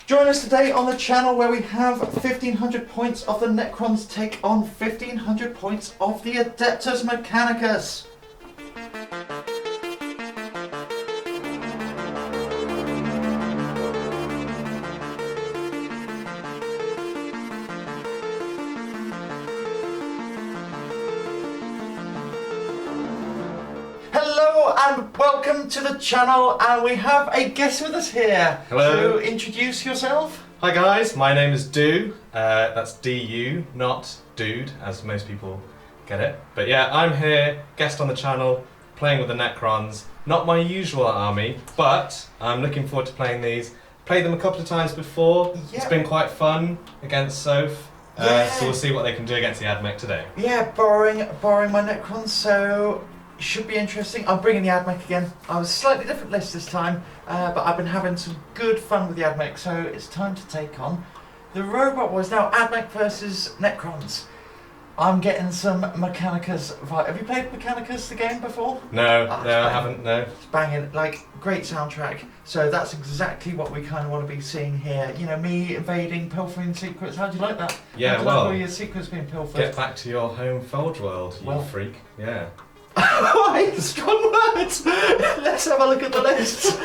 Join us today on the channel where we have 1500 points of the Necrons take on 1500 points of the Adeptus Mechanicus. Hello and welcome to the channel, and we have a guest with us here. Hello. So introduce yourself. Hi guys, my name is Du. That's D-U, not Dude, as most people get it. But yeah, I'm here, guest on the channel, playing with the Necrons. Not my usual army, but I'm looking forward to playing these. Played them a couple of times before. Yeah. It's been quite fun against Soph. So we'll see what they can do against the Admech today. Yeah, borrowing my Necrons, so it should be interesting. I'm bringing the Admech again. I was a slightly different list this time, but I've been having some good fun with the Admech, so it's time to take on the Robot Boys. Now, Admech versus Necrons. I'm getting some Mechanicus vibe. Have you played Mechanicus, the game, before? No, I haven't, no. It's banging, like, great soundtrack. So that's exactly what we kind of want to be seeing here. You know, me invading, pilfering secrets. How do you like that? Yeah, How do you well, like all your secrets being pilfered? get back to your home Forge world, you Well- freak. Yeah. Right, strong words! Let's have a look at the list.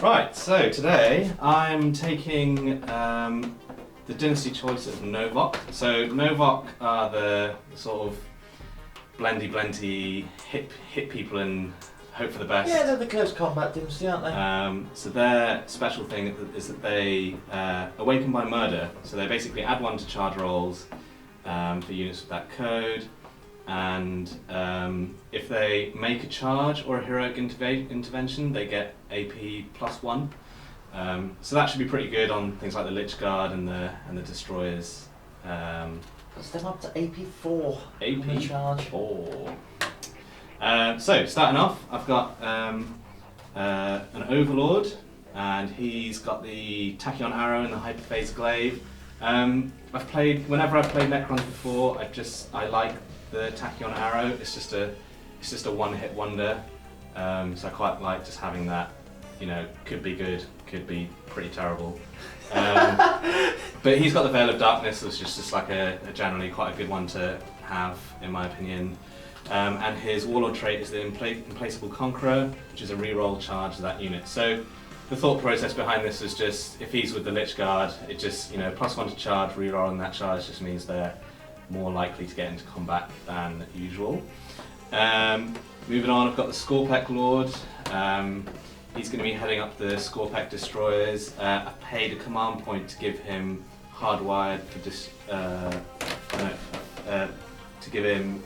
Right, so today I'm taking the Dynasty choice of Novokh. So Novokh are the sort of blendy, hit people and hope for the best. Yeah, they're the close combat dynasty, aren't they? So their special thing is that they awaken by murder. So they basically add 1 to charge rolls for units with that code. And if they make a charge or a heroic intervention, they get AP +1. So that should be pretty good on things like the Lychguard and the destroyers. Puts them up to AP4. AP charge. 4. So starting off, I've got an Overlord, and he's got the Tachyon arrow and the Hyperphase Glaive. Whenever I've played Necrons before, I like the Tachyon arrow. It's just a one-hit wonder, so I quite like just having that. You know, could be good, could be pretty terrible. But he's got the Veil of Darkness, which is just like a generally quite a good one to have, in my opinion. And his Warlord trait is the Implacable Conqueror, which is a reroll charge of that unit. So the thought process behind this is just, if he's with the Lychguard, it just, you know, +1 to charge, rerolling that charge just means they're more likely to get into combat than usual. Moving on, I've got the Skorpekh Lord. He's going to be heading up the Skorpekh destroyers. I've paid a command point to give him hardwired for to give him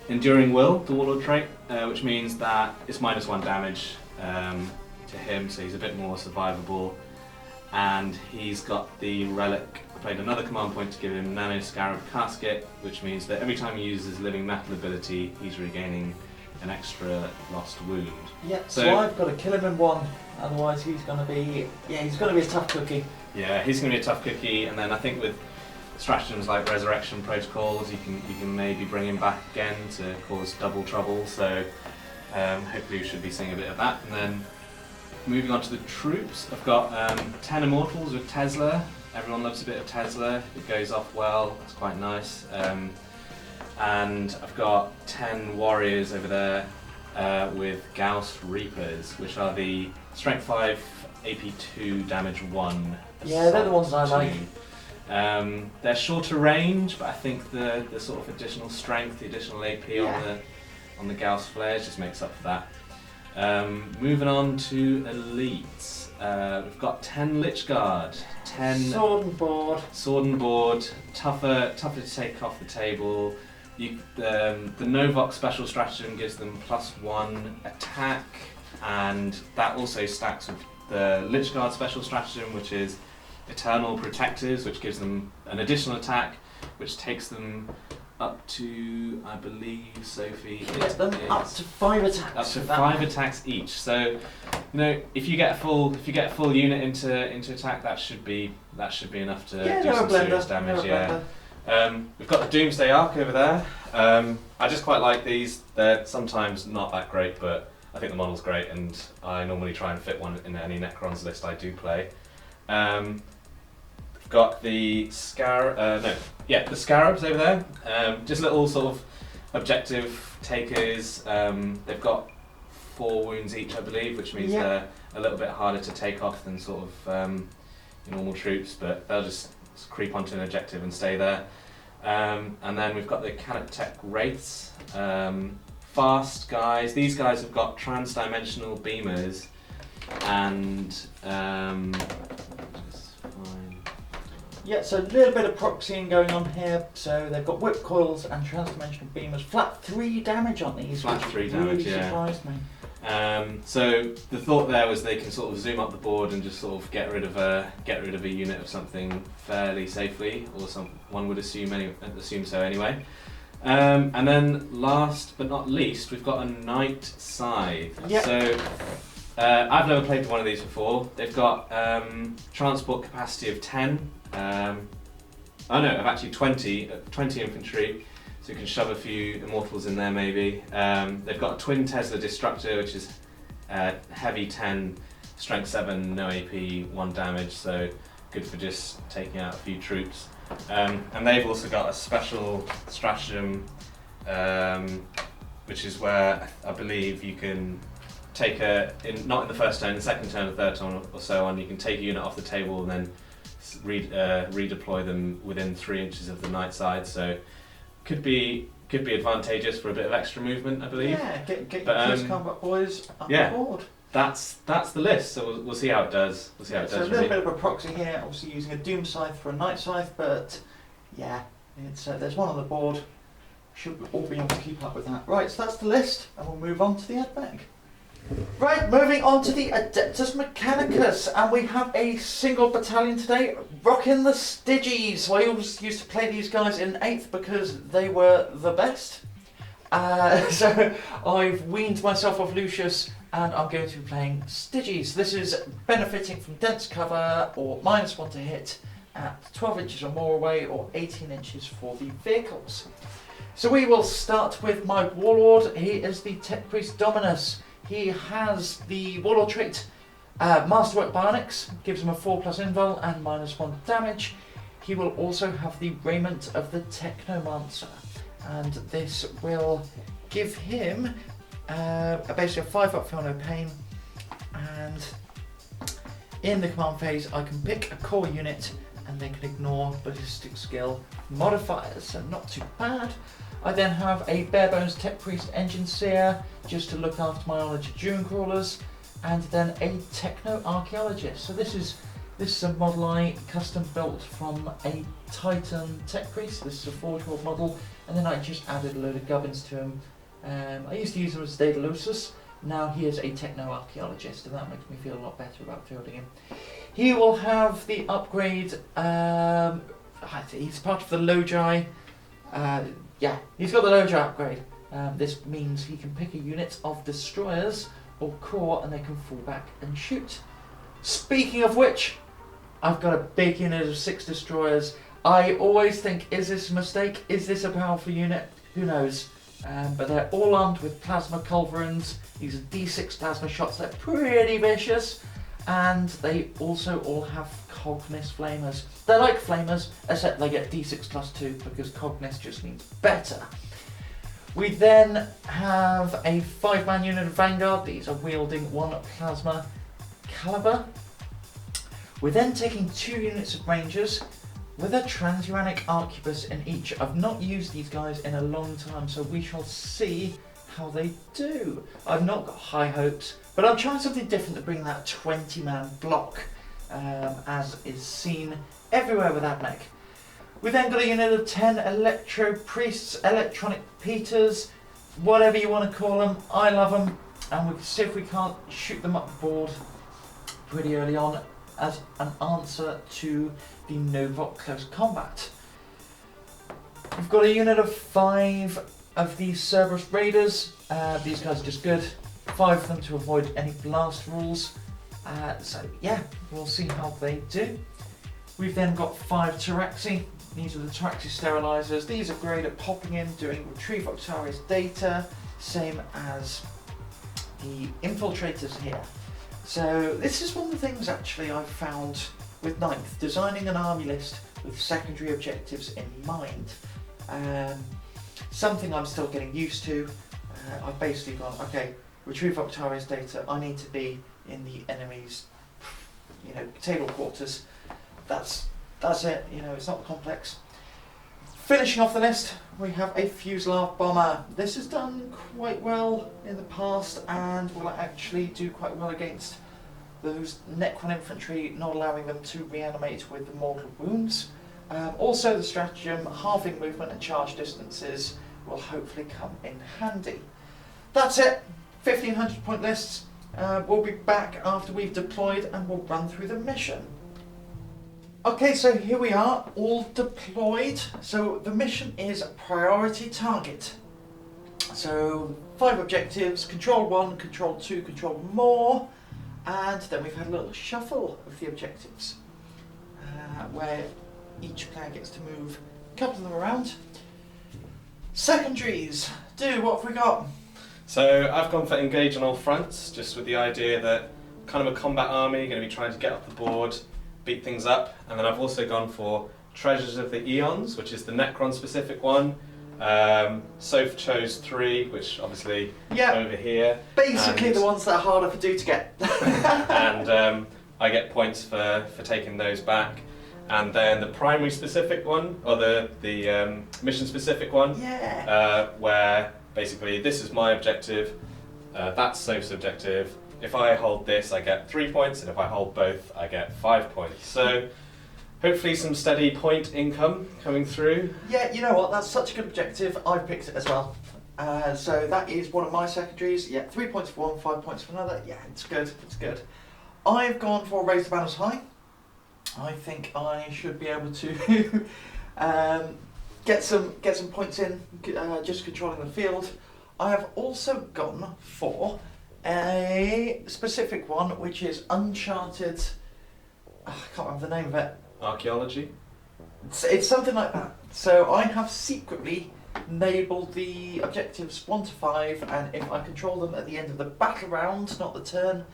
Enduring Will, the Warlord trait, which means that it's -1 damage to him, so he's a bit more survivable. And he's got the Relic. I played another command point to give him Nano Scarab Casket, which means that every time he uses living metal ability, he's regaining an extra lost wound. Yeah, so I've got to kill him in 1, otherwise he's going to be a tough cookie. Yeah, he's going to be a tough cookie, and then I think with stratagems like Resurrection Protocols, you can maybe bring him back again to cause double trouble, so hopefully we should be seeing a bit of that. And then moving on to the troops, I've got 10 Immortals with Tesla. Everyone loves a bit of Tesla, it goes off well, it's quite nice. And I've got 10 Warriors over there with Gauss Reapers, which are the Strength 5, AP 2, Damage 1. Yeah, they're the ones I like. They're shorter range, but I think the sort of additional strength, the additional AP on the Gauss flares just makes up for that. Moving on to elites. We've got 10 Lychguard, 10 sword and board, tougher to take off the table. The Novokh special stratagem gives them +1 attack, and that also stacks with the Lychguard special stratagem, which is Eternal Protectors, which gives them an additional attack, which takes them up to, I believe, Sophie, up to 5 attacks. Up to 5 attacks each. So, you know, if you get a full unit into attack, that should be enough to do some serious damage. We've got the Doomsday Arc over there. I just quite like these. They're sometimes not that great, but I think the model's great, and I normally try and fit one in any Necrons list I do play. We've got the the Scarabs over there. Just little sort of objective takers. They've got 4 wounds each, I believe, which means they're a little bit harder to take off than sort of your normal troops, but they'll just creep onto an objective and stay there. And then we've got the Canatech Wraiths. Fast guys. These guys have got trans-dimensional beamers and yeah, so a little bit of proxying going on here. So they've got whip coils and trans-dimensional beamers. Flat 3 damage on these. Flat 3 damage, really surprised me. So the thought there was they can sort of zoom up the board and just sort of get rid of a unit of something fairly safely, or one would assume so anyway. And then last but not least, we've got a Knight Scythe. Yep. So I've never played one of these before. They've got transport capacity of 10. Of actually 20 infantry. So you can shove a few Immortals in there maybe. They've got a Twin Tesla Destructor, which is heavy 10, strength 7, no AP, 1 damage, so good for just taking out a few troops. And they've also got a special stratagem, which is where I believe you can take not in the first turn, the second turn, the third turn or so on, you can take a unit off the table and then redeploy them within 3 inches of the Knight side. So could be advantageous for a bit of extra movement, I believe. Yeah, get your close combat boys up the board. That's the list. So we'll see how it does. We'll see how it does. So a little bit of a proxy here, obviously using a Doom Scythe for a Knight Scythe, but yeah, it's there's one on the board. Should all be able to keep up with that. Right, so that's the list, and we'll move on to the Admech. Right, moving on to the Adeptus Mechanicus, and we have a single battalion today, rocking the Stygies. So I always used to play these guys in 8th because they were the best. So I've weaned myself off Lucius, and I'm going to be playing Stygies. This is benefiting from dense cover, or -1 to hit, at 12 inches or more away, or 18 inches for the vehicles. So we will start with my Warlord. He is the Tech Priest Dominus. He has the Warlord trait, Masterwork Bionics, gives him a 4+ invul and -1 damage. He will also have the Raiment of the Technomancer, and this will give him basically a 5-up feel no pain, and in the command phase I can pick a core unit and they can ignore ballistic skill modifiers, so not too bad. I then have a Barebones Tech Priest Engine Seer, just to look after my Knowledge Dune Crawlers, and then a Techno Archaeologist. So this is a model I custom built from a Titan Tech Priest. This is a Forge World model, and then I just added a load of gubbins to him. I used to use him as Daedalus. Now he is a Techno Archaeologist, and that makes me feel a lot better about fielding him. He will have the upgrade. He's part of the Logi. He's got the Logi upgrade. This means he can pick a unit of destroyers or core, and they can fall back and shoot. Speaking of which, I've got a big unit of 6 destroyers. I always think, is this a mistake? Is this a powerful unit? Who knows? But they're all armed with plasma culverins. These are D6 plasma shots. They're pretty vicious, and they also all have Cognis flamers. They're like flamers, except they get D6+2 because Cognis just means better. We then have a 5-man unit of Vanguard. These are wielding 1 plasma caliber. We're then taking 2 units of Rangers with a Transuranic Arquebus in each. I've not used these guys in a long time, so we shall see how they do. I've not got high hopes, but I'm trying something different to bring that 20-man block, as is seen everywhere with Admech. We then got a unit of 10 Electro Priests, Electronic Peters, whatever you want to call them. I love them, and we can see if we can't shoot them up the board pretty early on as an answer to the Novokh Close Combat. We've got a unit of 5 of the Cerberus Raiders. These guys are just good. 5 of them to avoid any blast rules. So yeah, we'll see how they do. We've then got 5 Taraxi. These are the Taraxi Sterilizers. These are great at popping in, doing retrieve Octarius data, same as the infiltrators here. So this is one of the things actually I've found with 9th, designing an army list with secondary objectives in mind. Something I'm still getting used to. I've basically gone, okay, retrieve Octarius data, I need to be in the enemy's, table quarters. That's it, it's not complex. Finishing off the list, we have a Fuselage Bomber. This has done quite well in the past and will actually do quite well against those Necron infantry, not allowing them to reanimate with the mortal wounds. Also the stratagem, halving movement and charge distances, will hopefully come in handy. That's it, 1500 point lists. We'll be back after we've deployed and we'll run through the mission. Okay, so here we are, all deployed. So the mission is priority target. So 5 objectives, control 1, control 2, control more, and then we've had a little shuffle of the objectives where each player gets to move a couple of them around. Secondaries, what have we got? So I've gone for engage on all fronts, just with the idea that kind of a combat army, going to be trying to get up the board, beat things up, and then I've also gone for Treasures of the Eons, which is the Necron specific one. Soph chose 3, which obviously over here. Basically the ones that are harder for to get. And I get points for taking those back. And then the primary specific one, or the mission specific one, where basically this is my objective, that's Soph's objective. If I hold this, I get 3 points, and if I hold both, I get 5 points. So hopefully some steady point income coming through. Yeah, you know what, that's such a good objective, I've picked it as well. So that is one of my secondaries. Yeah, 3 points for one, 5 points for another. Yeah, it's good, it's good. I've gone for Raise the Banners High. I think I should be able to get some points in, just controlling the field. I have also gone for a specific one, which is Uncharted. I can't remember the name of it. Archaeology? It's something like that. So I have secretly enabled the objectives 1 to 5, and if I control them at the end of the battle round, not the turn,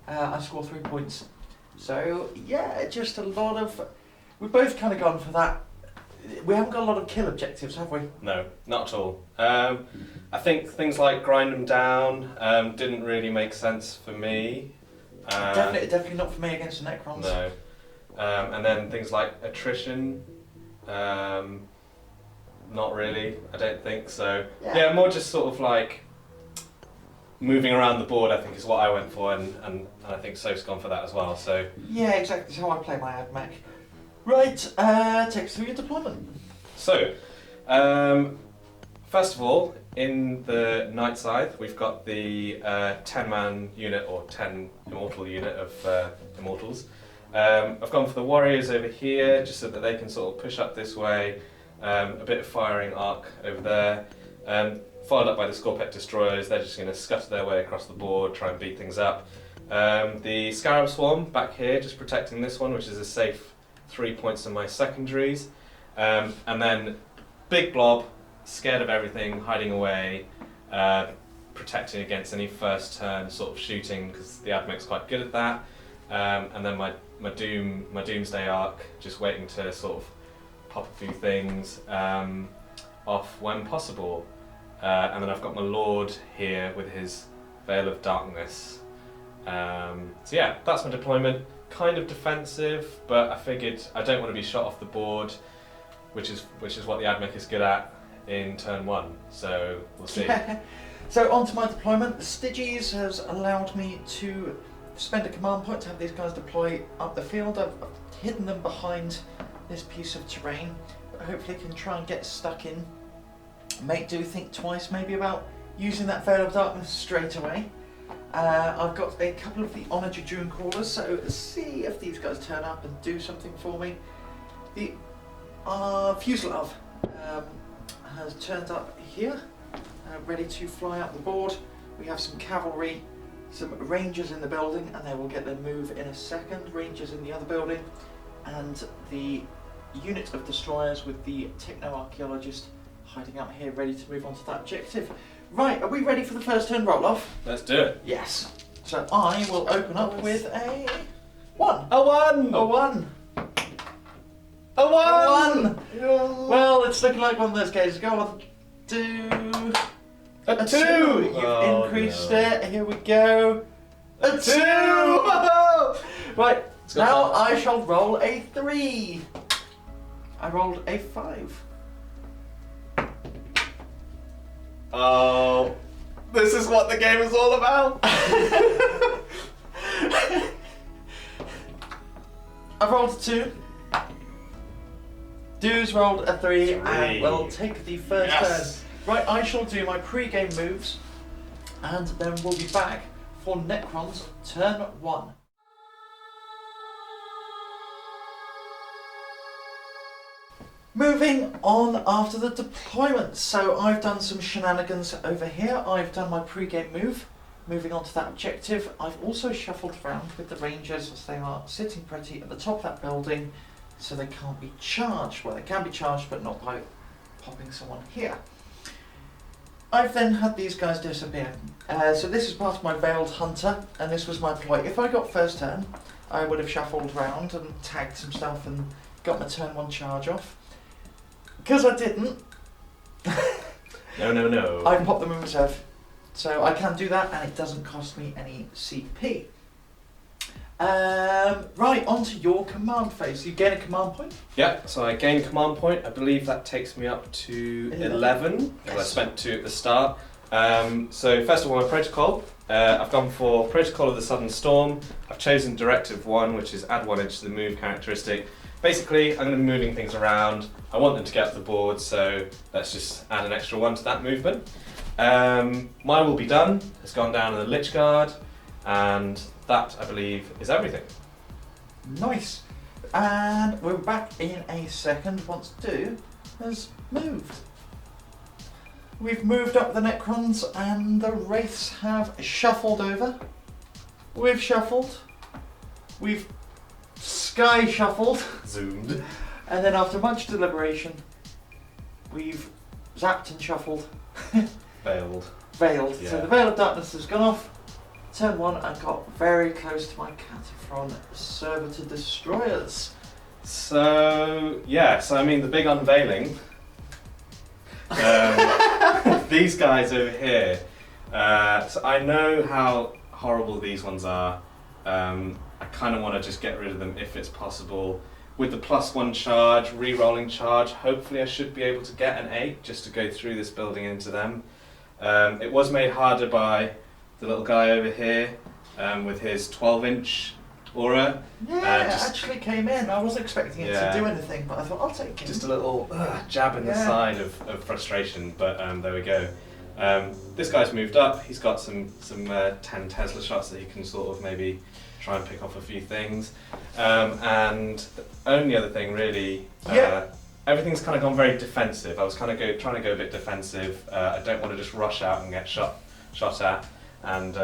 I score 3 points. So yeah, just a lot of. We've both kind of gone for that. We haven't got a lot of kill objectives, have we? No, not at all. I think things like grind them down didn't really make sense for me. Definitely not for me against the Necrons. No. And then things like attrition, not really, I don't think so. Yeah, more just sort of like moving around the board, I think, is what I went for, and I think Soph's gone for that as well. So yeah, exactly. That's how I play my Admech. Right, take us through your deployment. So, first of all, in the Night Scythe, we've got the 10-man unit, or 10 Immortal unit of Immortals. I've gone for the Warriors over here, just so that they can sort of push up this way, a bit of firing arc over there. Followed up by the Skorpekh destroyers, they're just going to scutter their way across the board, try and beat things up. The Scarab Swarm back here, just protecting this one, which is a safe 3 points in my secondaries. And then big blob, scared of everything, hiding away, protecting against any first turn sort of shooting, because the Admech's quite good at that. And then my Doomsday Arc, just waiting to sort of pop a few things off when possible. And then I've got my Lord here with his Veil of Darkness. So yeah, that's my deployment. Kind of defensive, but I figured I don't want to be shot off the board, which is what the Admech is good at in turn 1. So we'll see. So on to my deployment. The Stygies has allowed me to spend a command point to have these guys deploy up the field. I've hidden them behind this piece of terrain, but hopefully can try and get stuck in. Do think twice maybe about using that Veil of Darkness straight away. I've got a couple of the Honoured Dragoon Crawlers, so let's see if these guys turn up and do something for me. The Fuselage has turned up here, ready to fly up the board. We have some cavalry, some Rangers in the building, and they will get their move in a second. Rangers in the other building, and the unit of destroyers with the Techno-Archaeologist hiding out here, ready to move on to that objective. Right, are we ready for the first turn roll off? Let's do it. Yes. So I will open up with a 1. A 1! A 1. A 1! A 1! Well, it's looking like one of those cases. Go on. Do... A 2! You've increased it. Here we go. A 2! Right, now I shall roll a 3. I rolled a 5. Oh, this is what the game is all about. I've rolled a 2. Dude's rolled a 3 and we'll take the first turn. Right, I shall do my pre-game moves and then we'll be back for Necrons turn 1. Moving on after the deployment. So I've done some shenanigans over here. I've done my pre-game move. Moving on to that objective. I've also shuffled around with the Rangers as they are sitting pretty at the top of that building so they can't be charged. Well, they can be charged but not by popping someone here. I've then had these guys disappear. So this is part of my Veiled Hunter and this was my ploy. If I got first turn, I would have shuffled around and tagged some stuff and got my turn 1 charge off. Because I didn't, No. I popped them in reserve. So I can do that and it doesn't cost me any CP. Right, onto your command phase. You gain a command point. Yeah, so I gain command point. I believe that takes me up to 11, because I spent 2 at the start. So first of all, my protocol. I've gone for Protocol of the Southern Storm. I've chosen Directive 1, which is add 1 inch to the move characteristic. Basically, I'm going to be moving things around. I want them to get up the board, so let's just add an extra 1 to that movement. Mine will be done. It's gone down in the Lychguard, and that, I believe, is everything. Nice. And we're back in a second once Do has moved. We've moved up the Necrons and the Wraiths have shuffled over. We've shuffled. We've sky shuffled. Zoomed. And then after much deliberation, we've zapped and shuffled. Veiled. Veiled. Yeah. So the Veil of Darkness has gone off. Turn 1, I got very close to my Cataphren Servitor Destroyers. So, yeah, I mean, the big unveiling. These guys over here. So I know how horrible these ones are. I kind of want to just get rid of them if it's possible. With the +1 charge, re-rolling charge, hopefully I should be able to get an 8 just to go through this building into them. It was made harder by the little guy over here with his 12-inch aura. Yeah, it actually came in. I wasn't expecting it to do anything, but I thought I'll take it. Just a little jab in the side of frustration, but there we go. This guy's moved up. He's got some 10 Tesla shots that he can sort of maybe try and pick off a few things. And the only other thing really, everything's kind of gone very defensive. I was kind of trying to go a bit defensive. I don't want to just rush out and get shot at. And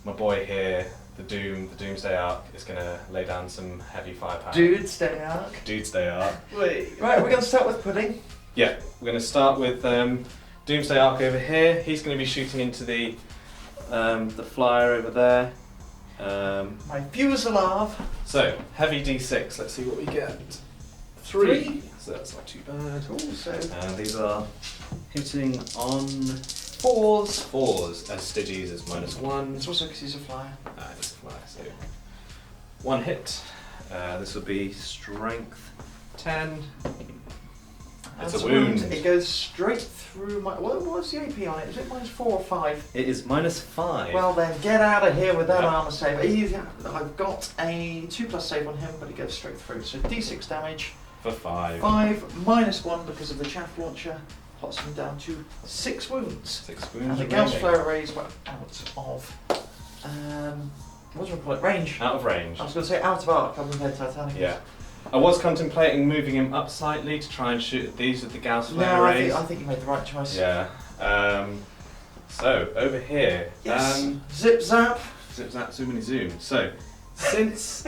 my boy here, the Doomsday Arc, is going to lay down some heavy firepower. Doomsday Arc. Doomsday Arc. Right, we're going to start with Pudding. Yeah, we're going to start with Doomsday Arc over here. He's going to be shooting into the flyer over there. My Fuselav. So, heavy D6, let's see what we get. 3. So that's not too bad. Also, These are hitting on 4s. 4s, as Stygies is -1. It's also because he's a flyer. It's a flyer, so 1 hit. This will be strength 10. It's a wound. It goes straight through my... What's the AP on it? Is it -4 or 5? It is -5. Well then, get out of here with that armor save. I've got a 2+ save on him, but it goes straight through. So D6 damage. For 5. 5 -1 because of the chaff launcher. Pots him down to 6 wounds. 6 wounds And the Gauss Flare Arrays were out of... what do we call it? Range. Out of range. I was going to say out of arc. I've been playing Titanic. Yeah. I was contemplating moving him up slightly to try and shoot at these with the Gauss Flare Arrays. I think you made the right choice. Yeah. So, over here. Yes. Zip zap. Zip zap, zoom and zoom. So, since...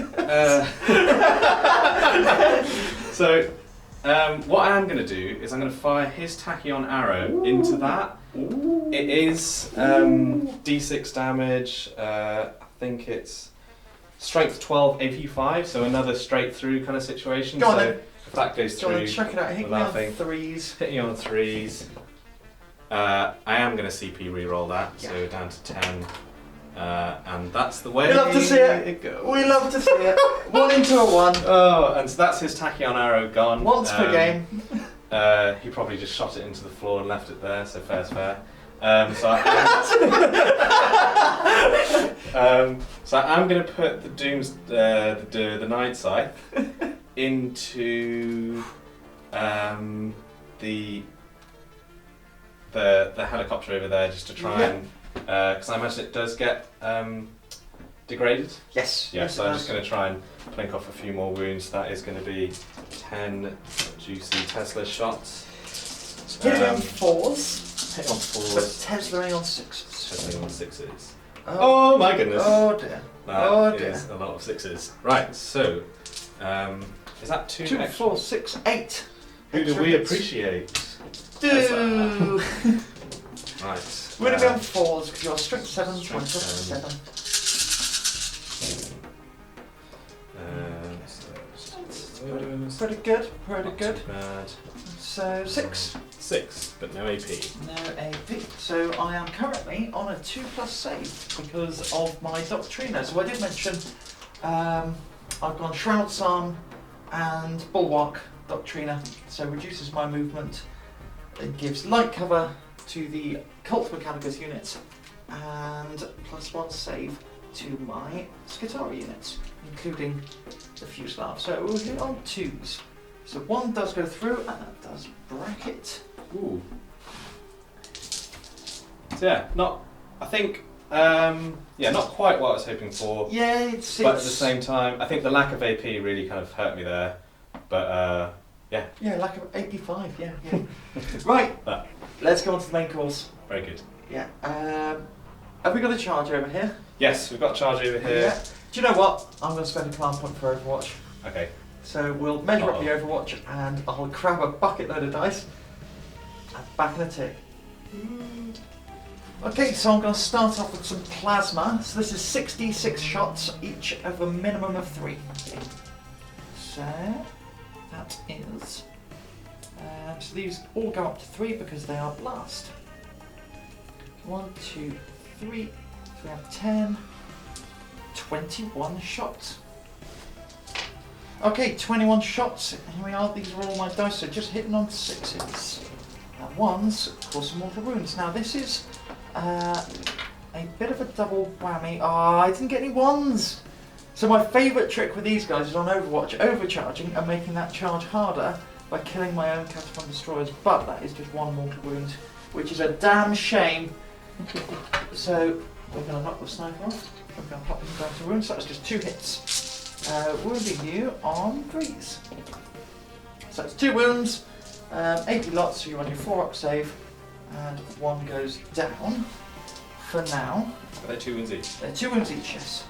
what I am going to do is I'm going to fire his Tachyon arrow into that. Ooh. It is D6 damage. I think it's strength 12, AP 5, so another straight through kind of situation. Go on so then. if that goes Go on, through, check it out. Hit me without on thing. 3s. hit you on 3s. I am going to CP reroll that, so Yeah. down to 10. And that's the way We love to see it. goes. We love to see it. 1 into a 1. Oh, and so that's his Tachyon arrow gone. Once per game. He probably just shot it into the floor and left it there, so fair's fair. So I'm going to put the the Night Scythe into the helicopter over there, just to try and because I imagine it does get degraded. Yes. Yeah, yes, so it I'm does. just going to try and plink off a few more wounds. That is going to be 10 juicy Tesla shots. Hit on 4s, Hit on but 4s, Teslaing on 6s. Tesla on 6s. Oh, Oh my goodness! oh dear. Oh That dear. is a lot of 6s. Right, so is that 2 2, extra? 4, 6, 8. Who do extra we hits. appreciate? Do. Right. We're going to be on 4s because you're strength 7, so Strength 7. Pretty good, pretty Not good. too bad. So 6. 6, but no AP. No AP. So I am currently on a 2+ save because of my Doctrina. So I did mention I've gone Shroud Psalm and Bulwark Doctrina. So reduces my movement. It gives light cover to the Cult Mechanicus units and +1 save to my Skitarii units, including the fuselage. So we'll hit on 2s. So 1 does go through and that does bracket. Ooh. So yeah, I think, not quite what I was hoping for. Yeah, it's But at the same time, I think the lack of AP really kind of hurt me there. But yeah, lack of 85. Yeah. Right. That. Let's go on to the main course. very good. Yeah. Have we got a charge over here? Yes, we've got charge over here. Yeah. Do you know what? I'm going to spend a command point for Overwatch. Okay. So we'll measure up the Overwatch and I'll grab a bucket load of dice and back in a tick. Okay, so I'm going to start off with some plasma. So this is 66 shots, each of a minimum of 3. So that is... so these all go up to 3 because they are blast. 1, 2, 3. So we have 10, 21 shots. Okay, 21 shots. Here we are. These are all my dice. So just hitting on 6s. And 1s cause some mortal wounds. Now this is a bit of a double whammy. Oh, I didn't get any 1s. So my favourite trick with these guys is on Overwatch, overcharging and making that charge harder by killing my own Catapult Destroyers. But that is just 1 mortal wound, which is a damn shame. So we're going to knock the sniper off. We're going to pop him down to wounds. So that's just 2 hits. Wounding you on 3s. So it's 2 wounds, 80 lots, so you're on your 4-up save, and 1 goes down for now. Are they 2 wounds each? They're 2 wounds each, yes.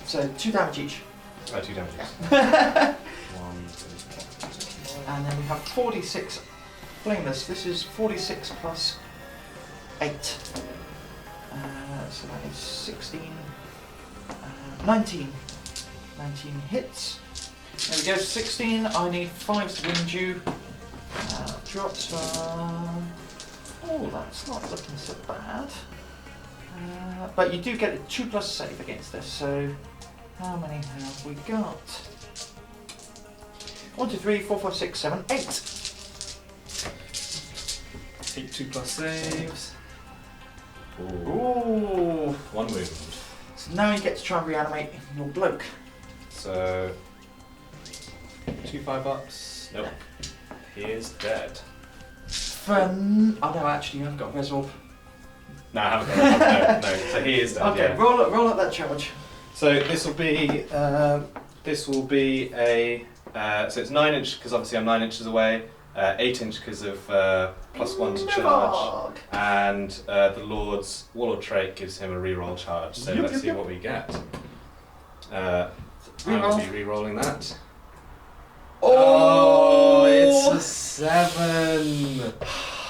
So 2 damage each. 2 damage each. 1, 2, And then we have 46 flameless. This is 46 plus 8. So that is 16. 19. 19 hits. There we go, 16. I need 5 to wound you. Drops. Oh, that's not looking so bad. But you do get a 2+ save against this, so how many have we got? 1, 2, 3, 4, 5, 6, 7, 8. 8 2+ saves. Ooh. 1 wound. So now you get to try and reanimate your bloke. So 2 5-ups. Nope. He is dead. Oh no, actually you haven't got Resolve. No, I haven't got it. No. So he is dead. Okay, Yeah. roll up that charge. So this will be a so it's 9 inch because obviously I'm 9 inches away. 8 inch because of +1 to charge, Novokh. and the Lord's Warlord trait gives him a reroll charge. So Yep, let's yep, see yep. what we get. Reroll. I'll be re-rolling that. Oh, it's a 7.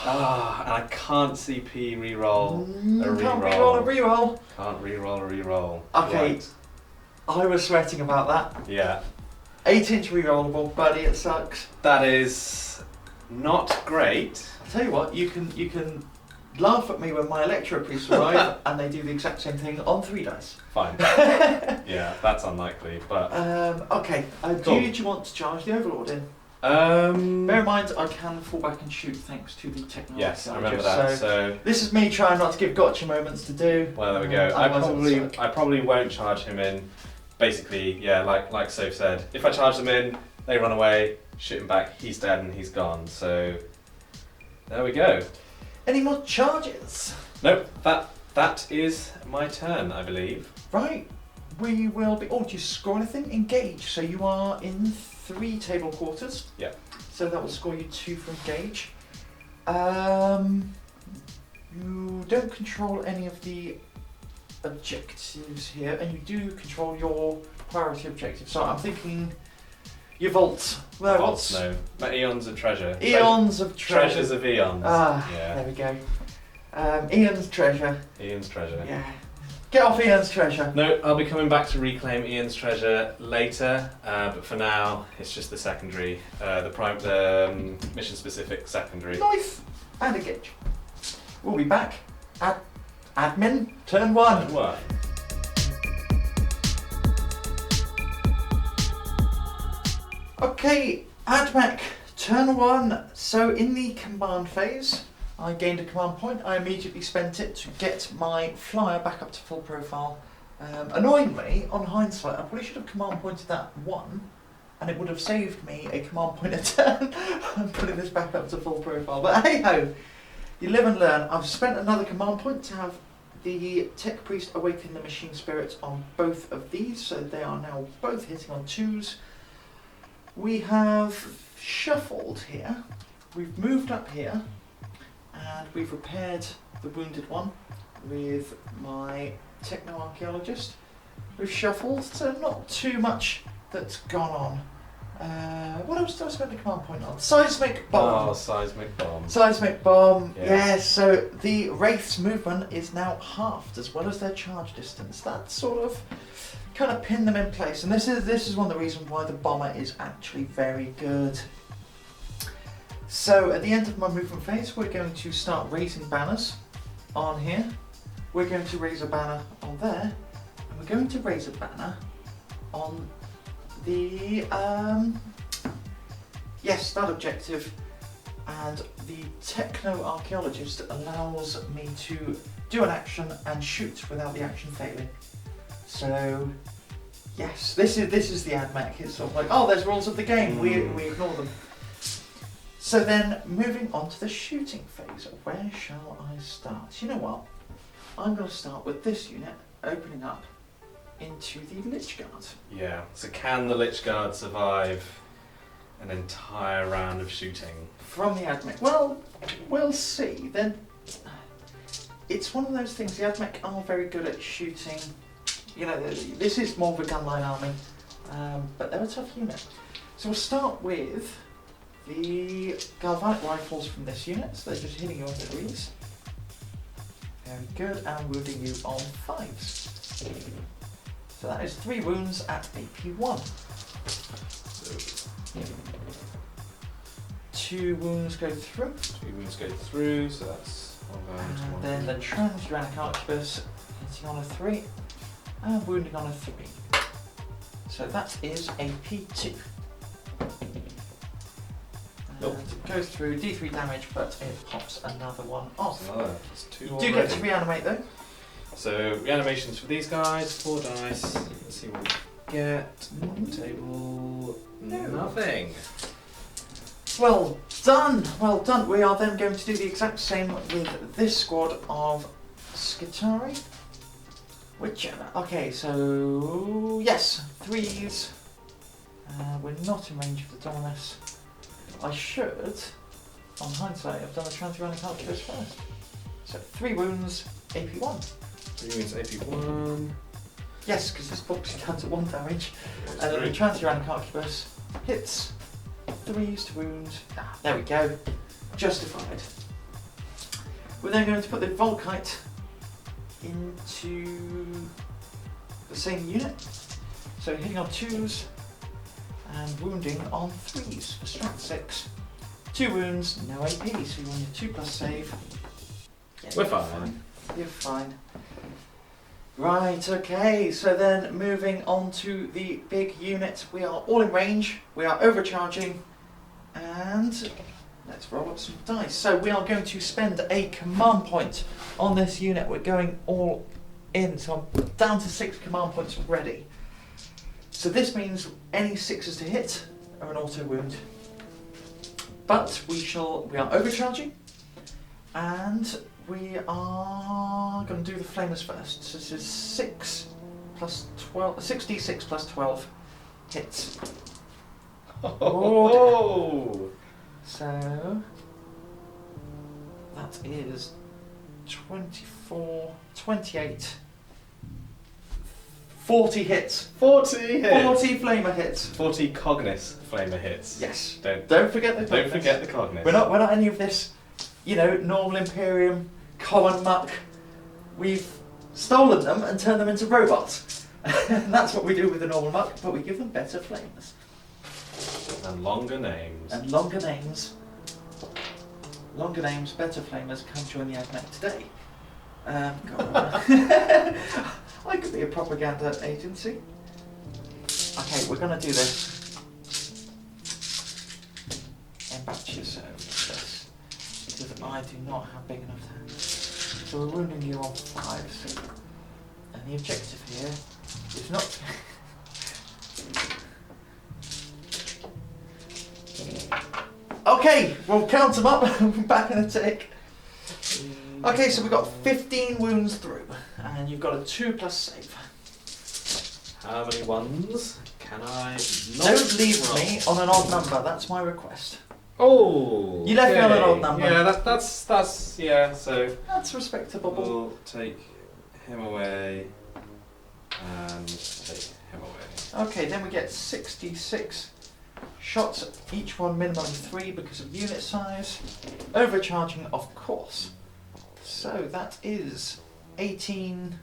And I can't CP reroll a Can't reroll. reroll a reroll. Can't reroll a reroll. Okay, Right. I was sweating about that. Yeah. 8-inch rerollable, buddy, it sucks. That is not great. I'll tell you what, you can laugh at me when my Electro Priests arrive and they do the exact same thing on 3 dice. Fine. Yeah, that's unlikely, but... Okay, Cool. do you want to charge the Overlord in? Um, Bear in mind, I can fall back and shoot thanks to the technology. yes, I remember that. So, this is me trying not to give gotcha moments to do. well, there we go. I Otherwise probably won't charge him in. Basically, yeah, like Soph said, if I charge them in, they run away, shoot him back, he's dead and he's gone. So, there we go. Any more charges? Nope, that is my turn, I believe. Right, we will be. Oh, do you score anything? Engage. So you are in 3 table quarters. Yeah. So that will score you 2 for engage. You don't control any of the objectives here, and you do control your priority objective. So I'm thinking your vaults. Well, Vaults, no. But eons of treasure. Eons of treasure. Treasures of eons. Ah, Yeah. there we go. Ian's treasure. Ian's treasure. Yeah. Get off Ian's treasure. No, I'll be coming back to reclaim Ian's treasure later, but for now, it's just the secondary, the mission-specific secondary. Nice. And engage. We'll be back at admin turn 1. What? Okay, Admech turn 1. So in the command phase, I gained a command point. I immediately spent it to get my flyer back up to full profile. Annoyingly, on hindsight, I probably should have command pointed that 1, and it would have saved me a command point a turn. I'm putting this back up to full profile. But hey ho, you live and learn. I've spent another command point to have the Tech Priest awaken the machine spirits on both of these, so they are now both hitting on 2s. We have shuffled here. We've moved up here. And we've repaired the wounded one with my techno-archaeologist. We've shuffled, so not too much that's gone on. What else did I spend a command point on? Seismic bomb. Oh, seismic bomb. Seismic bomb. Yeah. Yes. So the Wraith's movement is now halved, as well as their charge distance. That sort of kind of pinned them in place, and this is one of the reasons why the bomber is actually very good. So at the end of my movement phase, we're going to start raising banners on here. We're going to raise a banner on there, and we're going to raise a banner on the yes, that objective. And the techno-archaeologist allows me to do an action and shoot without the action failing. So yes, this is the Admech. It's sort of like, oh, there's rules of the game. We ignore them. So then, moving on to the shooting phase, where shall I start? You know what? I'm going to start with this unit opening up into the Lychguard. Yeah. So can the Lychguard survive an entire round of shooting? From the Admech. Well, we'll see. Then, it's one of those things, the Admech are very good at shooting. You know, this is more of a gunline army, but they're a tough unit. So we'll start with the galvanic rifles from this unit, so they're just hitting you on 3s. Very good, and wounding you on 5s. So that is 3 wounds at AP1. 2 wounds go through. 2 wounds go through, so that's one round. And then the Transuranic Arquebus hitting on a 3, and wounding on a 3. So that is AP2. Nope. It goes through D3 damage, but it pops another one off. Another. That's 2 You already. do get to reanimate though. So reanimations for these guys, 4 dice. Let's see what we get. On the table, No. nothing. Well done, well done. We are then going to do the exact same with this squad of Skitari. Okay, so yes, 3s. We're not in range of the Dominus. I should, on hindsight, have done a Transuranic Arquebus first. So 3 wounds, AP1. 3 wounds, AP1. Yes, because this box is down to 1 damage. Goes And then the through. Transuranic Arquebus hits, 3s to wound. Ah, there we go. Justified. We're then going to put the Volkite into the same unit. So hitting on 2s and wounding on 3s for strength 6. 2 wounds, no AP, so you want your 2+ save. Yeah, We're fine. You're fine. Right, okay, so then moving on to the big unit. We are all in range, we are overcharging, and let's roll up some dice. So we are going to spend a command point on this unit. We're going all in, so I'm down to 6 command points ready. So this means any 6s to hit are an auto wound. But we are overcharging, and we are going to do the flamers first. So this is 6 plus 12, 6d6 plus 12 hits. Oh! So that is 24, 28, 40 hits. 40 hits! 40 flamer hits. 40 Cognis flamer hits. Yes. Don't forget the Don't forget the Cognis. We're not any of this, normal Imperium, common muck. We've stolen them and turned them into robots. And that's what we do with the normal muck, but we give them better flamers. And longer names. And longer names. Longer names, better flamers, come join the Admech today. I could be a propaganda agency. Okay, we're going to do this in batches. So this, because I do not have big enough hands. So we're wounding you on 5. So, and the objective here is not. Okay, we'll count them up. Back in a tick. Okay, so we've got 15 wounds through, and you've got a 2+ save. How many ones can I not Don't leave roll? me on an odd number, that's my request. Oh! You left me on an okay. odd number. Yeah, that's yeah, so That's respectable. we'll take him away and take him away. Okay, then we get 66 shots, each one minimum of 3 because of unit size. Overcharging, of course. So that is 18,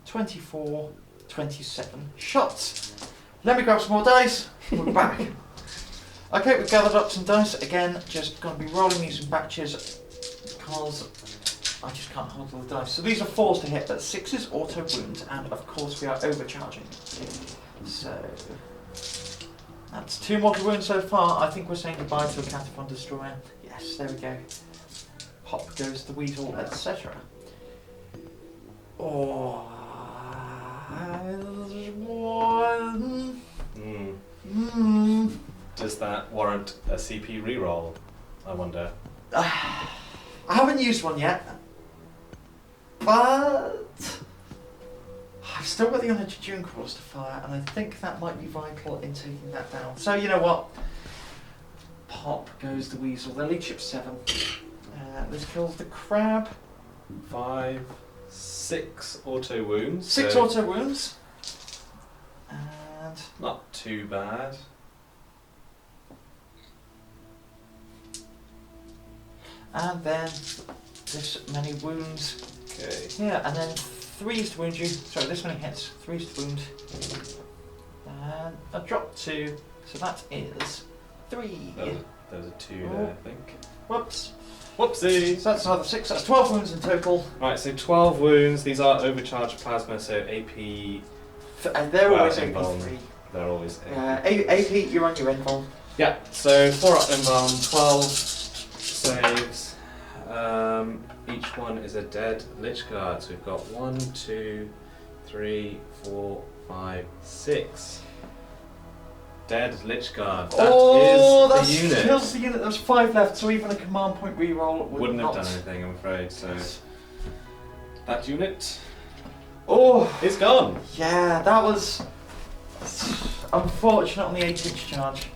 24, 27 shots. Let me grab some more dice. We're back. Okay, we've gathered up some dice. Again, just going to be rolling these in batches because I just can't hold all the dice. So these are 4s to hit, but 6s auto wounds, and of course we are overcharging. So that's 2 mortal wounds so far. I think we're saying goodbye to a Catapult Destroyer. Yes, there we go. Pop goes the weasel, etc. Oh, Does that warrant a CP reroll? I wonder. I haven't used one yet, but I've still got the Unearthed Dune Claws to fire, and I think that might be vital in taking that down. So you know what? Pop goes the weasel. Their leadership 7. This kills the crab. 5, 6 auto wounds. 6 so auto wounds. And not too bad. then this many wounds. Okay. Yeah, and then 3s to wound you. Sorry, this many hits. 3s to wound. And a drop 2. So that is 3. There's a 2 there, I think. Whoops. Whoopsie! So that's another 6. That's 12 wounds in total. Right, so 12 wounds. These are overcharged plasma, so AP. And they're Well, always involved. AP3. They're always AP. AP, you're on your invuln. Yeah, so 4 up invuln, 12 saves. Each one is a dead Lychguard. So we've got 1, 2, 3, 4, 5, 6. Dead Lychguard. That is the unit. Kills the unit. There's 5 left, so even a command point reroll Wouldn't have not. done anything, I'm afraid. So that unit Oh, is gone. yeah, that was unfortunate on the 8-inch charge.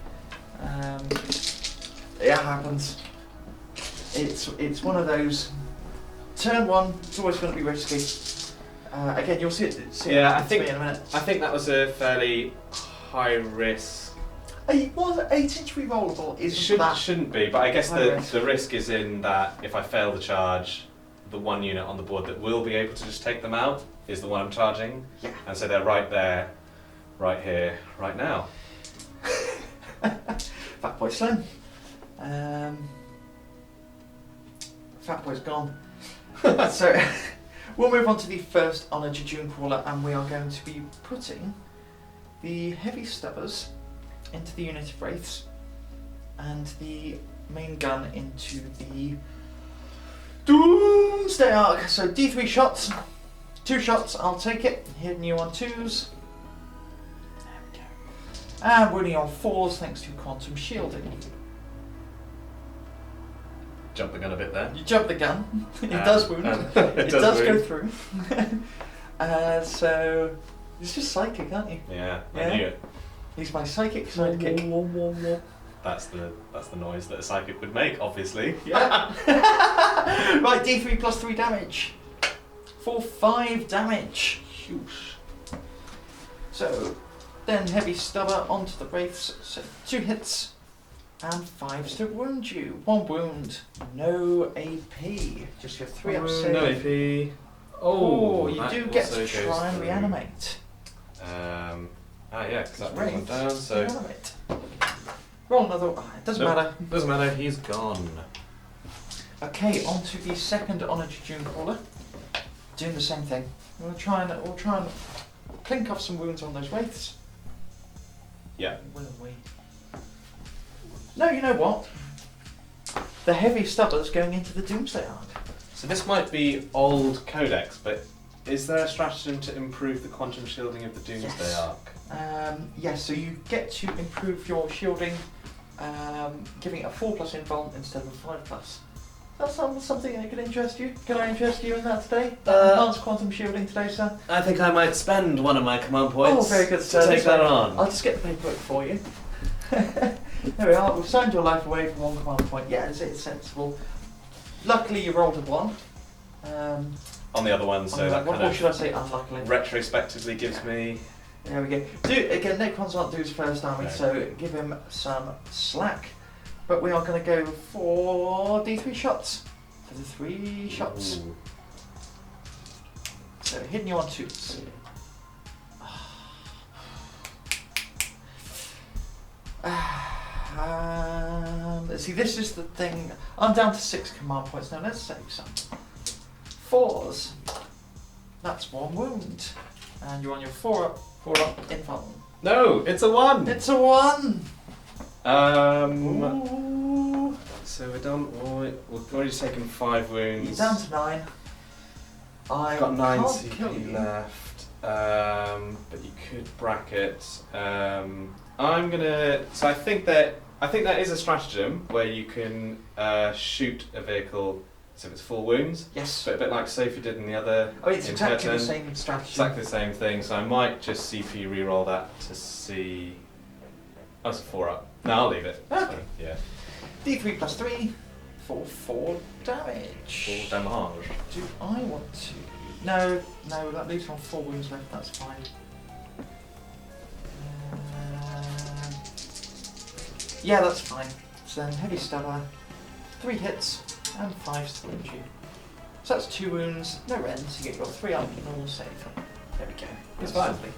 It happens. It's one of those. Turn 1, it's always going to be risky. Again, you'll see it. Yeah, I in think a minute. that was a fairly high risk. Was 8-inch rerollable? Shouldn't be, but I guess High risk. the risk is in that if I fail the charge, the one unit on the board that will be able to just take them out is the one I'm charging. Yeah. And so they're right there, right here, right now. Fat Boy Slim. Fat Boy's gone. So we'll move on to the first Honor Jejune Crawler, and we are going to be putting the Heavy Stubbers into the unit of Wraiths and the main gun into the Doomsday Arc. So D3 shots, 2 shots, I'll take it. Hitting you on 2s. There we go. And wounding on 4s thanks to Quantum Shielding. Jump the gun a bit there. You jump the gun. It does wound. It does go through. So it's just psychic, aren't you? Yeah, Yeah. I knew it. He's my psychic sidekick. That's the noise that a psychic would make, obviously. Yeah. Right, D3 plus 3 damage. For 5 damage. Huge. So then Heavy Stubber onto the Wraiths. So 2 hits. And 5s to wound you. 1 wound, no AP. Just your 3 up save. No AP. Oh, you that do get also to try goes and through. reanimate. Yeah, because that brings one Wraith, down, so... reanimate. Roll another. Oh, it doesn't Nope. matter. Doesn't matter, he's gone. Okay, on to the second Honor Jejune Crawler. Doing the same thing. We'll try and clink off some wounds on those Wraiths. Yeah. Will we? No, you know what? The Heavy Stubber's going into the Doomsday Arc. So this might be old Codex, but is there a stratagem to improve the quantum shielding of the Doomsday Yes. Arc? Yes, so you get to improve your shielding, giving it a 4+ invuln instead of a 5+. That's something that could interest you. Can I interest you in that today? Enhanced quantum shielding today, sir? I think I might spend one of my command Oh, very good, sir. to take that on. I'll just get the paperwork for you. There we are. We've signed your life away for 1 command point. Yeah, it's sensible. Luckily, you rolled a 1. On the other one, so that what kind should I of say? Unluckily. retrospectively gives me... There we go. Again, Necrons aren't Dude's first army, No. so give him some slack. But we are going to go for D3 shots. For the 3 shots. Ooh. So hitting you on 2s. See, this is the thing. I'm down to 6 command points now. Let's save some. 4s. That's 1 wound. And you're on your 4 up invuln. No, it's a 1! It's a 1! Um, Ooh. so we're done. We've already taken 5 wounds. You're down to 9. I've got 9 can't kill CP you. left. But you could bracket. I'm gonna. So I think that is a stratagem where you can shoot a vehicle so if it's 4 wounds. Yes. But a bit like Sophie did in the other. Oh, it's in exactly the Turton. same strategy. Exactly the same thing. So I might just CP reroll that to see. Oh, it's a 4 up. No, I'll leave it. It's Okay. fine. Yeah. D3 plus 3 for 4 damage. 4 damage. Do I want to? No, that leaves on 4 wounds left, that's fine. Yeah, that's fine. So then Heavy Stubber, 3 hits, and 5s to wound you. So that's 2 wounds, no rends, you get your 3 up, normal save. There we go. It's That's fine. lovely.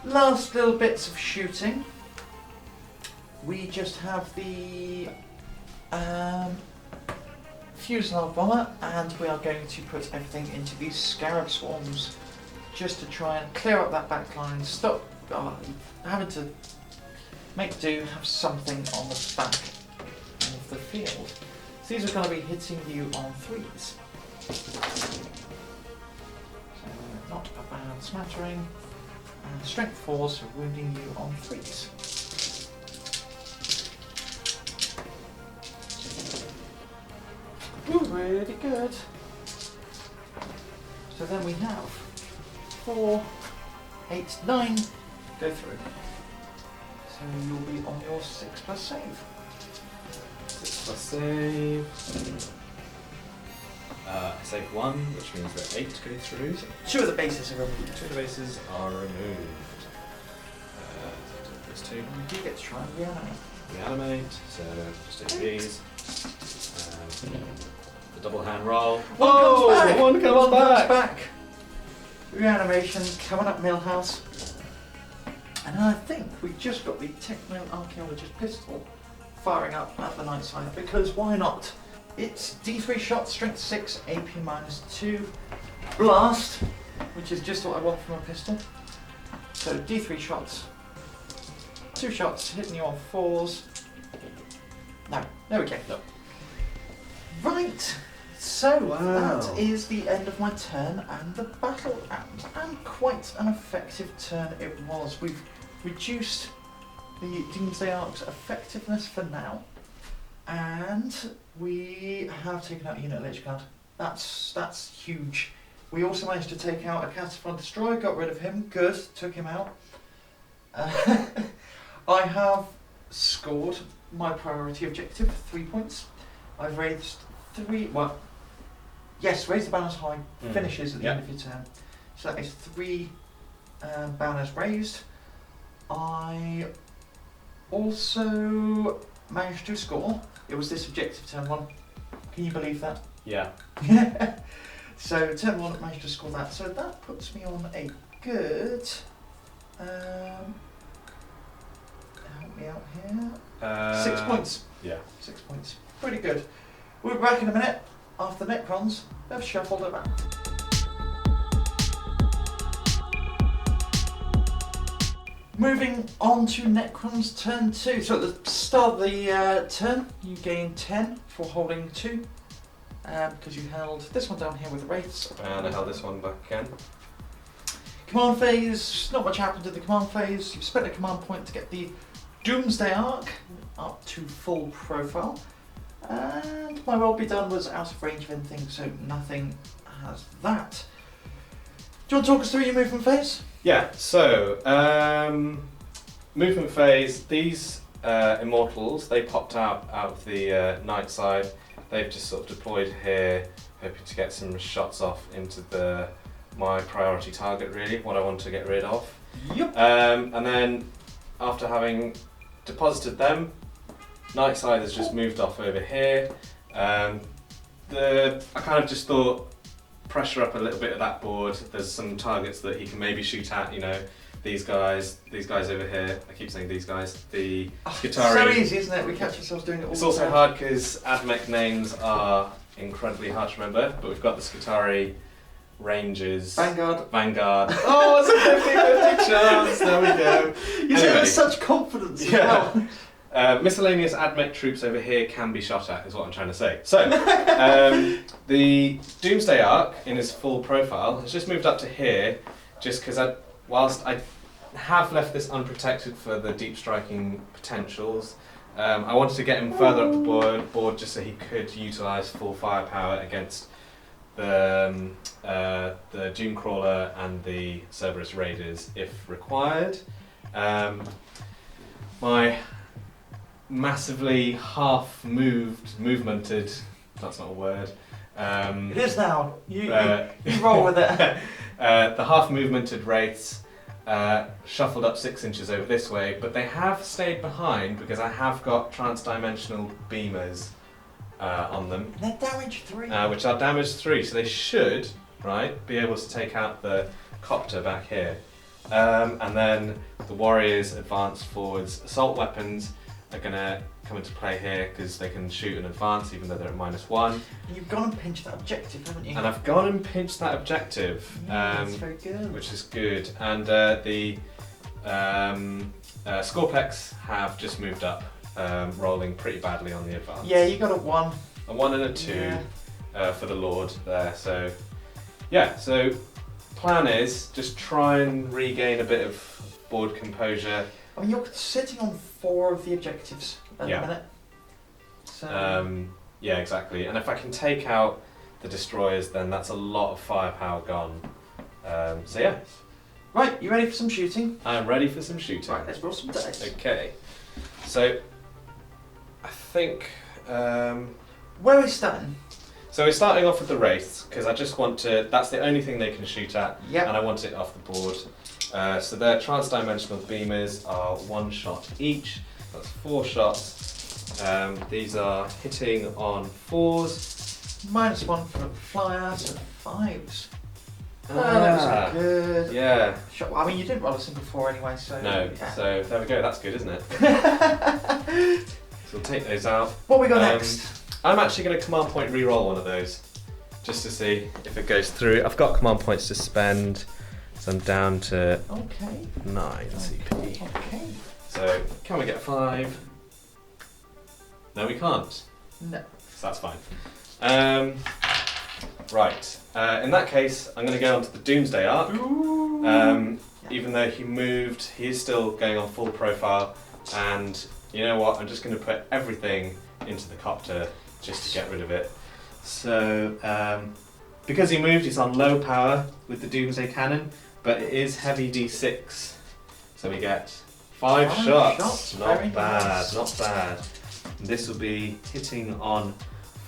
Last little bits of shooting. We just have the Fuselage Bomber, and we are going to put everything into these Scarab Swarms just to try and clear up that back line, stop having to make do, have something on the back of the field. So these are going to be hitting you on 3s. So not a bad smattering. And strength 4s for wounding you on 3s. Ooh, really good. So then we have 4, 8, 9 go through. So you'll be on your 6+ save. 6+ save. I save 1, which means that 8 go through. 2 of the bases are removed. 2 of the bases are removed. Plus 2. You do get to try and reanimate. Reanimate, so just take these. The double hand roll. One comes back. Reanimation coming up, Millhouse. And I think we just got the Techno Archaeologist pistol firing up at the night side, because why not? It's D3 shots, strength 6, AP -2, blast, which is just what I want from a pistol. So D3 shots, 2 shots hitting you on 4s. No, there we go. No. Right, so Wow. that is the end of my turn and the battle, and quite an effective turn it was. We've reduced the Doomsday Ark's effectiveness for now, and we have taken out Unit Lychguard. That's huge. We also managed to take out a Catapult Destroyer, got rid of him, good, took him out. I have scored my priority objective, 3 points. I've raised raised the banners high, finishes at the end of your turn. So that is 3 banners raised. I also managed to score. It was this objective turn 1. Can you believe that? Yeah. So turn 1 managed to score that. So that puts me on a good. Help me out here. 6 points. Yeah. 6 points. Pretty good. We'll be back in a minute after the Necrons have shuffled it back. Moving on to Necron's turn 2. So at the start of the turn, you gain 10 for holding 2, because you held this one down here with the Wraiths. And I held this one back again. Command phase, not much happened to the command phase. You've spent a command point to get the Doomsday Ark up to full profile. And my roll be done was out of range of anything, so nothing has that. Do you want to talk us through your movement phase? Yeah, so movement phase, these Immortals, they popped out of the night side. They've just sort of deployed here, hoping to get some shots off into my priority target, really, what I want to get rid of. Yep. And then after having deposited them, night side has just moved off over here. I kind of just thought, pressure up a little bit of that board. There's some targets that he can maybe shoot at, you know, these guys over here. I keep saying these guys. The Skitarii. So easy, isn't it? We catch ourselves doing it all It's the also time. hard because Admech names are incredibly hard to remember, but we've got the Skitarii, Rangers, Vanguard. Oh, it's a 50-50 chance. There we go. You say it with such confidence as well. Miscellaneous Admech troops over here can be shot at, is what I'm trying to say. So, the Doomsday Ark in his full profile has just moved up to here, just because whilst I have left this unprotected for the deep striking potentials, I wanted to get him further up the board just so he could utilise full firepower against the Doomcrawler and the Cerberus Raiders if required. My massively movemented, that's not a word. It is now. You roll with it. The half movemented Wraiths shuffled up 6 inches over this way, but they have stayed behind because I have got transdimensional beamers on them. They're damage 3. Which are damage 3, so they should, right, be able to take out the copter back here. And then the Warriors' advanced forwards assault weapons are going to come into play here because they can shoot in advance even though they're at -1. And you've gone and pinched that objective, haven't you? And I've gone and pinched that objective, That's very good. which is good. And the Skorpeks have just moved up, rolling pretty badly on the advance. Yeah, you got a 1. A 1 and a 2 for the Lord there. So, yeah, so plan is just try and regain a bit of board composure. I mean, you're sitting on 4 of the objectives at the minute. So. Yeah, exactly. And if I can take out the destroyers, then that's a lot of firepower gone. So yeah. Right, you ready for some shooting? I'm ready for some shooting. Right, let's roll some dice. Okay. So, I think... Where are we starting? So we're starting off with the Wraiths, because I just want to... That's the only thing they can shoot at, Yeah. and I want it off the board. So their transdimensional beamers are 1 shot each. That's 4 shots. These are hitting on 4s. -1 for Flyer, so 5s. Ah, That looks good. Yeah. Shot, I mean, you didn't roll a single 4 anyway, so. No. Yeah. So there we go. That's good, isn't it? So we'll take those out. What we got next? I'm actually going to command point re-roll one of those, just to see if it goes through. I've got command points to spend, so I'm down to Okay. 9 CP. Okay. So can we get 5? No, we can't. No. So that's fine. Right. In that case, I'm going to go on to the Doomsday arc. Even though he moved, he is still going on full profile. And you know what? I'm just going to put everything into the copter just to get rid of it. So because he moved, he's on low power with the Doomsday cannon, but it is heavy D6. So we get 5 shots. Not Very bad. nice. Not bad. This will be hitting on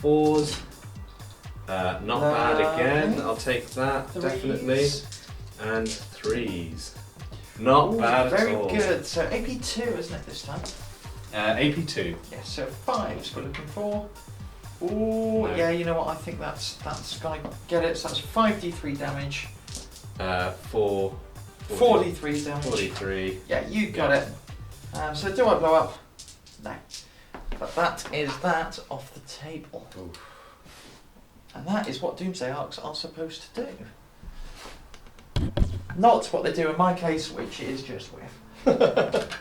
4s. Not bad again. I'll take that 3s. definitely. And 3s. Not Ooh, bad at very all. good. So AP2, isn't it, this time? AP2. Yes, so 5s we're looking for. Ooh, No. yeah, you know what? I think that's gonna get it. So that's 5d3 damage. 4d3 damage. 43. Yeah, you got it. So do I blow up? No. But that is that off the table. Oof. And that is what Doomsday Arcs are supposed to do. Not what they do in my case, which is just whiff.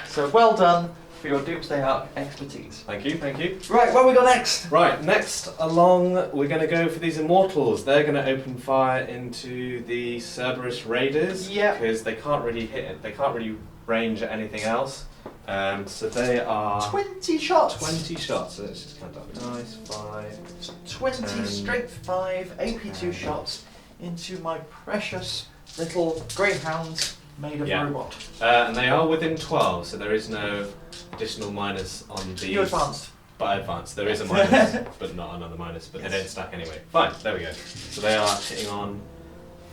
So well done for your Doomsday Arc expertise. Thank you, thank you. Right, what we got next? Right, next along, we're going to go for these Immortals. They're going to open fire into the Cerberus Raiders. Yep. Because they can't really hit it, they can't really range at anything else. So they are 20 shots. 20 shots. So let's just count up. Nice, 5. 20 10, strength 5, AP2 10. shots into my precious little greyhounds made of Yeah. robot. And they are within 12, so there is no additional minus on these. You advanced. By advance, there is a minus, but not another minus, but Yes. they don't stack anyway. Fine, there we go. So they are hitting on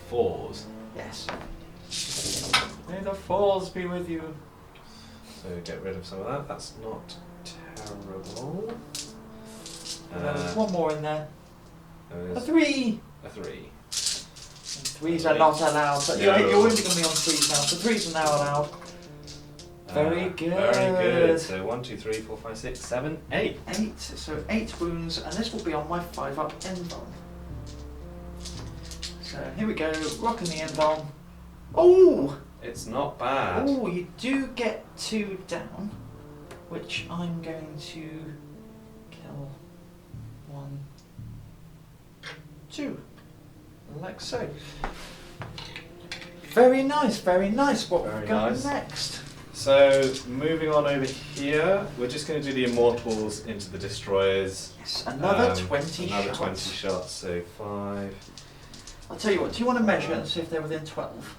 4s. Yes. May the falls be with you. So get rid of some of that. That's not terrible. There's one more in there. A There's 3. a 3. And 3s are not allowed, but you're only going to be on 3s now, so 3s are now allowed. Very good. Very good. So 1, 2, 3, 4, 5, 6, 7, 8. 8, so 8 wounds, and this will be on my 5-up end bomb. So here we go, rocking the end bomb. Oh! It's not bad. Oh, you do get 2 down, which I'm going to kill 1, 2, like so. Very nice, very nice. What Very we've got nice. next? So moving on over here, we're just going to do the Immortals into the Destroyers. Yes, another 20 Another shots. 20 shots, so 5. I'll tell you what, do you want to measure and see if they're within 12?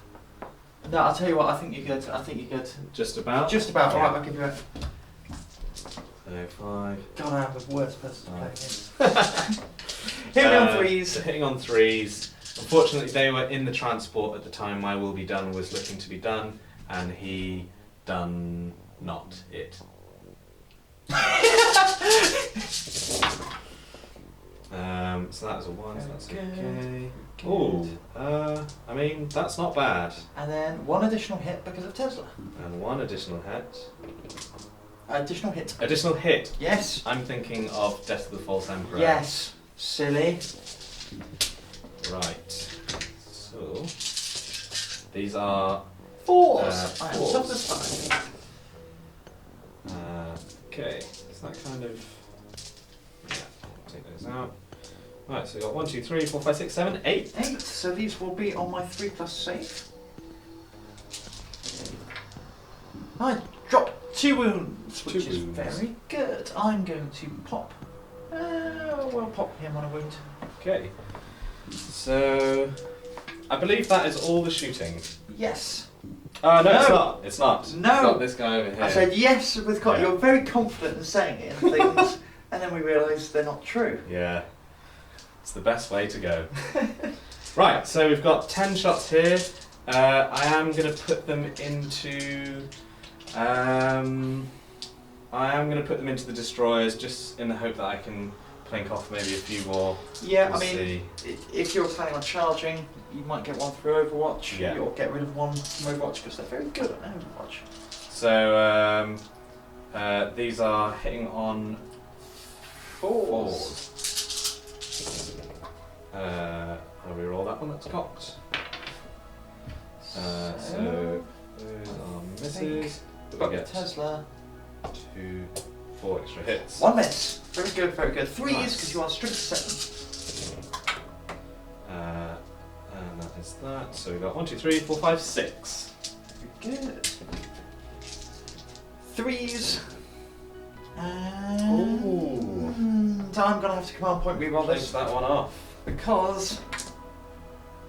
No, I'll tell you what, I think you're good. I think you're good. Just about? Just about, Yeah. alright, I'll give you a... So 5. God, I'm the worst person to play against. Here we on 3s. So hitting on 3s. Unfortunately, they were in the transport at the time my will be done was looking to be done, and he done not it. So that was a 1, so that's okay. Oh, I mean, that's not bad. And then 1 additional hit because of Tesla. And 1 additional hit. Additional hit. Additional hit. Yes. I'm thinking of Death of the False Emperor. Yes. Silly. Right. So, these are 4s. I am 4s. satisfied. Okay, so that kind of. Yeah, take those out. Right, so we've got 1, 2, 3, 4, 5, 6, 7, 8. 8. So these will be on my 3+ save. I dropped 2 wounds, which 2 is wounds. very good. I'm going to pop. We'll pop him on a wound. Okay. So, I believe that is all the shooting. Yes. No, No. it's not. It's not. No. We've got this guy over here. I said yes with Yeah. You're very confident in saying it and things, and then we realised they're not true. Yeah. It's the best way to go. Right, so we've got 10 shots here. I am going to put them into. I am going to put them into the destroyers just in the hope that I can plink off maybe a few more. Yeah, We'll I mean, if you're planning on charging, you might get one through Overwatch, Yeah. or get rid of one from Overwatch because they're very good at Overwatch. So these are hitting on 4s. I'll reroll that one that's cocked. So those are misses. We've We got get Tesla. 2, 4 extra hits. One miss. Very good, very good. 3s Nice. because you are strength 7. And that is that. So we've got 1, 2, 3, 4, 5, 6. Very good. 3s. Ooh. And I'm going to have to command point reroll Place this that one off. because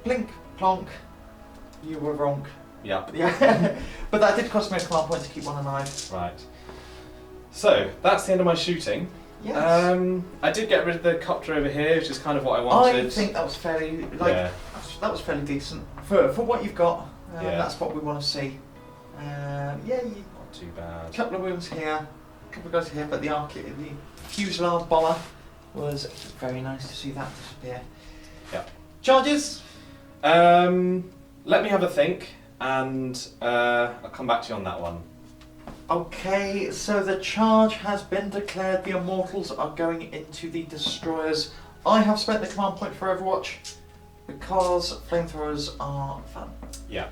blink, plonk, you were wrong. Yep. Yeah, but that did cost me a command point to keep one alive. Right. So that's the end of my shooting. Yes. I did get rid of the copter over here, which is kind of what I wanted. I think that was fairly Yeah. that was fairly decent for what you've got. Yeah. That's what we want to see. Yeah, Not too bad. a couple of wounds here, a couple of guys here, but the fuselage bomber was very nice to see that disappear. Yeah. Charges. Let me have a think, and I'll come back to you on that one. Okay, so the charge has been declared. The Immortals are going into the destroyers. I have spent the command point for Overwatch because flamethrowers are fun. Yeah.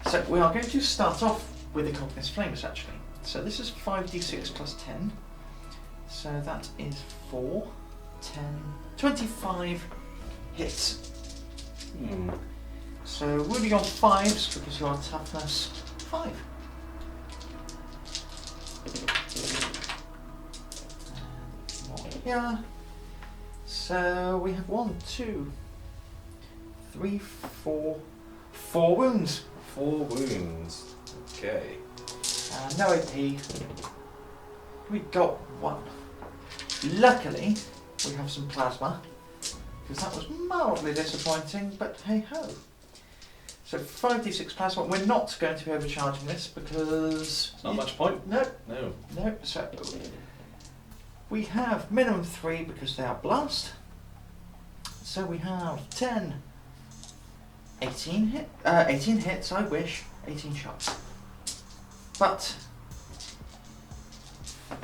So we are going to start off with the Cognis Flames actually. So this is 5d6 plus 10. So that is 4, 10, 25 hits. So wounding on 5s because you are toughness 5. Yeah. So we have 1, 2, 3, 4 wounds. 4 wounds. Okay. No AP. We got 1. Luckily, we have some plasma because that was mildly disappointing, but hey ho. So 5d6 plasma. We're not going to be overcharging this because Not much point. No, No. no. So we have minimum 3 because they are blast. So we have 10, 18 hits. I wish 18 shots, but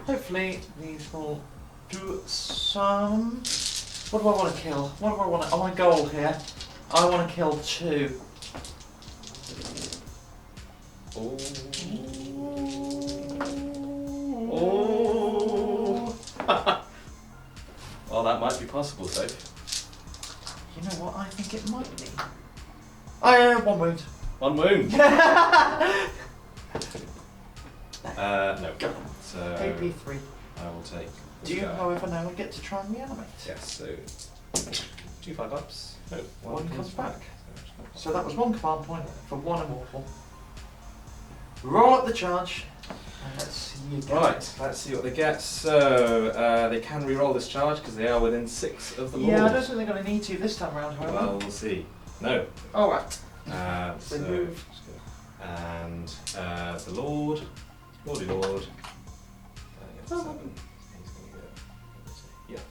hopefully these will do some. What do I want to kill? What do I want? My goal here. I want to kill 2. Oh. Well, that might be possible, Dave. You know what? I think it might be. I 1 wound. 1 wound. No. Go. So AP 3. I will take. Do you, however, now get to try and reanimate? Yes. So 2 5-ups. No. 1 comes back. So that was 1 command point for 1 immortal. Roll up the charge. And let's see you get Right, it. let's see what they get. So, they can re-roll this charge because they are within 6 of the Yeah, I Lord. don't think they're going to need to this time around, however. Well, we'll see. No. Alright. So, They move. and the Lord, Lordy Lord. Gets 7. He's going to get.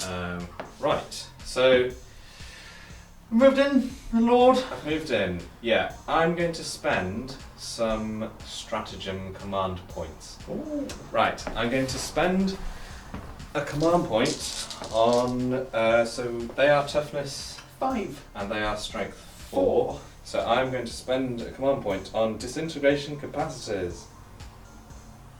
Yeah. Right. So Moved in, the Lord. I've moved in. Yeah. I'm going to spend some stratagem command points. Ooh. Right, I'm going to spend a command point on, so they are toughness 5. and they are strength 4. So I'm going to spend a command point on disintegration capacitors.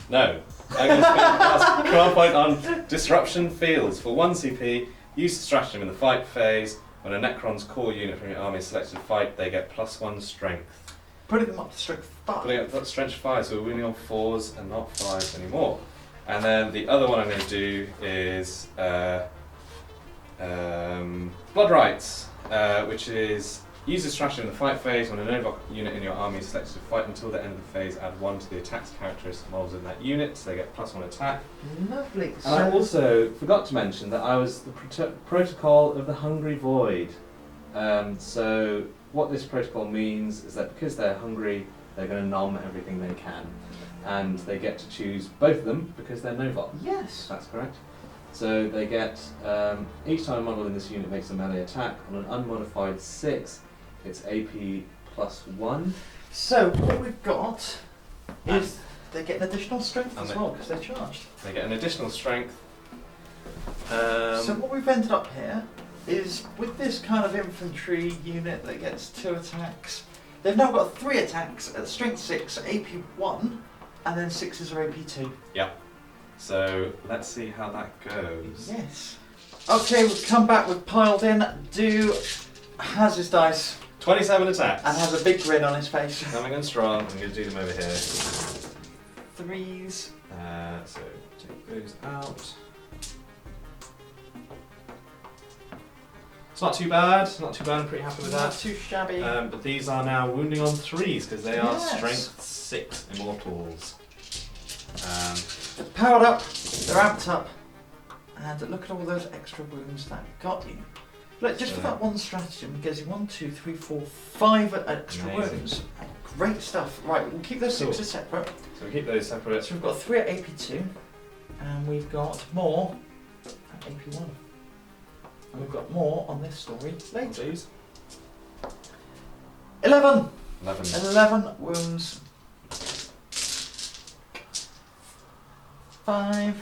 No, I'm going to spend a command point on disruption fields. For 1 CP, use the stratagem in the fight phase. When a Necron's core unit from your army is selected to fight, they get +1 strength. Putting them up to strength 5. Putting up that's strength 5, so we're winning on 4s and not 5s anymore. And then the other one I'm going to do is Blood Rights, which is use the stratagem in the fight phase. When a Novokh unit in your army is selected to fight until the end of the phase, add 1 to the attack's characteristic models in that unit, so they get +1 attack. Lovely. And I also forgot to mention that I was the protocol of the Hungry Void. So what this protocol means is that because they're hungry, they're going to nom everything they can. and they get to choose both of them because they're Novokh. Yes. That's correct. So they get, each time a model in this unit makes a melee attack on an unmodified 6, it's AP +1. So what we've got is they get an additional strength And as well because they're charged. They get an additional strength. So what we've ended up here is with this kind of infantry unit that gets 2 attacks, they've now got 3 attacks at strength 6, AP1, and then 6s are AP2. Yep. So let's see how that goes. Yes. Okay, we've come back, we've piled in. Do has his dice 27 attacks. and has a big grin on his face. Coming in strong. I'm going to do them over here. 3s. So take those out. It's not too bad. Not too bad. I'm pretty happy with Not that. too shabby. But these are now wounding on 3s because they are Yes. strength 6 immortals. They're powered up, they're amped up, and look at all those extra wounds that got you. Look, just for So- that one stratagem, it gives you 1, 2, 3, 4, 5 extra Amazing. wounds. Great stuff. Right, we'll keep those Cool. 6s separate. So we keep those separate. So we've got 3 at AP2, and we've got more at AP1. And we've got more on this story later. Please. 11! 11. 11 wounds. 5,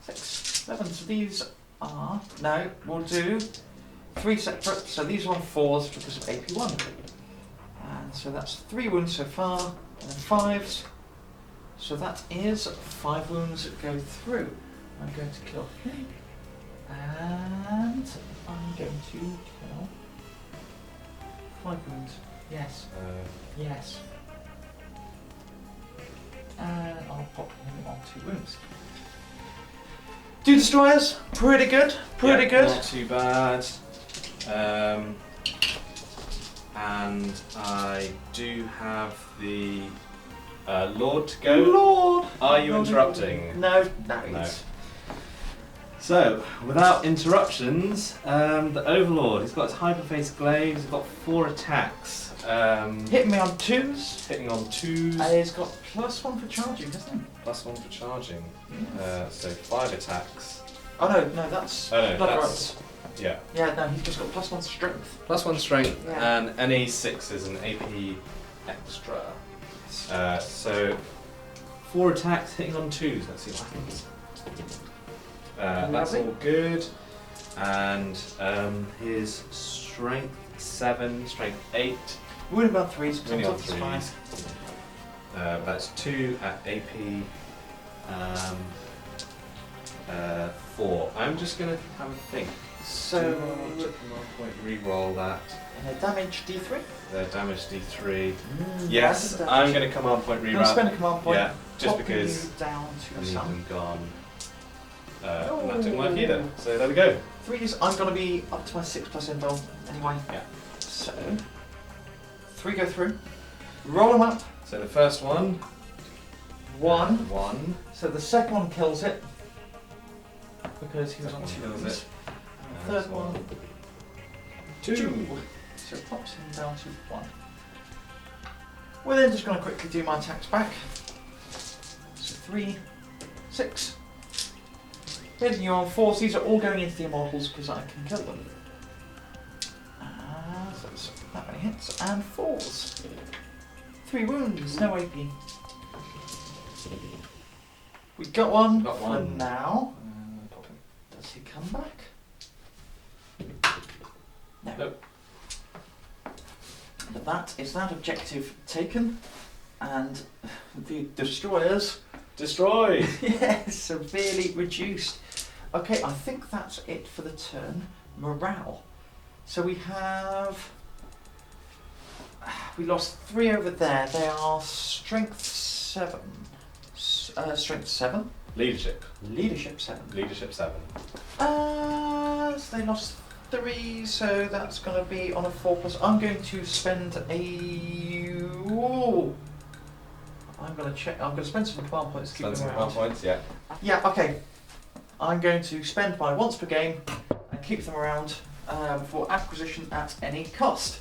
6, 11. So these are, no, we'll do 3 separate. So these are on 4s because of AP1. And so that's 3 wounds so far, and then 5s. So that is 5 wounds that go through. I'm going to kill him. And I'm going to kill 5 wounds. Yes. Yes. And I'll pop him on 2 wounds. 2 destroyers, pretty good, pretty good. Not too bad. And I do have the Lord to go. Lord! Are you interrupting? No, no. No. It's So, without interruptions, the Overlord, he's got his Hyperphase Glaive, he's got 4 attacks. hitting me on 2s. Hitting on 2s, He's got +1 for charging, hasn't he? +1 for charging. Yes. So 5 attacks. Oh no, that's Oh no, blood that's... rights. Yeah. Yeah, no, he's just got +1 strength. +1 strength, Yeah. and any 6 is an AP extra. So 4 attacks hitting on 2s, let's see what happens. That's Lovely. all good. And his strength 7, strength 8. Wounded about 3s, because Only on that's fine. 3s. That's 2 at AP 4. I'm just going to have a think. So, Command point, re-roll that. damage D3. The damage D3. Mm, Yes, that's a I'm damage. going to command point I'm going to re-roll. spend a command point. Yeah, just popping because you down I to need some. them gone. And that didn't work either. So there we go. 3s, I'm going to be up to my 6+ invul anyway. Yeah. So, 3 go through. Roll them up. So the first one. 1. 1. So the second one kills it. Because he was on Second one 2s. kills it. And the third one. 2. So it pops him down to 1. We're then just going to quickly do my attacks back. So 3, 6. Hitting you on 4s. These are all going into the Immortals because I can kill them. So it's that many hits. And 4s. 3 wounds, no AP. We got one Got for one. now. Pop him. Does he come back? No. Nope. But that is that objective taken. And the destroyers, Destroy! yes, severely reduced. Okay, I think that's it for the turn. Morale. So we have... We lost 3 over there. They are strength 7. Strength 7. Leadership. Leadership 7. Leadership 7. So they lost 3, so that's going to be on a 4+. I'm going to spend a... Ooh. I'm going to check. I'm going to spend some command points to keep Spend them some around. command points, yeah. Yeah, okay. I'm going to spend my once per game and keep them around for acquisition at any cost.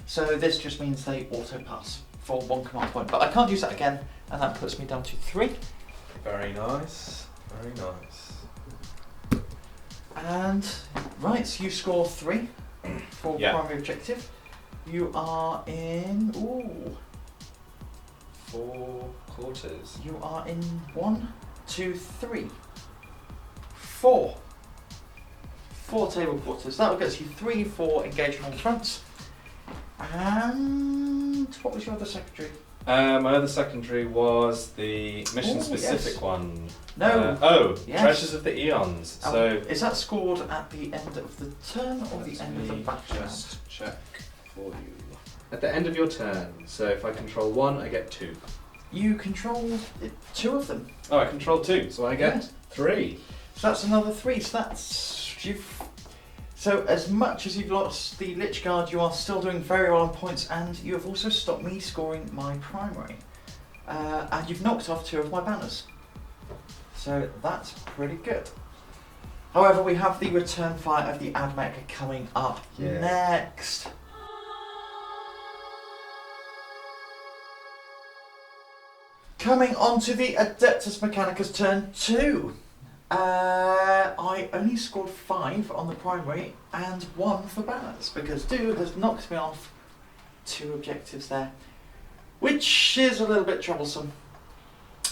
So this just means they auto pass. for 1 command point. But I can't use that again, and that puts me down to 3. Very nice. Very nice. And right, so you score 3 for primary objective. You are in 4 quarters. You are in 1, 2, 3, 4. 4 table quarters. That will get you 3 for engagement on fronts. And what was your other secondary? My other secondary was the mission-specific one. No. Yes. Treasures of the Eons. So is that scored at the end of the turn or the end of the battle? Just check for you. At the end of your turn. So if I control 1, I get 2. You control 2 of them. Oh, I control 2, so I get 3. So that's another 3. So that's So as much as you've lost the Lychguard, you are still doing very well on points, and you have also stopped me scoring my primary. And you've knocked off 2 of my banners. So that's pretty good. However, we have the return fight of the Admech coming up next. Coming on to the Adeptus Mechanicus turn 2. I only scored 5 on the primary and 1 for banners because Dude has knocked me off 2 objectives there, which is a little bit troublesome.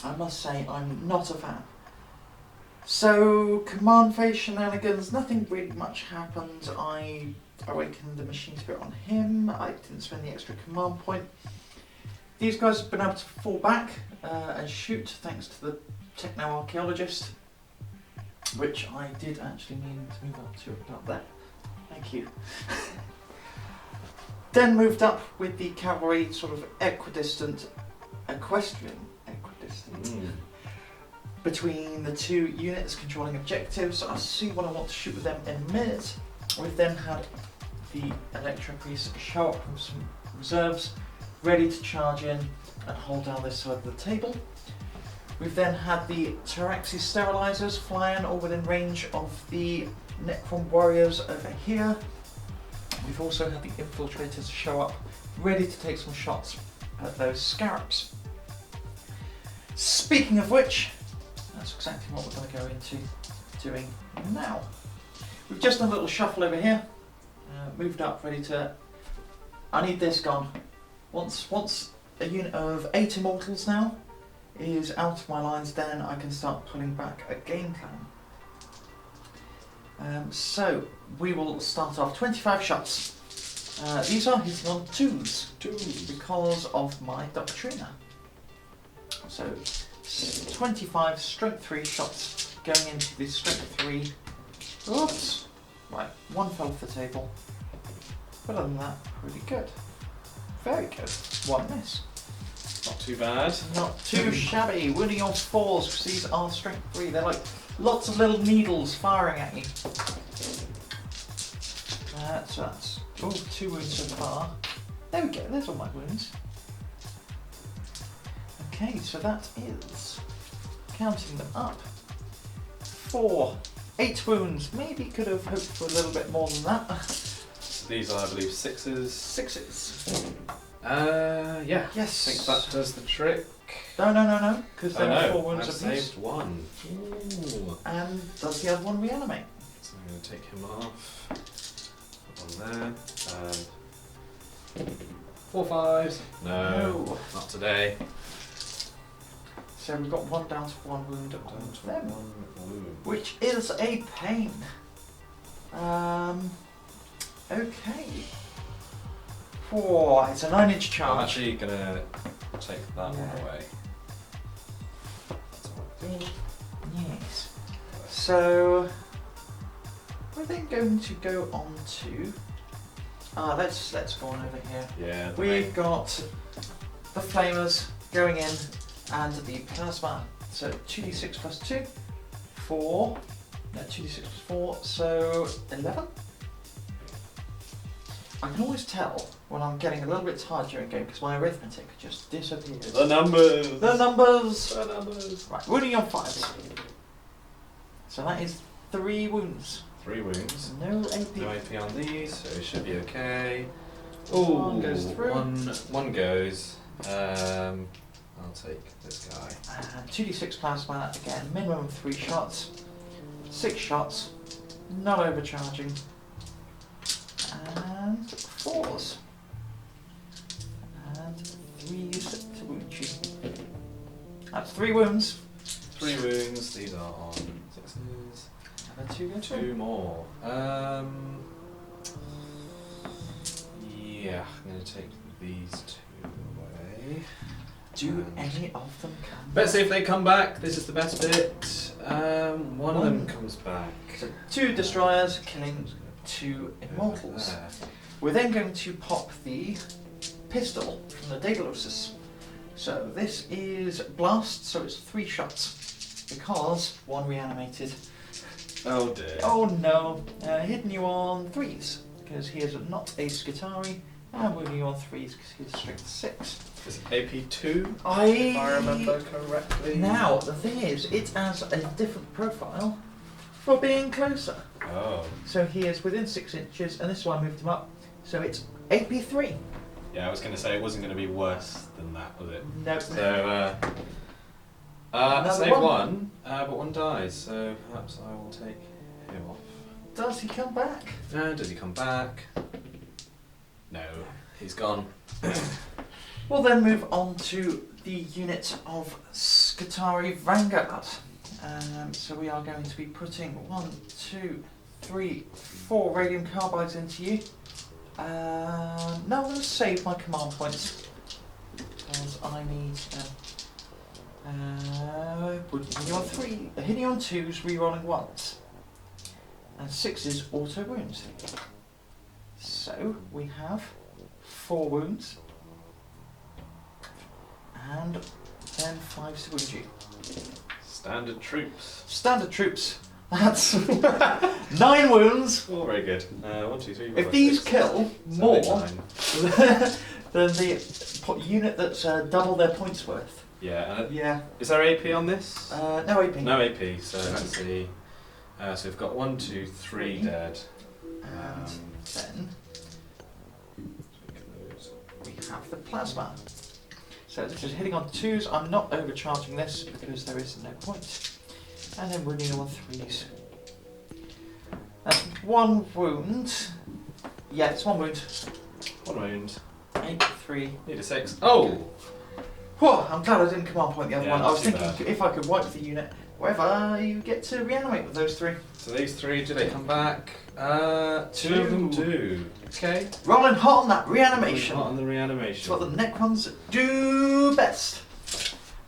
I must say I'm not a fan. So command phase shenanigans, nothing really much happened. I awakened the machine spirit on him. I didn't spend the extra command point. These guys have been able to fall back and shoot thanks to the techno-archaeologist, which I did actually mean to move up to about there. Thank you. Then moved up with the cavalry, sort of equidistant, between the 2 units controlling objectives. I'll see what I want to shoot with them in a minute. We've then had the Electro Priest show up from some reserves, ready to charge in and hold down this side of the table. We've then had the Taraxi Sterilizers fly in all within range of the Necron Warriors over here. We've also had the Infiltrators show up, ready to take some shots at those Scarabs. Speaking of which, that's exactly what we're going to go into doing now. We've just done a little shuffle over here, moved up, ready to... I need this gone. Once a unit of 8 Immortals now is out of my lines, then I can start pulling back a game plan. So we will start off 25 shots. These are hitting on 2s because of my Doctrina. So 25 strength 3 shots going into the strength 3. Oops! Right, 1 fell off the table. But other than that, pretty good. Very good. 1 miss. Not too bad. Not too shabby. Winning on 4s because these are strength 3. They're like lots of little needles firing at you. So that's 2 wounds so far. There we go. There's all my wounds. Okay, so that is, counting them up, 8 wounds. Maybe could have hoped for a little bit more than that. These are, I believe, 6s. 6s. Yeah. Yes. I think that does the trick. No, because there are 4 wounds I've apiece. saved 1. Ooh. And does the other one reanimate? So I'm going to take him off. Put 1 there. And 4 5s. No, not today. So we've got 1 down to 1 wound on them, 1 wound. which is a pain. Okay. It's a 9-inch charge. I'm actually going to take that one away. That's what I'm doing. Yes. So we're then going to go on to. Let's go on over here. Yeah. We've got the flamers going in and the plasma. So 2d6 plus 2, 4. No, 2d6 plus 4. So 11. I can always tell when I'm getting a little bit tired during game because my arithmetic just disappears. The numbers. The numbers. The numbers. Right, wounding on 5s. So that is 3 wounds. 3 wounds. No AP. No AP on these, so it should be okay. One goes through. One goes. I'll take this guy. 2d6 plasma, again, minimum of 3 shots. 6 shots, not overcharging. And 4s. And 3s to wound you. That's 3 wounds. 3 wounds, these are on 6s. And 2 go 2 more. Yeah, I'm going to take these 2 away. Do any of them come? Let's see if they come back. This is the best bit. One of them comes back. So 2 destroyers killing 2 immortals. There. We're then going to pop the pistol from the Daedalus. So this is blast, so it's 3 shots. Because 1 reanimated. Oh dear. Oh no, hitting you on 3s, because he is not a Skitari, and wounding you on 3s because he is strength 6. Is it AP2? If I remember correctly. Now, the thing is, it has a different profile for being closer. Oh. So he is within 6 inches, and this is why I moved him up. So it's AP3. Yeah, I was going to say it wasn't going to be worse than that, was it? Nope. So, Another save one. 1, but 1 dies, so perhaps I will take him off. Does he come back? Does he come back? No, he's gone. We'll then move on to the unit of Skitari Vanguard. So we are going to be putting 1, 2, 3, 4 radium carbides into you. Now I'm going to save my command points because I need. Hitting on 3, hitting on 2s, rerolling 1s, and 6s auto wounds. So we have 4 wounds, and then 5s to wound you. Standard troops. Standard troops. That's 9 wounds. Oh, very good. 1, 2, 3, 4, If these 6, kill 7, more 8, 9. than the unit that's double their points worth. Yeah. Yeah. Is there AP on this? No AP. No AP, so let's see. So we've got 1, 2, 3 dead. And then we have the plasma. So this is hitting on 2s. I'm not overcharging this because there is no point. And then wounding on 3s. That's 1 wound. Yeah, it's 1 wound. 1 wound. 8, 3. Need a 6. Oh! Whew, I'm glad I didn't command point the other Yeah, one. I was too thinking bad. if I could wipe the unit, whatever, you get to reanimate with those 3. So these 3, do they come back? 2 of them do. Okay. Rolling hot on that reanimation. Hot on the It's reanimation. what the Necrons do best.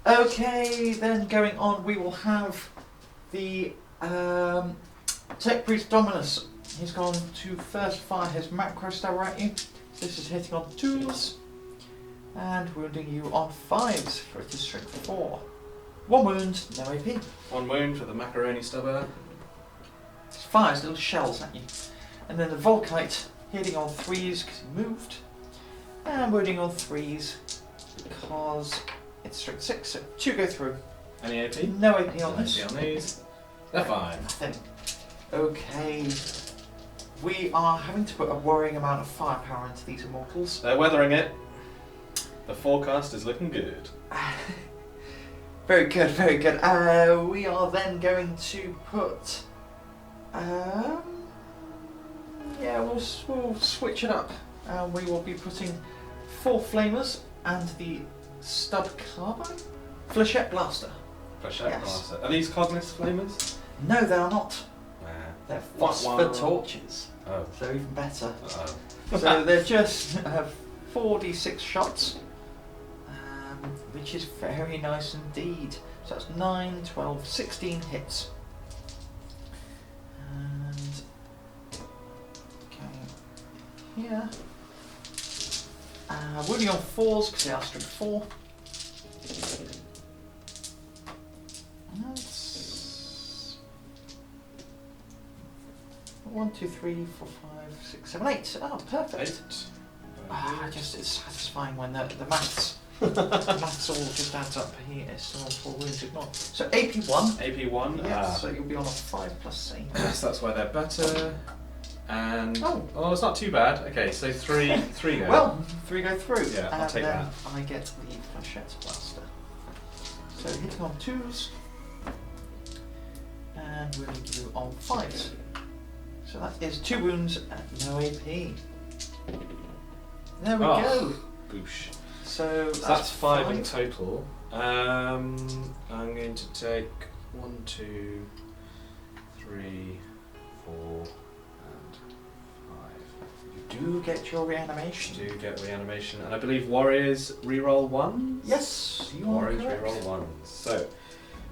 Okay, then going on, we will have the Tech Priest Dominus. He's gone to first fire his macro stabber at you. This is hitting on 2s and wounding you on 5s for it is strength 4. 1 wound, no AP. 1 wound for the macaroni stubber. It fires little shells at you. And then the Volkite hitting on 3s because he moved. And wounding on 3s because it's strength 6, so 2 go through. Any AP? No AP on this. AP on these. They're fine. Nothing. Okay. We are having to put a worrying amount of firepower into these Immortals. They're weathering it. The forecast is looking good. Very good, very good. We are then going to put... yeah, we'll switch it up. We will be putting 4 Flamers and the Stud Carbine? Flechette Blaster. Flechette Yes. Blaster. Are these Cognis flamers? No, they are not. Nah. They're Wah, phosphor wah. torches. Oh. So even better. Uh-oh. So they're just 4d6 shots, which is very nice indeed. So that's 9, 12, 16 hits. And going here. Wounding on 4s because they are strength 4. That's 1, 2, 3, 4, 5, 6, 7, 8. Oh, perfect. 8. It's satisfying when the maths all just adds up. He is still on 4 wounds, if not. So AP1. AP1. Yeah, so you'll be on a 5 plus save. Yes, that's why they're better. And Oh. it's not too bad. Okay, so three go. Well, 3 go through. Yeah, I'll and take then that. I get the Flashette Blaster. So hitting on 2s. And wounding you on 5s. So that is 2 wounds at no AP. There we go. Boosh. So That's 5 in total. I'm going to take 1, 2, 3, 4, and 5. You do get your reanimation. Do get reanimation, and I believe warriors reroll 1. Yes, you are Warriors correct. reroll 1. So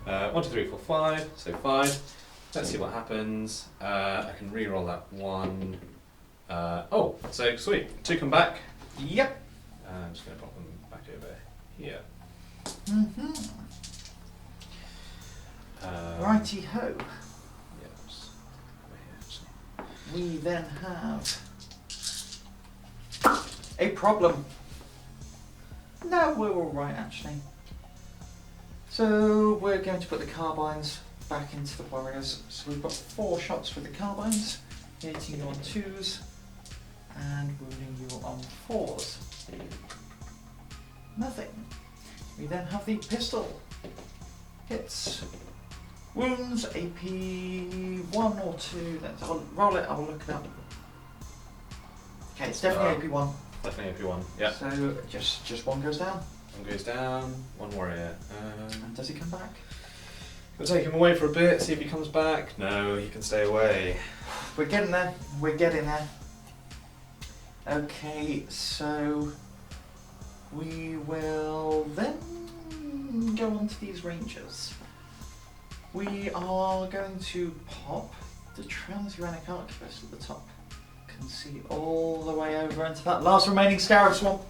1, 2, 3, 4, 5. So 5. Let's see what happens. I can reroll that 1. So sweet. 2 come back. Yep. I'm just going to pop them back over here. Mm-hmm. Righty ho. Yes. Over here, actually. We then have a problem. No, we're all right actually. So we're going to put the carbines back into the warriors. So we've got 4 shots with the carbines, hitting you on 2s and wounding you on 4s. Nothing. We then have the pistol. Hits. Wounds, AP 1 or 2. I'll roll it, I'll look it up. Okay, it's definitely AP 1. Definitely AP1. Yeah. So just 1 goes down. 1 goes down. 1 warrior. And does he come back? We'll take him away for a bit. See if he comes back. No, he can stay away. We're getting there. We're getting there. Okay, so we will then go on to these rangers. We are going to pop the Transuranic Arquebus at the top. Can see all the way over into that last remaining Scarab Swamp.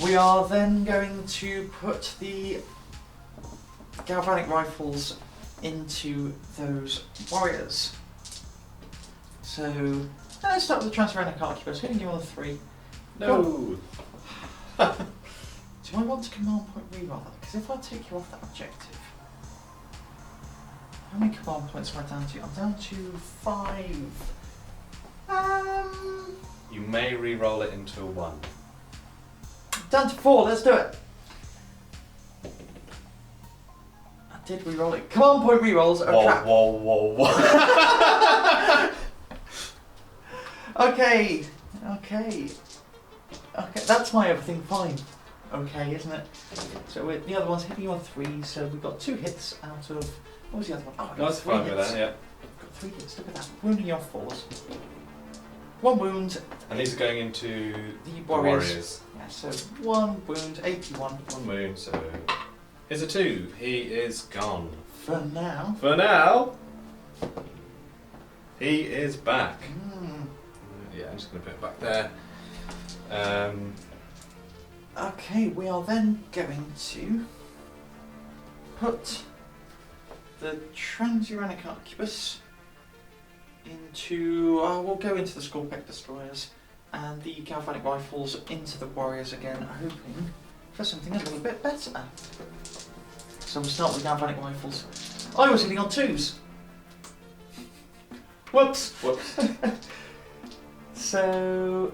We are then going to put the Galvanic Rifles into those warriors. So let's start with the Transuranic Arquebus, hitting you on a 3. No. Do I want to command point reroll that? Because if I take you off that objective, how many command points am I down to? I'm down to 5. You may re-roll it into a 1. Down to 4. Let's do it. I did reroll it. Command point rerolls are a trap. Whoa. Okay. That's my everything fine. Okay, isn't it? So the other one's hitting you on 3, so we've got 2 hits out of... What was the other one? Oh, I got That's 3 fine hits. with that, yeah. Got 3 hits, look at that. Wounding you on 4s. 1 wound. And these are going into The the warriors. warriors. Yeah, so 1 wound, 81. 1 wound, so is a 2. He is gone. For now. For now, he is back. Yeah, I'm just going to put it back there. Okay, we are then going to put the Transuranic Arquebus into... we'll go into the Skorpekh destroyers and the Galvanic Rifles into the warriors again, hoping for something a little bit better. So we'll start with Galvanic Rifles. I was hitting on 2s. Whoops! So,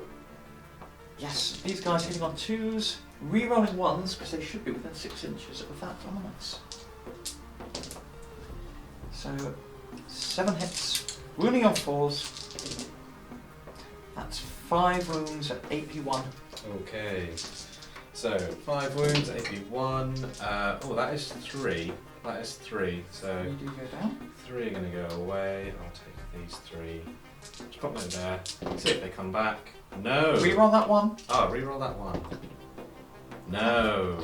yes, these guys hitting on 2s, re-rolling 1s because they should be within 6 inches of that dominance. So, 7 hits, wounding on 4s. That's 5 wounds at AP1. Okay, so 5 wounds, AP1. That is 3. That is 3. So You do go down. 3 are going to go away. I'll take these 3. Just pop them in there. See if they come back. No. Re-roll that 1. Oh, re-roll that 1. No.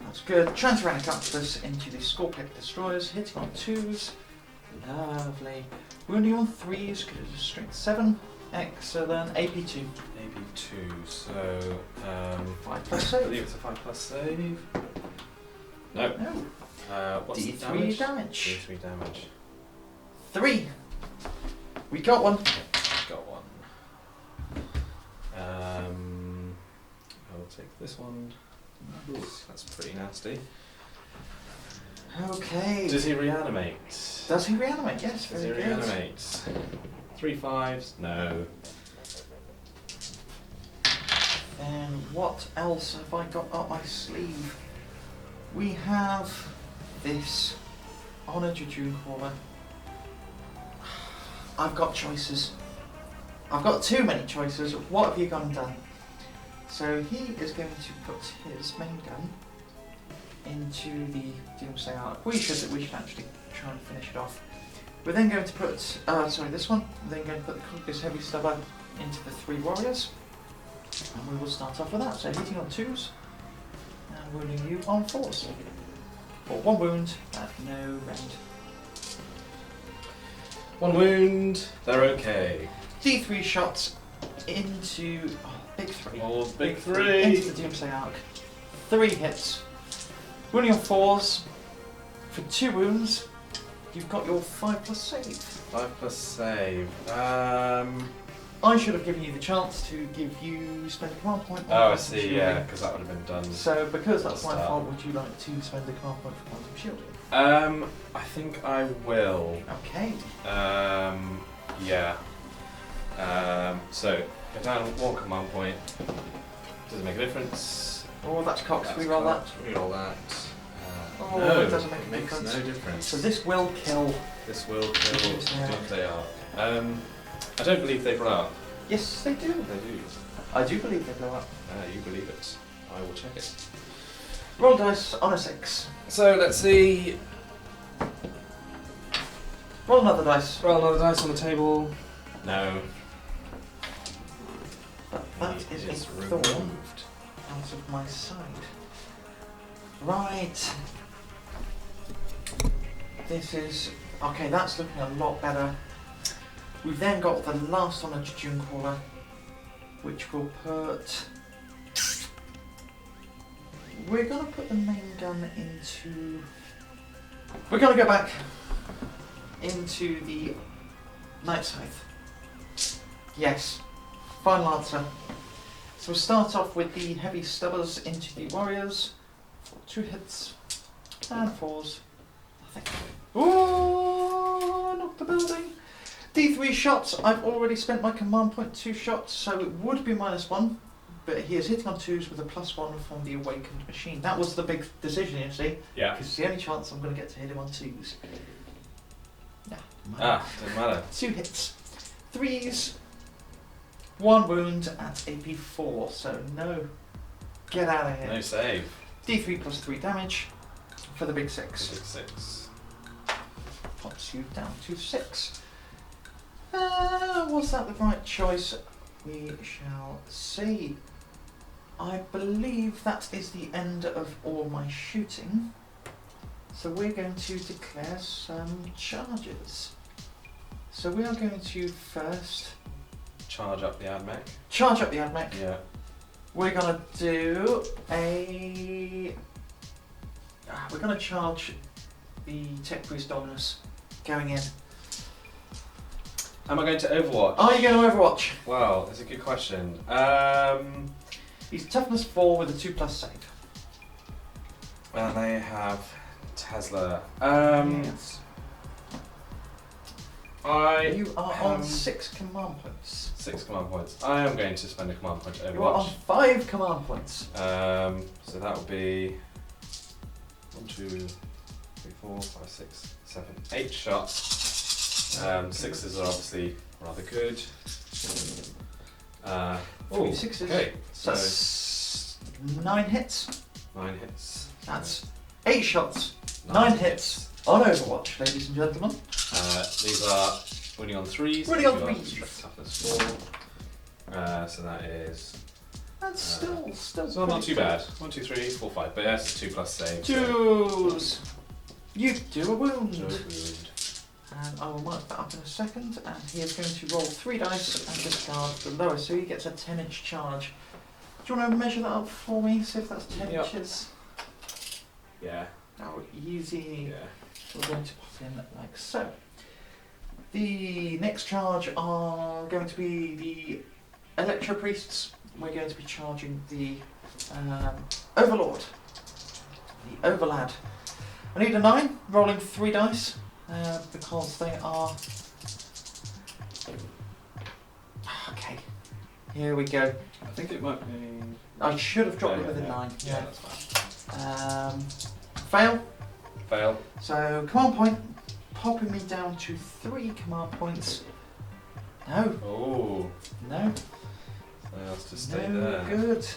That's good. Transuranic Arquebus into the Skorpekh destroyers, hitting on 2s. Lovely. Wounding on 3s, good as strength 7. Excellent. AP2. AP2, so 5+ I save. believe it's a 5+ save. No. No. What's the D3 damage. D3 damage. 3. We got one. Got one. I'll take this one. That's pretty nasty. Okay. Does he reanimate? Does he reanimate? Yes, Does very he good. reanimate? 3 5s? No. And what else have I got up my sleeve? We have this on a Jejune Caller. I've got choices. I've got too many choices. What have you gone and done? So he is going to put his main gun into the Doomsday Arc. We should actually try and finish it off. We're then going to put, this one. We're then going to put the Codex Heavy Stubber into the 3 Warriors. And we will start off with that. So hitting on 2s and wounding you on 4s. For 1 wound at no rend. 1 wound, they're okay. D3 shots into big 3. Oh, big 3. Into the Doomsday Arc. 3 hits. Wounding on 4s. For 2 wounds, you've got your 5+ save. 5+ save. I should have given you the chance to spend a command point. Oh, I see, yeah, because that would have been done. So, because that's my fault, would you like to spend a command point for quantum shielding? I think I will. Okay. Yeah. So, go down 1 command point. Does it make a difference? Oh, that's cocked. That's We roll that. Reroll that. Oh, no, it doesn't make a makes difference. no difference. So this will kill. This will kill Doomsday Arc. Doomsday Arc. I don't believe they blow up. Yes, they do. They do. I do believe they blow up. You believe it. I will check it. Roll dice on a 6. So let's see. Roll another dice. Roll another dice on the table. No. But that is a thorn out of my side. Right. This is... Okay, that's looking a lot better. We've then got the last on a Jejune Caller, which will put... We're going to put the main gun into... We're going to go back into the Night Scythe. Yes. Final answer. So we'll start off with the Heavy Stubbers into the Warriors. For 2 hits. And 4s. Nothing. Ooh! Knocked the building. D3 shots. I've already spent my command point 2 shots, so it would be -1. But he is hitting on 2s with a +1 from the Awakened Machine. That was the big decision, you see. Yeah. Because it's the only chance I'm going to get to hit him on 2s. Doesn't matter. 2 hits. 3s. 1 wound at AP 4. So no. Get out of here. No save. D3 +3 damage for the big 6. 6. Pops you down to 6. Was that the right choice? We shall see. I believe that is the end of all my shooting. So we're going to declare some charges. So we are going to first Charge up the Admech. charge up the Admech. Yeah. We're going to do a... We're going to charge the Tech Priest Dominus going in. Am I going to Overwatch? Are you going to Overwatch? Well, that's a good question. He's toughness 4 with a 2+ save. And they have Tesla. Yes. You are on am 6 command points. 6 command points. I am going to spend a command point to You are on Overwatch. 5 command points. So that will be 1, 2, 3, 4, 5, 6, 7, 8 shots. 6s are obviously rather good. 3 sixes. Okay, So that's 9 hits. 9 hits. That's 8 shots. 9 hits on Overwatch, ladies and gentlemen. These are winning on 3s. Winning on These are 3s. strength toughness 4. So that is. That's still So not too pretty bad. 1, 2, 3, 4, 5. But yes, 2+ save. good. 2s. You do a wound. So, wound. And I will mark that up in a second. And he is going to roll 3 dice and discard the lowest. So he gets a 10-inch charge. Do you want to measure that up for me? See if that's 10 Yep. inches. Yeah. Oh, easy. Yeah. We're going to pop in like so. The next charge are going to be the Electro Priests. We're going to be charging the Overlord, the Overlad. I need a 9, rolling 3 dice because they are Here we go. I think it might be. I should have dropped it with a 9. Yeah, that's fine. Fail. Fail. So command point, popping me down to 3 command points. No, Oh, no, something else to stay no, there. good.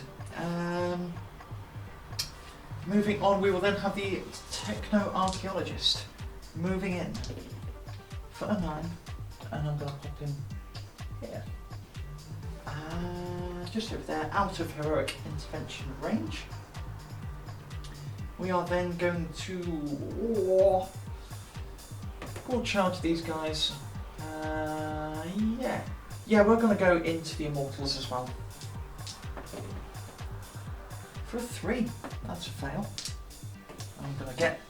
Moving on, we will then have the Techno-Archaeologist moving in for a 9, and I'm going to pop him here. Just over there, out of heroic intervention range. We are then going to we'll charge these guys. Yeah, we're going to go into the Immortals as well. For a 3, that's a fail. I'm going to get.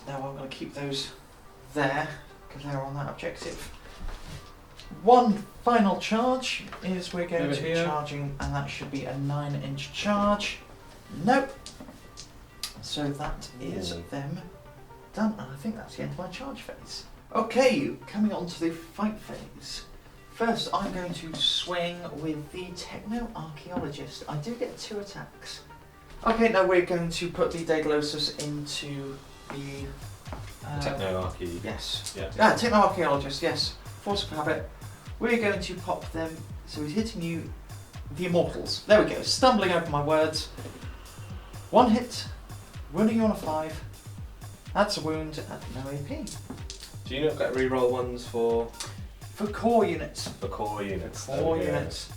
Now I'm going to keep those there because they're on that objective. One final charge is we're going to be charging, and that should be a 9-inch charge. Nope. So that is them done, and I think that's the end of my charge phase. Okay, coming on to the fight phase. First, I'm going to swing with the Techno-Archaeologist. I do get 2 attacks. Okay, now we're going to put the Daedalosus into the... Techno-Archae. Yes. Yeah. Techno-Archaeologist, yes. Force of habit. We're going to pop them, so he's hitting you, the Immortals. There we go, stumbling over my words. 1 hit, wounding you on a 5. That's a wound at no AP. Do you not get reroll ones for core units. For core units. Core units.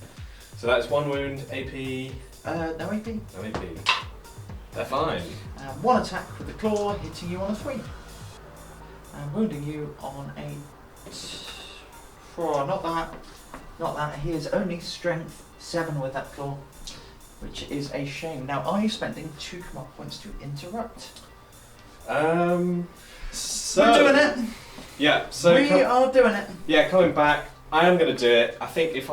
So that's 1 wound, AP. No AP. No AP. They're fine. 1 attack with the claw, hitting you on a 3. And wounding you on a... not that. He is only strength 7 with that claw, which is a shame. Now, are you spending 2 command points to interrupt? So we're doing it. Yeah. So we are doing it. Yeah, coming back, I am going to do it. I think if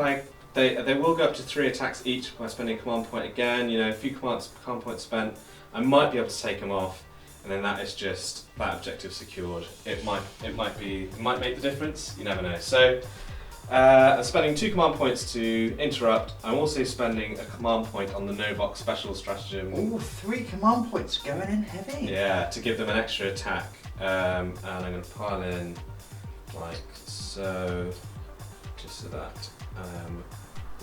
they will go up to 3 attacks each by spending a command point again. You know, a few command points spent, I might be able to take them off, and then that is just that objective secured. It might make the difference. You never know. So I'm spending 2 command points to interrupt. I'm also spending a command point on the Novokh special stratagem. Ooh, 3 command points going in heavy. Yeah, to give them an extra attack. And I'm going to pile in like so, just so that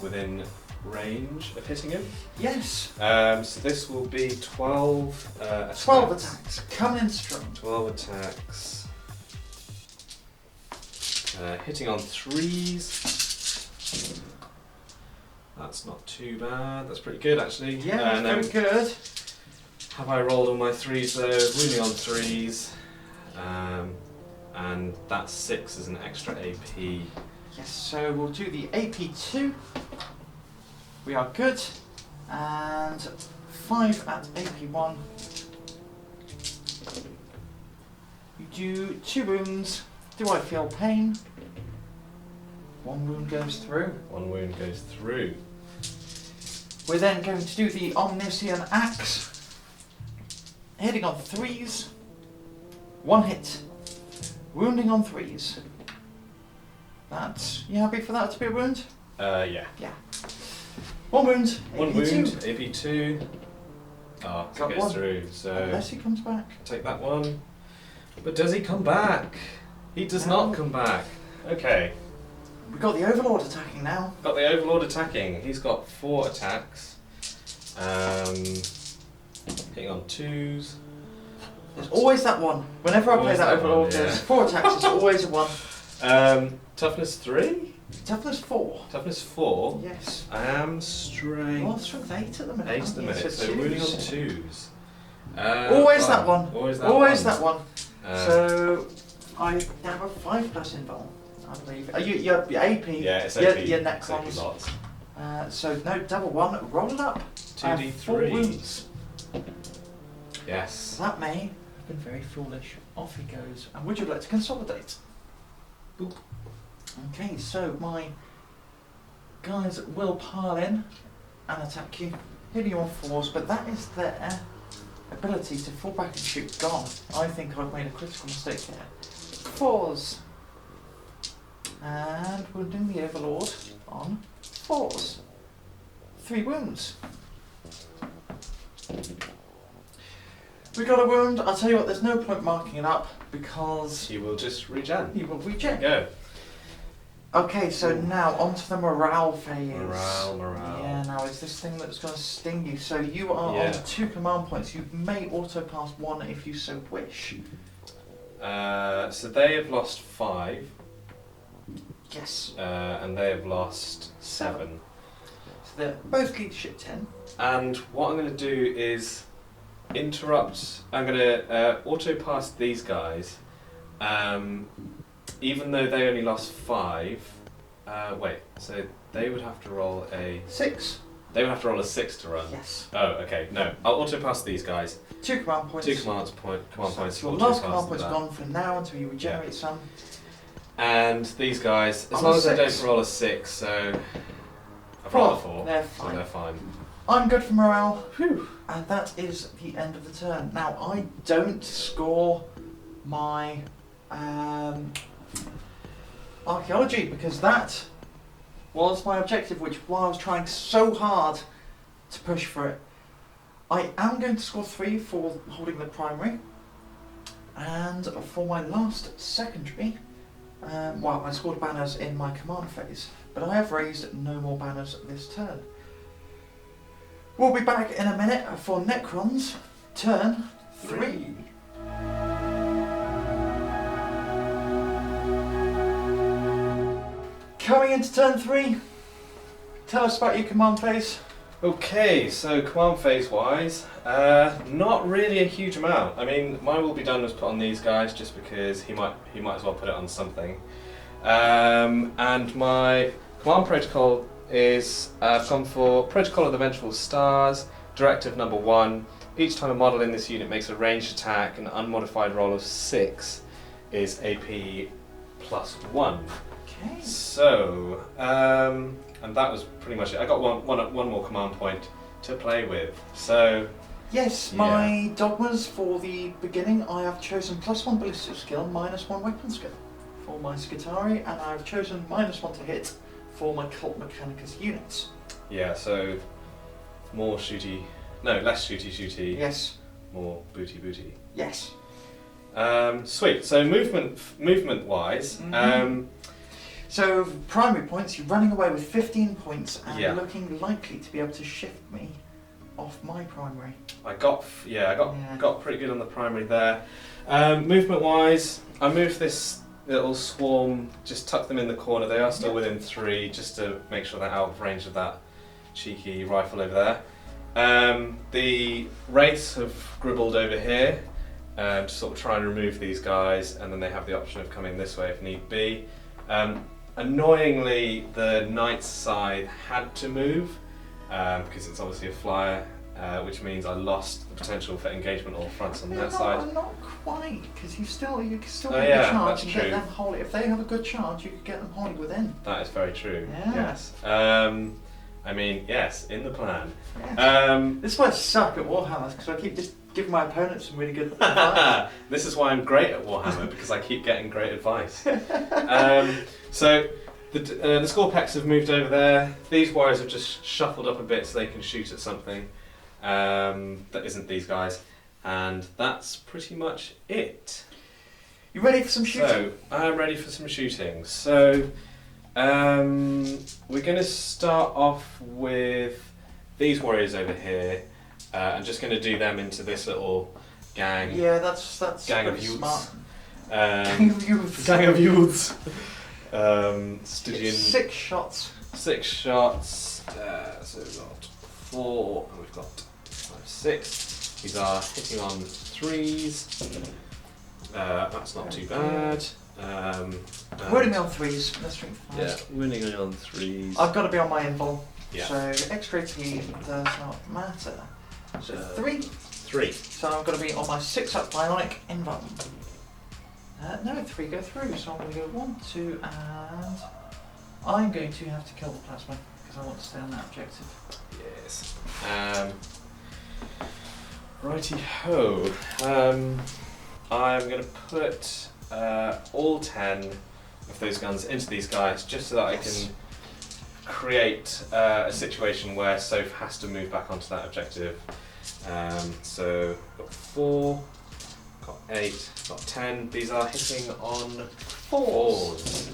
within range of hitting him. Yes. So this will be 12 attacks. 12 attacks, coming in strong. 12 attacks. Hitting on 3s. That's not too bad. That's pretty good actually. Yeah, that's very good. Have I rolled all my 3s though? Wounding on 3s. And that's 6 as an extra AP. Yes, so we'll do the AP2. We are good. And 5 at AP1. You do 2 wounds. Do I feel pain? 1 wound goes through. 1 wound goes through. We're then going to do the Omniscient Axe. Hitting on 3s. 1 hit. Wounding on 3s. You happy for that to be a wound? Yeah. Yeah. 1 wound. 1 AP2. wound, AP2. Oh, Got it goes 1. through, so Unless he comes back. take that 1. But does he come back? He does not come back. Okay. We've got the Overlord attacking now. Got the Overlord attacking. He's got 4 attacks. Hitting on 2s. There's always that 1. Whenever I play Always that that Overlord, one, yeah. there's 4 attacks, it's always a 1. Toughness 3? Toughness 4. Toughness 4. Yes. I am strength. Well, strength 8 at the minute. 8 at the aren't you? minute, so twos. wounding on 2s. Always that 1. Always that Always one. that 1. Uh, So I have a 5+ involved, I believe. Your AP. Yeah, it's your, AP. Your It's AP Necrons. lots. So no, double 1. Roll it up. I have 4 2d3. wounds. Yes. That may have been very foolish. Off he goes. And would you like to consolidate? Boop. Okay, so my guys will pile in and attack you, hitting you on 4s, but that is their ability to fall back and shoot gone. I think I've made a critical mistake here. 4s. And we're doing the Overlord on 4s. 3 wounds. We got a wound. I'll tell you what, there's no point marking it up because He will just regen. he will reject. Go. Okay, so now onto the morale phase. Morale. Yeah, now it's this thing that's going to sting you. So you are Yeah. on 2 command points. You may auto pass 1 if you so wish. So they have lost 5, Yes. and they have lost 7. So they're both leadership 10. And what I'm going to do is interrupt. I'm going to auto pass these guys, even though they only lost 5. Wait, so they would have to roll a. 6. They would have to roll a 6 to run. Yes. Oh, okay. No, I'll auto pass these guys. 2 command points. 2 command points. So your auto last pass command point's that. gone for now until you regenerate some. And these guys, as On long a as they don't 6. roll a 6, so I've rolled a 4. They're So fine. they're fine. I'm good for morale. Whew. And that is the end of the turn. Now, I don't score my archaeology because that was my objective, which while I was trying so hard to push for it. I am going to score 3 for holding the primary. And for my last secondary, well, I scored banners in my command phase, but I have raised no more banners this turn. We'll be back in a minute for Necrons, turn 3. Coming into turn 3, tell us about your command phase. Okay, so command phase wise, not really a huge amount. I mean, my will be done was put on these guys just because he might as well put it on something. And my command protocol is I've gone for Protocol of the Vengeful Stars, Directive number 1. Each time a model in this unit makes a ranged attack, an unmodified roll of 6 is AP +1. Okay. So, and that was pretty much it. I got one more command point to play with. So, Yes, Yeah. my dogmas for the beginning, I have chosen +1 ballistic skill, -1 weapon skill for my Skitari, and I've chosen -1 to hit for my Cult Mechanicus units. yeah, so more shooty, no, less shooty, Yes, more booty. yes. Sweet. So movement wise, Mhm. So primary points, you're running away with 15 points and Yeah. looking likely to be able to shift me off my primary. I got Yeah. pretty good on the primary there. Movement wise, I moved this little swarm, just tuck them in the corner. They are still Yep. within 3, just to make sure they're out of range of that cheeky rifle over there. The wraiths have gribbled over here to sort of try and remove these guys, and then they have the option of coming this way if need be. Annoyingly, the knight's side had to move because it's obviously a flyer, which means I lost the potential for engagement all fronts on that side. Not quite, because you can still Oh, get yeah, the charge that's and true. get them wholly. If they have a good charge, you could get them wholly within. That is very true. Yeah. Yes. I mean, yes, in the plan. Yes. This is why I suck at Warhammer, because I keep just giving my opponents some really good advice. This is why I'm great at Warhammer, because I keep getting great advice. So the Skorpeks have moved over there. These warriors have just shuffled up a bit so they can shoot at something that isn't these guys, and that's pretty much it. You ready for some shooting? So I'm ready for some shooting. So we're going to start off with these warriors over here. I'm just going to do them into this little gang. Yeah, that's Gang of pretty youths. smart. Gang of youths. Gang of youths. Stygian. It's 6 shots. 6 shots. So we've got 4, and we've got 5, 6. These are hitting on 3s. That's not too bad. Rolling me on 3s. Let's drink 5. Yeah, winning on 3s. I've got to be on my invul. Yeah. So extra T does not matter. So 3. 3. So I've got to be on my 6-up bionic invul. No, 3 go through. So I'm going to go 1, 2, and I'm going to have to kill the plasma because I want to stay on that objective. Yes. Righty ho. I'm going to put all 10 of those guns into these guys just so that Yes. I create a situation where Soph has to move back onto that objective. So got 4, got 8, got 10. These are hitting on 4s.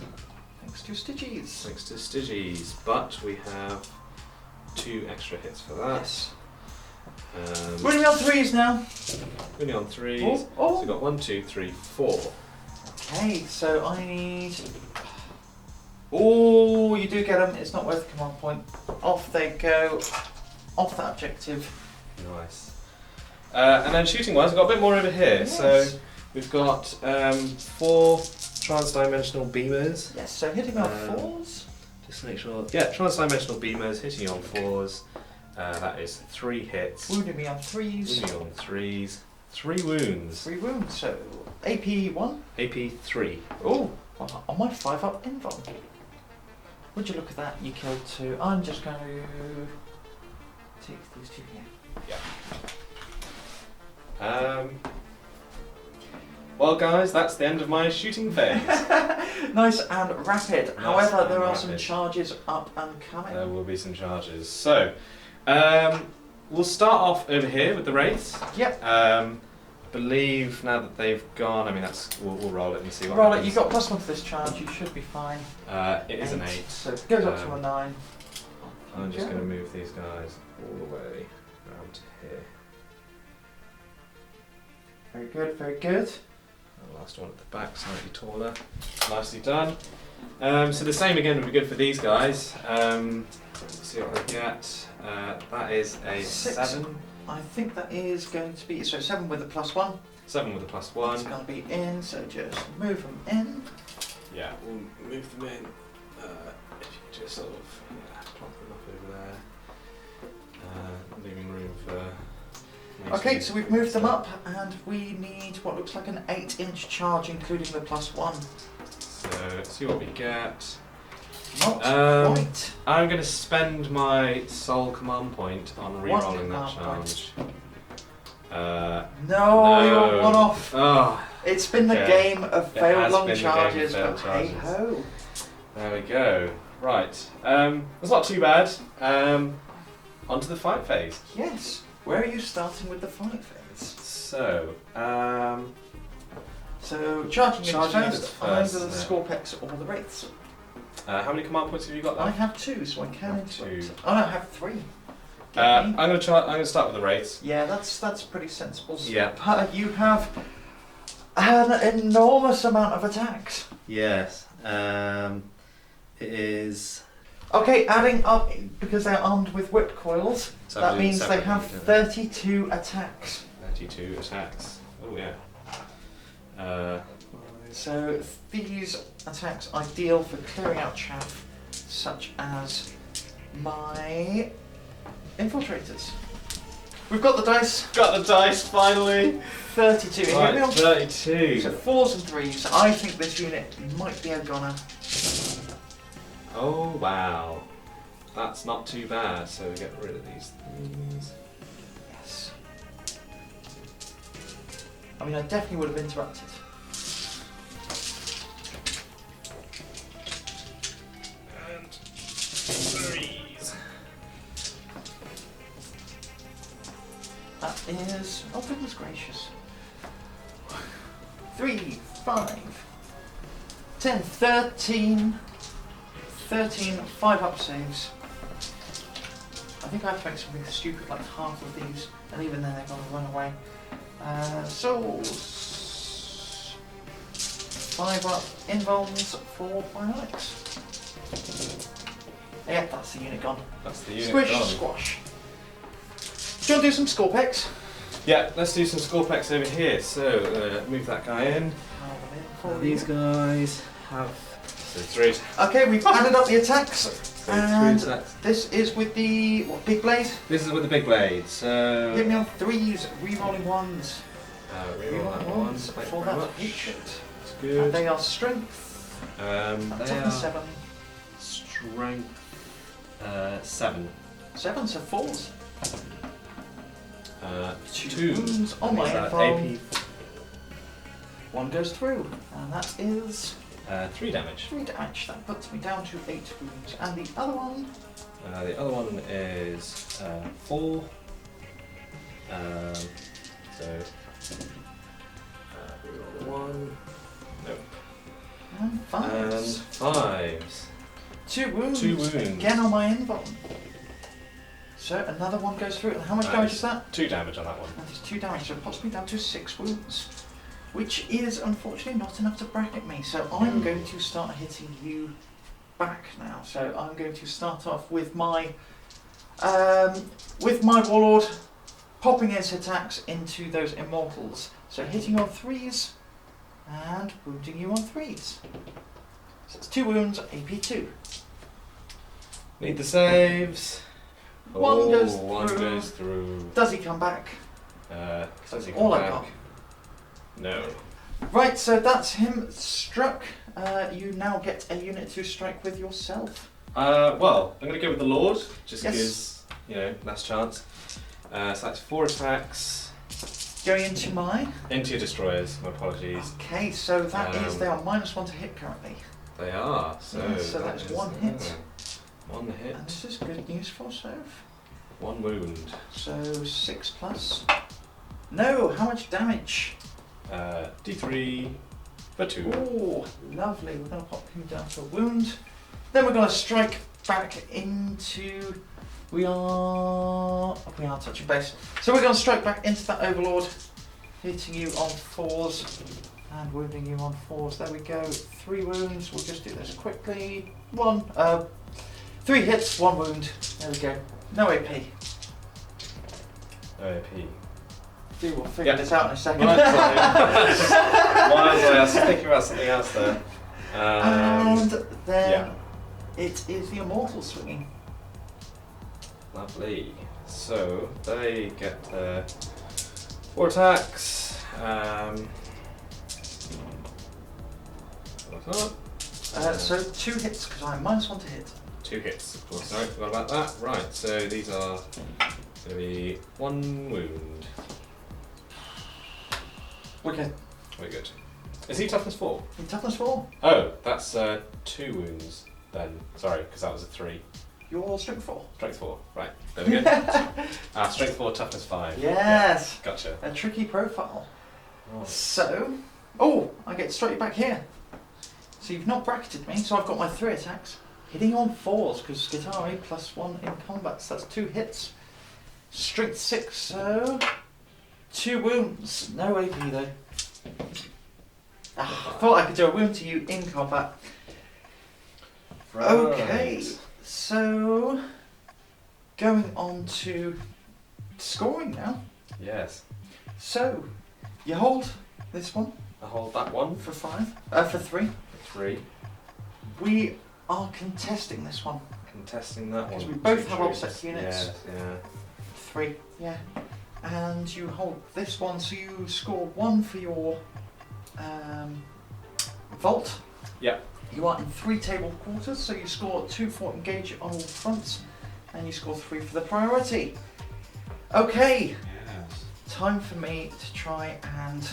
Thanks to Stygies. Thanks to Stygies, but we have 2 extra hits for that. Yes. Um, Running on 3s now. Only on 3s. Oh, So oh. we've got 1, 2, 3, 4. Okay, so I need. Oh, you do get them. It's not worth the command point. Off they go. Off that objective. Nice. And then shooting wise, we've got a bit more over here. Yes. So we've got 4 trans-dimensional beamers. Yes, so hitting me on Um, 4s. Just to make sure. Yeah, trans-dimensional beamers hitting you on 4s. That is 3 hits. Wounding me on 3s. Wounding on 3s. 3 wounds. 3 wounds, so AP 1. AP 3. Oh, on my 5-up invuln. Would you look at that? You killed 2. I'm just going to take these 2 here. Well, guys, that's the end of my shooting phase. Nice and rapid. However, and there are some rapid. charges up and coming. There will be some charges. So, we'll start off over here with the wraiths. Yep. I believe now that they've gone, I mean, we'll roll it and see what Roll it. happens. You've got +1 to this charge. You should be fine. It is an 8. So it goes up to a Um, 9. I'm just going to move these guys all the way around to here. Very good. Very good. The last one at the back, slightly taller. Nicely done. So the same again would be good for these guys. Let's see what they get. That is a 6. 7. I think that is going to be so 7 with a +1. 7 with a It's +1. going to be in. So just move them in. Yeah, we'll move them in. If you just sort of plonk them up over there. Leaving room for... Okay, so we've moved them up, and we need what looks like an 8-inch charge, including the +1. So let's see what we get. Not quite. I'm going to spend my soul command point on re-rolling that command charge. No, you're 1 off. Oh, It's been the Okay. game of It failed has long been the game of charges, failed but hey charges. ho. there we go. Right, it's not too bad. On to the fight phase. Yes. Where are you starting with the fight phase? So, So charging in Charging in first, is either first, the yeah. Skorpeks or the Wraiths. how many command points have you got I left? have 2, so I can have interact. 2. Oh no, I have 3. I'm going to start with the wraiths. Yeah, that's pretty sensible. Yeah. You have an enormous amount of attacks. Yes. It is. Okay, adding up, because they're armed with whip coils, that means they have 32 attacks. 32 attacks. Oh yeah. So these attacks ideal for clearing out chaff, such as my infiltrators. We've got the dice. Got the dice finally. 32. Here we Right, are. 32. So 4s and 3s. I think this unit might be a goner. Oh wow, that's not too bad. So we get rid of these things. Yes. I mean, I definitely would have interrupted. And 3s. That is, oh goodness gracious. 3, 5, 10, 13, 5-up saves. I think I have to make something stupid like half of these, and even then they're going to run away. Souls. 5-up invulns for Bionics. Yeah, that's the unit gone. That's the unit Squish, gone. squash. Do you want to do some Skorpeks? Yeah, let's do some Skorpeks over here. So move that guy in. These guys have so 3 attacks. Okay, we've added up the attacks, So and 3 attacks. this is with the big blade. This is with the big blade. Hit So me on 3s, re-rolling 1s. reroll that one. Thank you for very that much. hatred. It's And good. they are strength. They Attack are 7. strength 7. 7, so 4s. 2 wounds on my Means that invuln. AP. 1 goes through, and that is 3 damage. 3 damage. That puts me down to 8 wounds. And the other one? The other one is 4. So 1. Nope. And 5s. And 5s. 2 wounds. 2 wounds. Again on my in bottom. So another one goes through. And how much damage is that? 2 damage on that one. That is 2 damage, so it puts me down to 6 wounds. Which is unfortunately not enough to bracket me. So I'm going to start hitting you back now. So I'm going to start off with my Warlord, popping his attacks into those Immortals. So hitting you on 3s and wounding you on 3s. So it's 2 wounds, AP 2. Need the saves. One goes One through. goes through. Does he come back? Does he all come I back? got. No. Right, so that's him struck. You now get a unit to strike with yourself. Well, I'm going to go with the Lord, just Yes. because, less chance. So that's 4 attacks. Going into my... Into your destroyers, my apologies. Okay, so that is, they are -1 to hit currently. They are, so... Yeah, so that's is, 1 hit. 1 hit. And this is good news for Soph. 1 wound. So 6 plus. No, how much damage? D3 for 2. Oh, lovely. We're going to pop him down to a wound. Then we're going to strike back into... We are touching base. So we're going to strike back into that Overlord, hitting you on 4s and wounding you on 4s. There we go. 3 wounds. We'll just do this quickly. 3 hits, 1 wound. There we go. No AP. No AP. We will figure this out in a second. Why was I thinking about something else there? And then it is the Immortal swinging. Lovely. So they get their 4 attacks. So 2 hits because I'm -1 to hit. 2 hits, of course. Sorry, forgot about that. Right, so these are going to be 1 wound. Okay. Very good. Is he toughness 4? In toughness 4, Oh, that's 2 wounds then. Sorry, because that was a 3. you're strength 4. Strength 4. Right, there we go. Strength 4, toughness 5. Yes. Yeah, gotcha. A tricky profile. Oh. So, I get straight back here. So you've not bracketed me, so I've got my 3 attacks. Hitting on 4s, because Skitari +1 in combat, so that's 2 hits. Strength 6, so 2 wounds. No AP though. I thought I could do a wound to you in combat. Right. Okay, so going on to scoring now. Yes. So you hold this one I hold that one. for 5, for 3. 3. We are contesting this one. Contesting that one. Because we both have 2 opposite troops. units. Yes, yeah. 3, yeah. And you hold this one, so you score 1 for your vault. Yep. You are in 3 table quarters, so you score 2 for engage on all fronts, and you score 3 for the priority. Okay, Yes. time for me to try and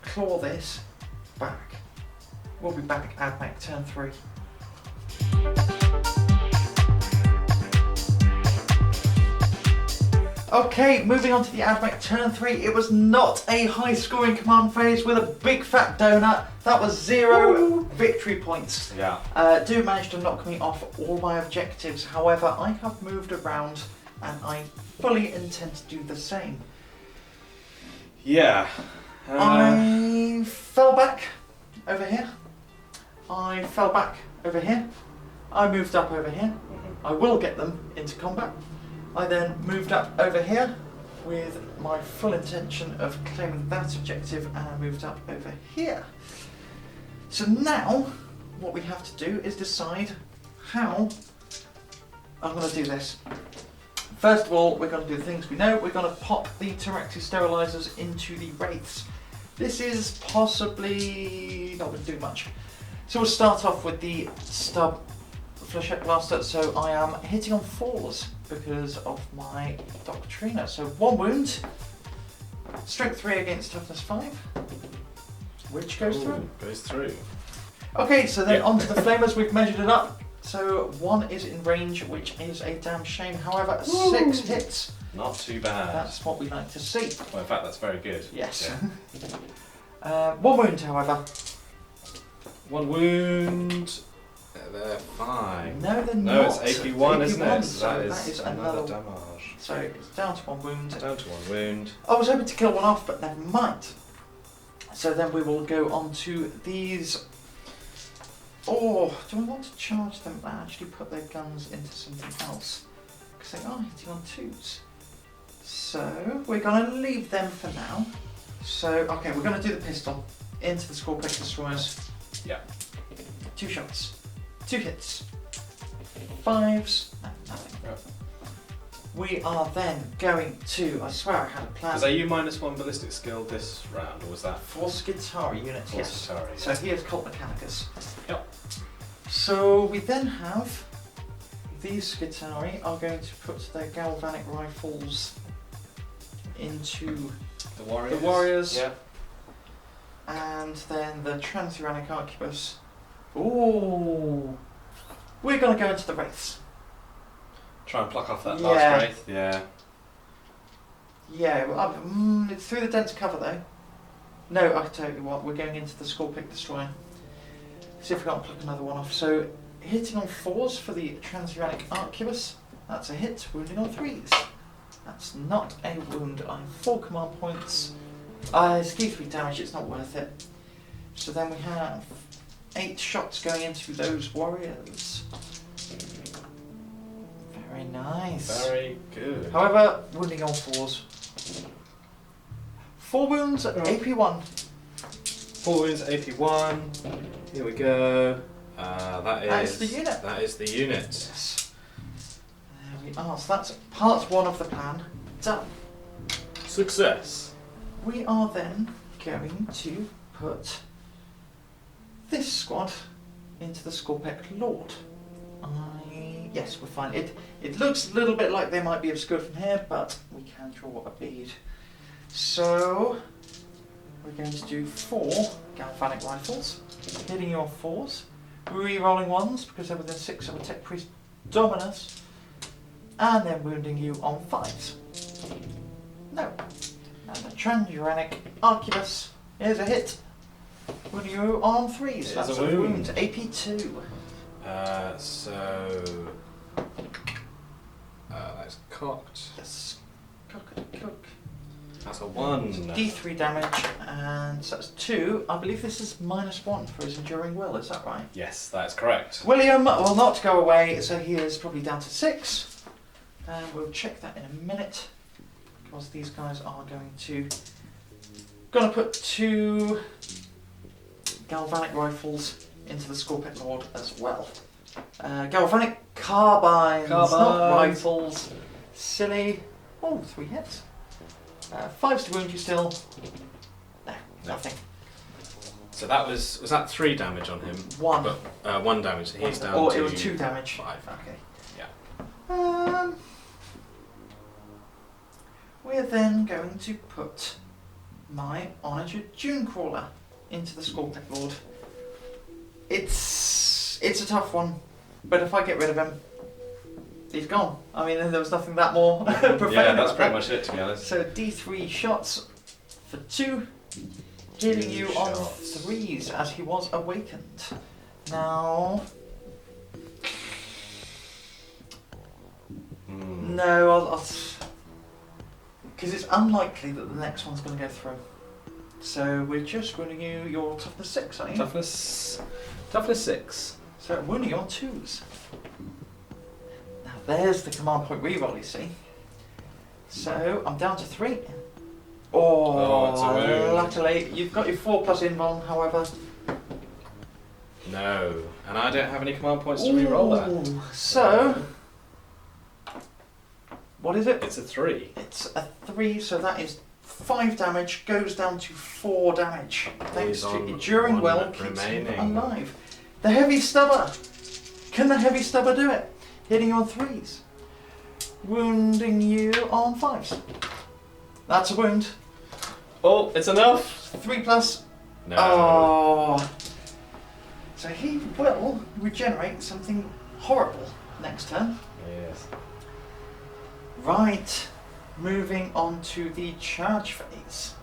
claw this back. We'll be back at Admech turn 3. Okay, moving on to the Admech turn 3. It was not a high scoring command phase with a big fat donut. That was 0 victory points. Yeah. Do manage to knock me off all my objectives. However, I have moved around and I fully intend to do the same. Yeah. I fell back over here. I fell back over here. I moved up over here. I will get them into combat. I then moved up over here with my full intention of claiming that objective, and I moved up over here. So now, what we have to do is decide how I'm going to do this. First of all, we're going to do the things we know. We're going to pop the Taraxi Sterilizers into the Wraiths. This is possibly not going to do much. So we'll start off with the Stub Flechette Blaster. So I am hitting on 4s because of my Doctrina. So 1 wound, Strength 3 against Toughness 5, which goes through. Goes through. Okay, so then Yeah. onto the flamers. We've measured it up. So 1 is in range, which is a damn shame. However, 6 hits. Not too bad. That's what we like to see. Well, in fact, that's very good. Yes. Yeah. 1 wound, however. 1 wound. They're fine. No, they're No, not. it's AP1, isn't AP1, it? So that so is another damage. So it's down to 1 wound. Down to 1 wound. I was hoping to kill one off, but never mind. So then we will go on to these. Oh, do I want to charge them and actually put their guns into something else? Because they are hitting on 2s. So we're going to leave them for now. So, okay, we're going to do the pistol into the Skorpekh destroyers. Yeah. 2 shots. 2 hits. 5s. No, nothing. Yep. We are then going to, I swear I had a plan. Was that you -1 ballistic skill this round, or was that For Skitari units, for yes. Skitari? So here's Cult Mechanicus. Yep. So we then have these Skitari are going to put their galvanic rifles into The Warriors. the Warriors. Yeah. And then the Transuranic Arquebus. Ooh. We're going to go into the Wraiths. Try and pluck off that Yeah. last wraith. Yeah. Yeah, well, it's through the dense cover though. No, I can tell you what, we're going into the Skorpekh Destroyer. See if we can't pluck another one off. So, hitting on 4s for the Transuranic Arquebus. That's a hit, wounding on 3s. That's not a wound. I have 4 command points. It's D3 damage, it's not worth it. So then we have 8 shots going into those warriors. Very nice. Very good. However, wounding on 4s. 4 wounds at Oh. AP1. 4 wounds, AP1. Here we go. That's the unit. That is the unit. Yes. There we are. So that's part 1 of the plan done. Success. We are then going to put this squad into the Skorpekh Lord. Yes, we're fine. It looks a little bit like they might be obscured from here, but we can draw a bead. So we're going to do 4 galvanic rifles, hitting you on 4s, re-rolling 1s because they're within 6 of a Tech Priest Dominus, and then wounding you on 5s. No. And the Transuranic Arquebus is a hit. Wounding you on 3s. It That's is a wound. AP2. That's cocked. Yes. Cook. That's a 1. D3 damage, and so that's 2. I believe this is -1 for his Enduring Will, is that right? Yes, that's correct. William will not go away, so he is probably down to 6. And we'll check that in a minute, because these guys are gonna put 2 galvanic rifles into the Skorpekh Lord as well. Galvanic carbines, not Carbines. rifles. Silly. Oh, 3 hits. 5s to wound you still. No, nothing. So that was that 3 damage on him? 1. But 1 damage. So he's down Or to it was 2 damage. 5. Okay. Yeah. We're then going to put my Honoured Dunecrawler into the Skorpekh Lord. It's a tough one, but if I get rid of him, he's gone. I mean, there was nothing that more profound. Yeah, that's about pretty that. much it, to be honest. So D3 shots for 2, hitting you on shots. 3s as he was awakened. Now, no, I'll because it's unlikely that the next one's going to go through. So we're just wounding you your toughness 6, aren't you? Toughness 6. So wounding you on 2s. Now there's the command point reroll, you see. So I'm down to 3. Oh, it's a wound. Luckily you've got your 4+ invuln, however. No. And I don't have any command points to reroll that. Ooh, so what is it? It's a 3. It's a 3, so that is 5 damage, goes down to 4 damage. Thanks He's to on Enduring 1 Well, keeps him remaining. alive. The Heavy Stubber. Can the Heavy Stubber do it? Hitting you on 3s. Wounding you on 5s. That's a wound. Oh, it's enough. 3+. No. Oh. So he will regenerate something horrible next turn. Yes. Right, moving on to the charge phase.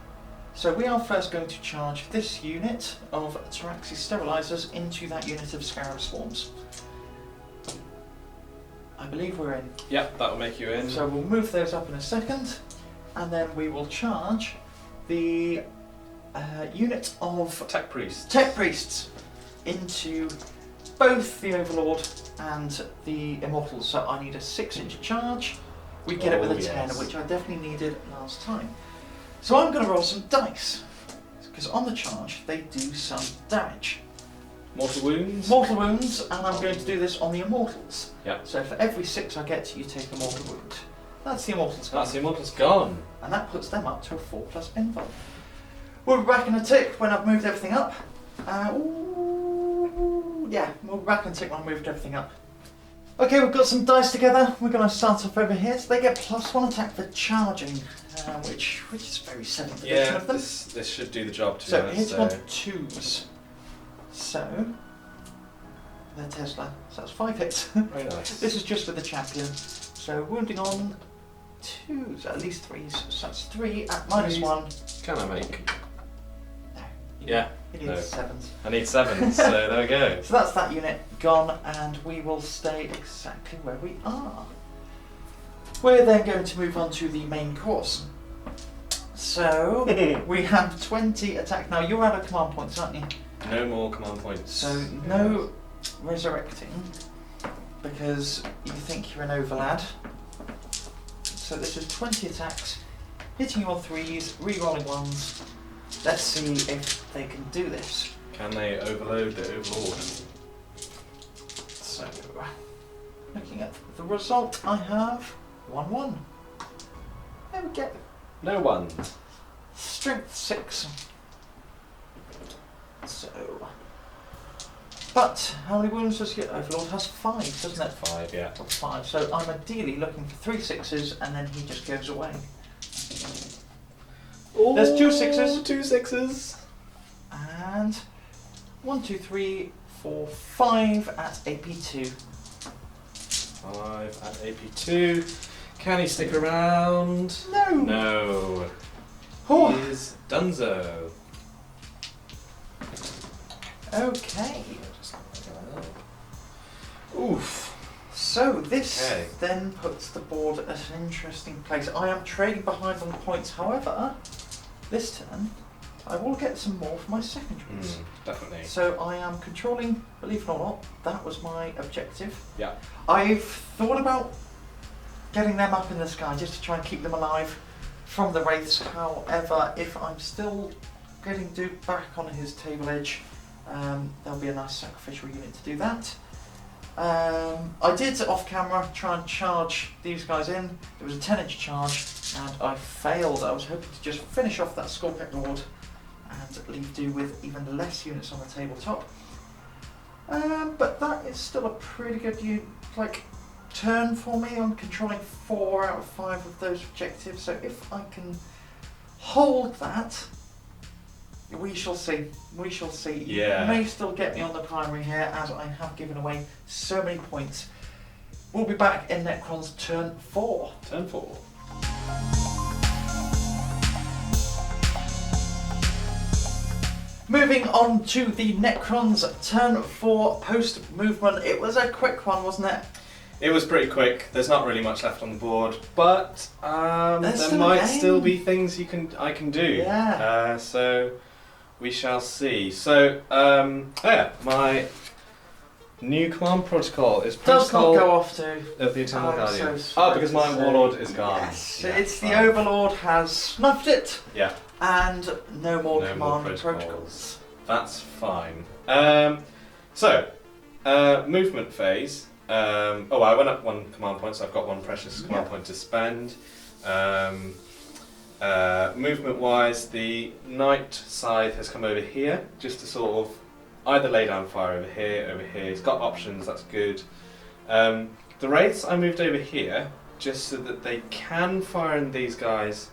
So we are first going to charge this unit of Taraxi Sterilizers into that unit of Scarab Swarms. I believe we're in. Yep, that will make you in. So we'll move those up in a second, and then we will charge the unit of Tech Priest. Tech Priests into both the Overlord and the Immortals. So I need a 6-inch charge. We get it with a 10, yes. which I definitely needed last time. So I'm going to roll some dice, because on the charge they do some damage. Mortal Wounds. Mortal wounds, and I'm going to do this on the Immortals. Yep. So for every 6 I get, you take a mortal wound. That's the Immortals gone. That's the Immortals gone. And that puts them up to a 4+ invul. We'll be back in a tick when I've moved everything up. Yeah, we'll be back in a tick when I've moved everything up. Okay, we've got some dice together. We're going to start off over here. So they get +1 attack for charging, which is very 7th edition Yeah, of them. this should do the job too. So hitting on 2s. So they're Tesla. So that's 5 hits. Very nice. This is just for the champion. So wounding on 2s, at least 3s. So that's 3 at -1. Can I make? No. Yeah. It is No. 7s. I need 7, so there we go. So that's that unit gone, and we will stay exactly where we are. We're then going to move on to the main course. So we have 20 attack. Now you're out of command points, aren't you? No more command points. So no resurrecting, because you think you're an overlad. So this is 20 attacks, hitting you on 3s, re-rolling 1s. Let's see if they can do this. Can they overload the Overlord? So, looking at the result, I have 1-1. There we go. No one. Strength 6. So, but how many wounds does your Overlord? Has 5, doesn't it? 5, yeah. 5. So I'm ideally looking for 3 6s, and then he just goes away. There's 2 6s. 2 6s. And 1, 2, 3, 4, 5 at AP2. 5 at AP2. Can he stick around? No. No. Oh. He is Dunzo. Okay. Oof. So this Okay. then puts the board at an interesting place. I am trading behind on points. However, this turn I will get some more for my secondaries. Definitely. So I am controlling, believe it or not, that was my objective. Yeah. I've thought about getting them up in the sky just to try and keep them alive from the wraiths. However, if I'm still getting Duke back on his table edge, there'll be a nice sacrificial unit to do that. I did off camera try and charge these guys in. It was a 10-inch charge and I failed. I was hoping to just finish off that Skorpekh Lord and leave do with even less units on the tabletop. But that is still a pretty good turn for me. I'm controlling 4 out of 5 of those objectives, so if I can hold that, we shall see. We shall see. Yeah. You may still get me on the primary here, as I have given away so many points. We'll be back in Necron's turn 4. Turn 4. Moving on to the Necron's turn 4 post movement. It was a quick one, wasn't it? It was pretty quick. There's not really much left on the board, but there still a might game. still be things I can do. Yeah. So we shall see. So my new command protocol is Does not protocol go off to. of the Eternal I'm Guardian. so Because sorry my to say. Warlord is gone. Yes, Yeah, it's the fine. Overlord has snuffed it, Yeah, and no more No more command protocols. protocols. that's fine. Movement phase. I went up 1 command point, so I've got 1 precious command point to spend. Movement wise, the Knight Scythe has come over here just to sort of either lay down fire over here. It's got options, that's good. The Wraiths I moved over here just so that they can fire in these guys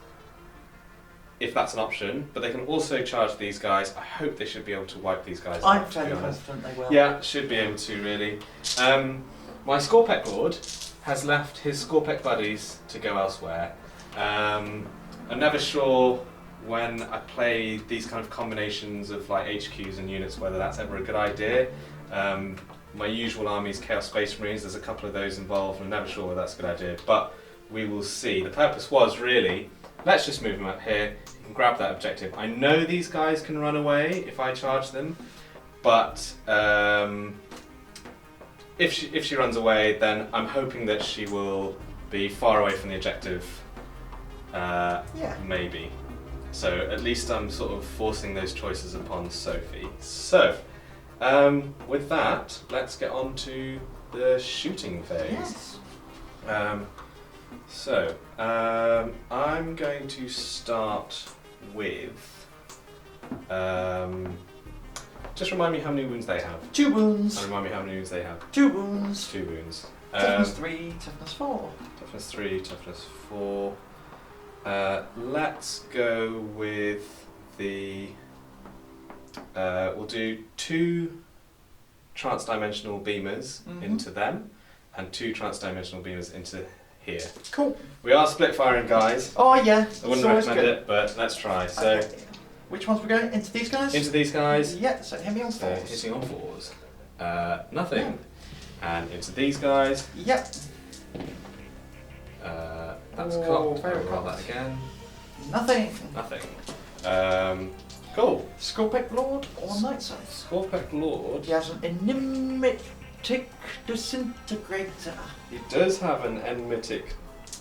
if that's an option, but they can also charge these guys. I hope they should be able to wipe these guys I'm out, to fairly be honest. confident they will. Yeah, should be able to, really. My Skorpekh Lord has left his Skorpekh buddies to go elsewhere. I'm never sure when I play these kind of combinations of like HQs and units whether that's ever a good idea. My usual army is Chaos Space Marines. There's a couple of those involved. I'm never sure whether that's a good idea, but we will see. The purpose was really, let's just move them up here. You can grab that objective. I know these guys can run away if I charge them, but if she runs away, then I'm hoping that she will be far away from the objective. Maybe. So at least I'm sort of forcing those choices upon Sophie. So, with that, let's get on to the shooting phase. Yes. I'm going to start with. Just remind me how many wounds they have. 2 wounds. And remind me how many wounds they have. 2 wounds. 2 wounds. Toughness 3, toughness 4. Toughness 3, toughness 4. Let's go with the. We'll do 2 trans-dimensional beamers into them, and 2 trans-dimensional beamers into here. Cool. We are split firing, guys. Oh yeah. I wouldn't recommend it, but let's try. So, okay. Which ones we're going? Into these guys? into these guys. Yeah, so hit me on So 4s. hitting on 4s. Nothing. And into these guys. Yep. That's Oh, cocked. very I'll roll cocked. that again. Nothing. Nothing. Cool. Skorpekh Lord or Night Side? Skorpekh Lord. He has an enigmatic disintegrator. He does have an enmitic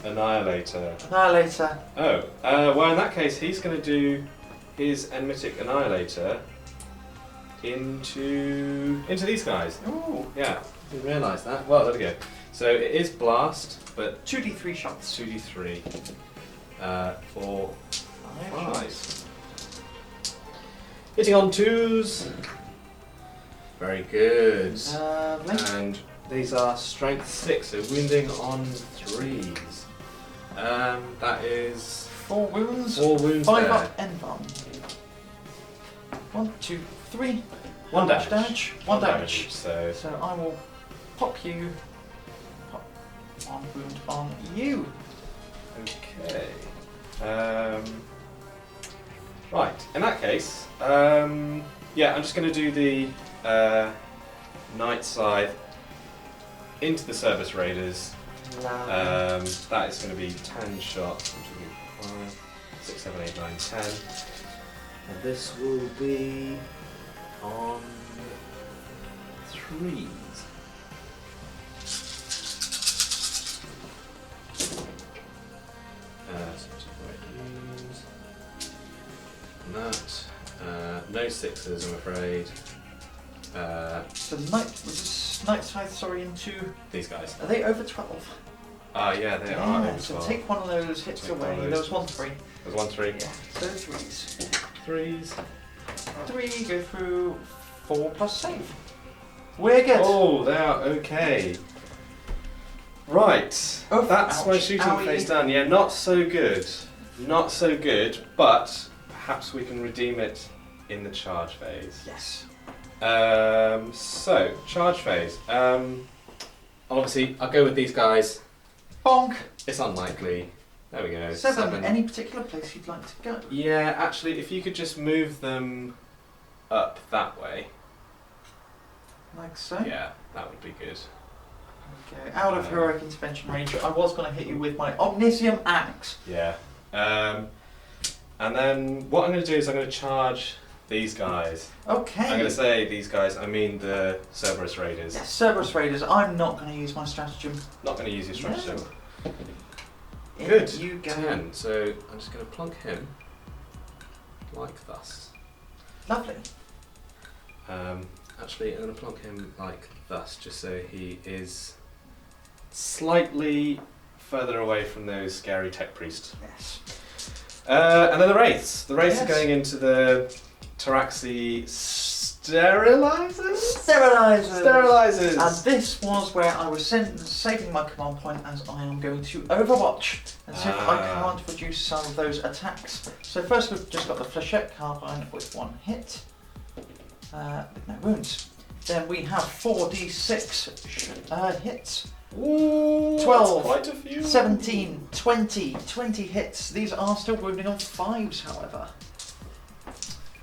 annihilator. Annihilator. Oh, well in that case he's going to do his enmitic annihilator into these guys. Ooh. Yeah, didn't realise that. Well, there we go. So it is blast, but 2d3 shots. 2d3 for 5. Hitting on 2s. Very good. And these are strength 6, so wounding on 3s. That is 4 wounds. 4 wounds 5 there. up and bomb. 1, 2, 3. 1 How much damage. 1 damage. So So I will pop 1 wound on you. okay. Right. In that case, yeah, I'm just going to do the Night Scythe into the Service Raiders. That is going to be 10 shots. 1, 2, 3, 5, 6, 7, 8, 9, 10. And this will be on 3s. That. No 6s, I'm afraid. So Night Scythe, sorry, into... These guys. Are they over 12? Yeah, they are. Yeah, over so 12. take one of those hits Take one away. of There those. was 1 3. There's 1 3. Yeah, so 3s. 3s. 3 go through 4 plus save. We're good. Oh, they are okay. Right. Oh, That's my ouch. shooting Owie. phase done. Yeah, not so good. Not so good, but perhaps we can redeem it in the charge phase. Yes. So, charge phase. Obviously, I'll go with these guys. Bonk. It's unlikely. There we go. 7. Any particular place you'd like to go? Yeah, actually, if you could just move them up that way. Like so? Yeah, that would be good. Okay. Out of heroic intervention range, I was going to hit you with my Omnisium Axe. Yeah. And then what I'm going to do is I'm going to charge these guys. Okay. I'm going to say these guys, I mean the Cerberus Raiders. Yes, Cerberus Raiders. I'm not going to use my stratagem. Not going to use your stratagem. In Good. You go. 10. So I'm just going to plunk him like thus. Lovely. Actually, I'm going to plunk him like thus, just so he is slightly further away from those scary tech priests. Yes. And then the wraiths. The wraiths Yes. are going into the Taraxi sterilizers. Sterilizers! Sterilizers! And this was where I was saving my command point as I am going to Overwatch and see if I can't reduce some of those attacks. So first we've just got the Flechette Carbine with 1 hit, with no wounds. Then we have 4d6 hits. Ooh, 12, quite a few. 17, 20 hits. These are still wounding on 5s, however.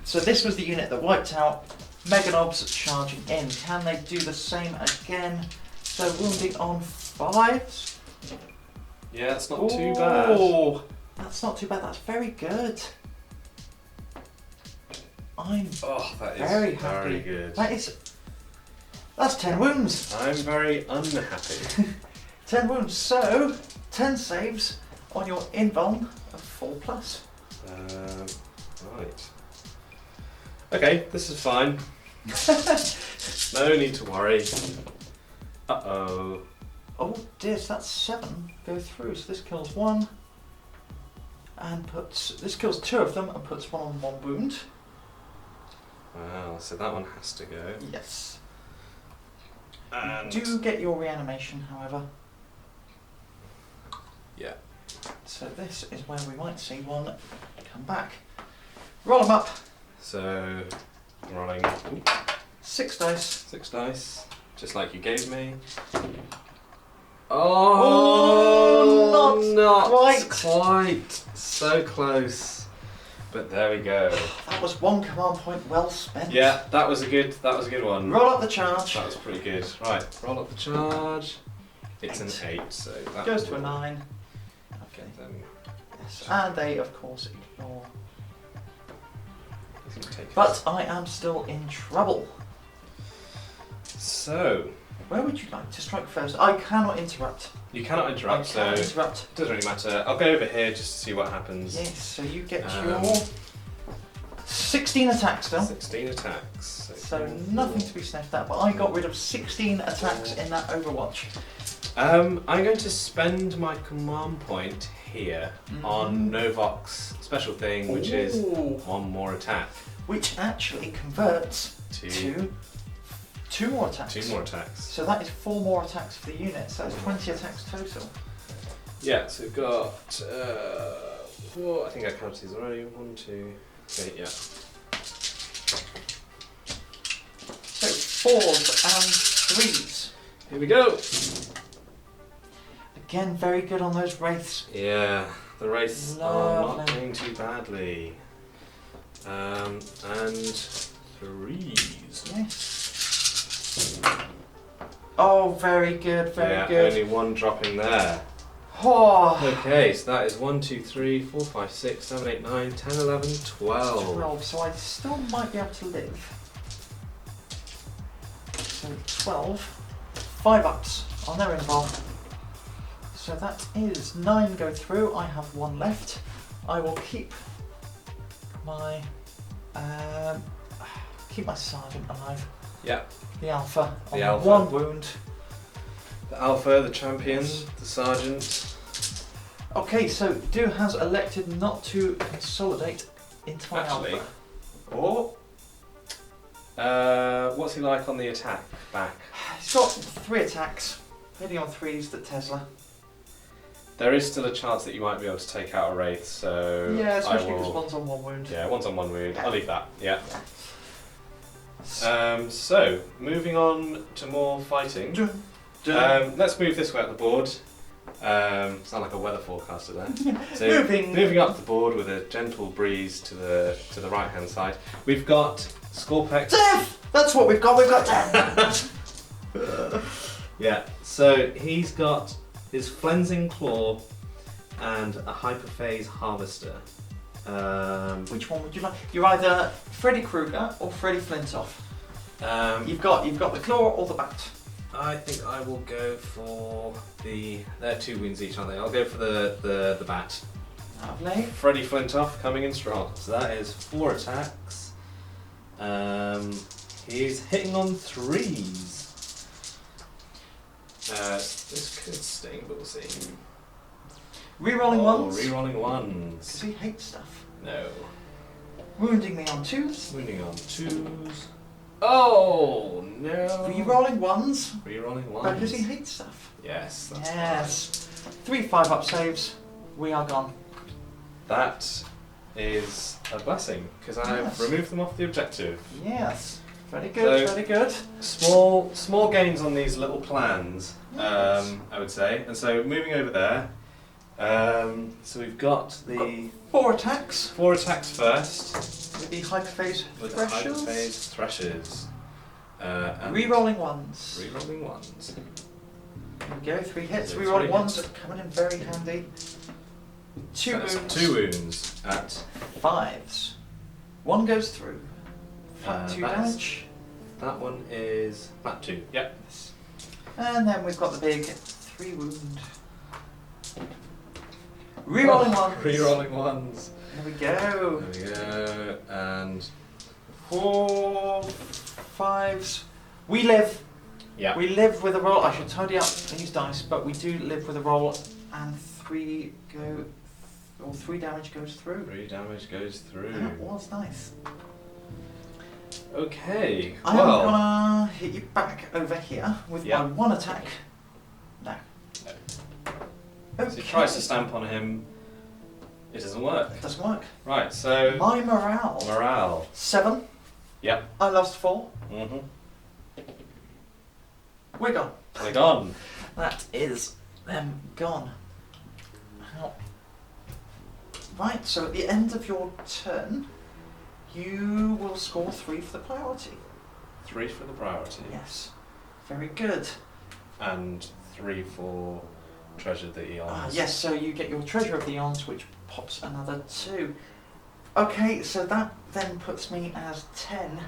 So this was the unit that wiped out. Meganobs charging in. Can they do the same again? So wounding on 5s. Yeah, it's not too bad. That's not too bad. That's very good. I'm That is very happy. very good. That's 10 wounds. I'm very unhappy. 10 wounds. So 10 saves on your invuln of 4+. Right. Okay, this is fine. No need to worry. Uh-oh. Oh dear, so that's 7 go through. So this kills 1 and this kills 2 of them and puts 1 on 1 wound. Wow, so that one has to go. Yes. And Do get your reanimation, however. yeah. So this is where we might see one come back. Roll them up. So rolling 6 dice. 6 dice, just like you gave me. Oh, not quite. So close. But there we go. That was 1 command point well spent. Yeah, that was a good one. Roll up the charge. That was pretty good. Right, roll up the charge. It's an 8, so that Goes to a 9. Okay, then Yes. And they, of course, ignore. you can take it. But I am still in trouble. So Where would you like to strike first? I cannot interrupt. you cannot interrupt, I so cannot it interrupt. doesn't really matter. I'll go over here just to see what happens. Yes, so you get Um, your 16 attacks still. 16 attacks. So nothing to be sniffed at, but I got rid of 16 attacks in that Overwatch. I'm going to spend my command point here on Novokh's special thing, which is Ooh. 1 more attack. Which actually converts to 2 more attacks. 2 more attacks. So that is 4 more attacks for the unit, so that's 20 attacks total. Yeah, so we've got 4, I think I counted these already. 1, 2, 3, yeah. So 4s and 3s. Here we go. Again, very good on those wraiths. Yeah, the race are not Lovely. doing too badly. And 3s. Yes. Oh, very good, very good. Only 1 dropping there. Oh, Okay, so that is 1, 2, 3, 4, 5, 6, 7, 8, 9, 10, 11, 12. 12, so I still might be able to live. So 12, 5 ups on their invuln. So that is 9 go through. I have 1 left. I will keep my sergeant alive. Yeah, The alpha on The alpha. 1 wound. the alpha, the champion, the sergeant. Okay, so Do has elected not to consolidate into my Actually, alpha. what's he like on the attack back? He's got 3 attacks, hitting on 3s that Tesla. There is still a chance that you might be able to take out a wraith, so Yeah, especially I because will, 1's on 1 wound. yeah, 1's on 1 wound. Yeah. I'll leave that. Yeah. Yeah. So moving on to more fighting. Let's move this way up the board. Sound like a weather forecaster there. So moving up the board with a gentle breeze to the right hand side. We've got Skorpekh. Death! That's what we've got. We've got death. Yeah. So he's got his Flensing Claw and a Hyperphase Harvester. Which one would you like? You're either Freddy Krueger or Freddy Flintoff. You've got the claw or the bat. I think I will go for they're 2 wounds each, aren't they? I'll go for the bat. Lovely. Freddy Flintoff coming in strong. So that is 4 attacks. He's hitting on 3s. This could sting, but we'll see. Rerolling ones. Rerolling Because ones. he hates stuff. No. Wounding me on 2s. Wounding on 2s. Oh no! Re-rolling ones Rerolling ones. because he hates stuff. Yes, that's Yes. 3 5-up saves. We are gone. That is a blessing because I've Yes. removed them off the objective. Yes. Very good. So- Very good. Small gains on these little plans, Yes. I would say. And so moving over there, so we've got the 4 attacks 4 attacks first with the hyperphase with the threshers. Hyperphase threshers. And Re-rolling ones. Rerolling ones. There we go. 3 hits. So Re-rolling 3 ones hits. are coming in very handy. 2 That's wounds. 2 wounds at 5s. 1 goes through. Flat 2 that's- damage. that one is flat 2. Yep. And then we've got the big 3 wound. Re-rolling ones. Rerolling ones. There we go. There we go. And 4 5s. We live. yeah. We live with a roll. I should tidy up these dice, but we do live with a roll, and 3 go, or 3 damage goes through. 3 damage goes through. That was nice. Okay. I'm well, gonna hit you back over here with Yeah. my 1 attack. No. so he tries to stamp on him. It doesn't work. It doesn't work. Right. So My morale. morale. 7. Yep. I lost 4. Mhm. We're gone. We're gone. That is them gone. How? Right, so at the end of your turn, you will score 3 for the priority. 3 for the priority. Yes. Very good. And 3 for treasure the eons. Yes, so you get your Treasure of the Eons, which pops another 2. Okay, so that then puts me as 10.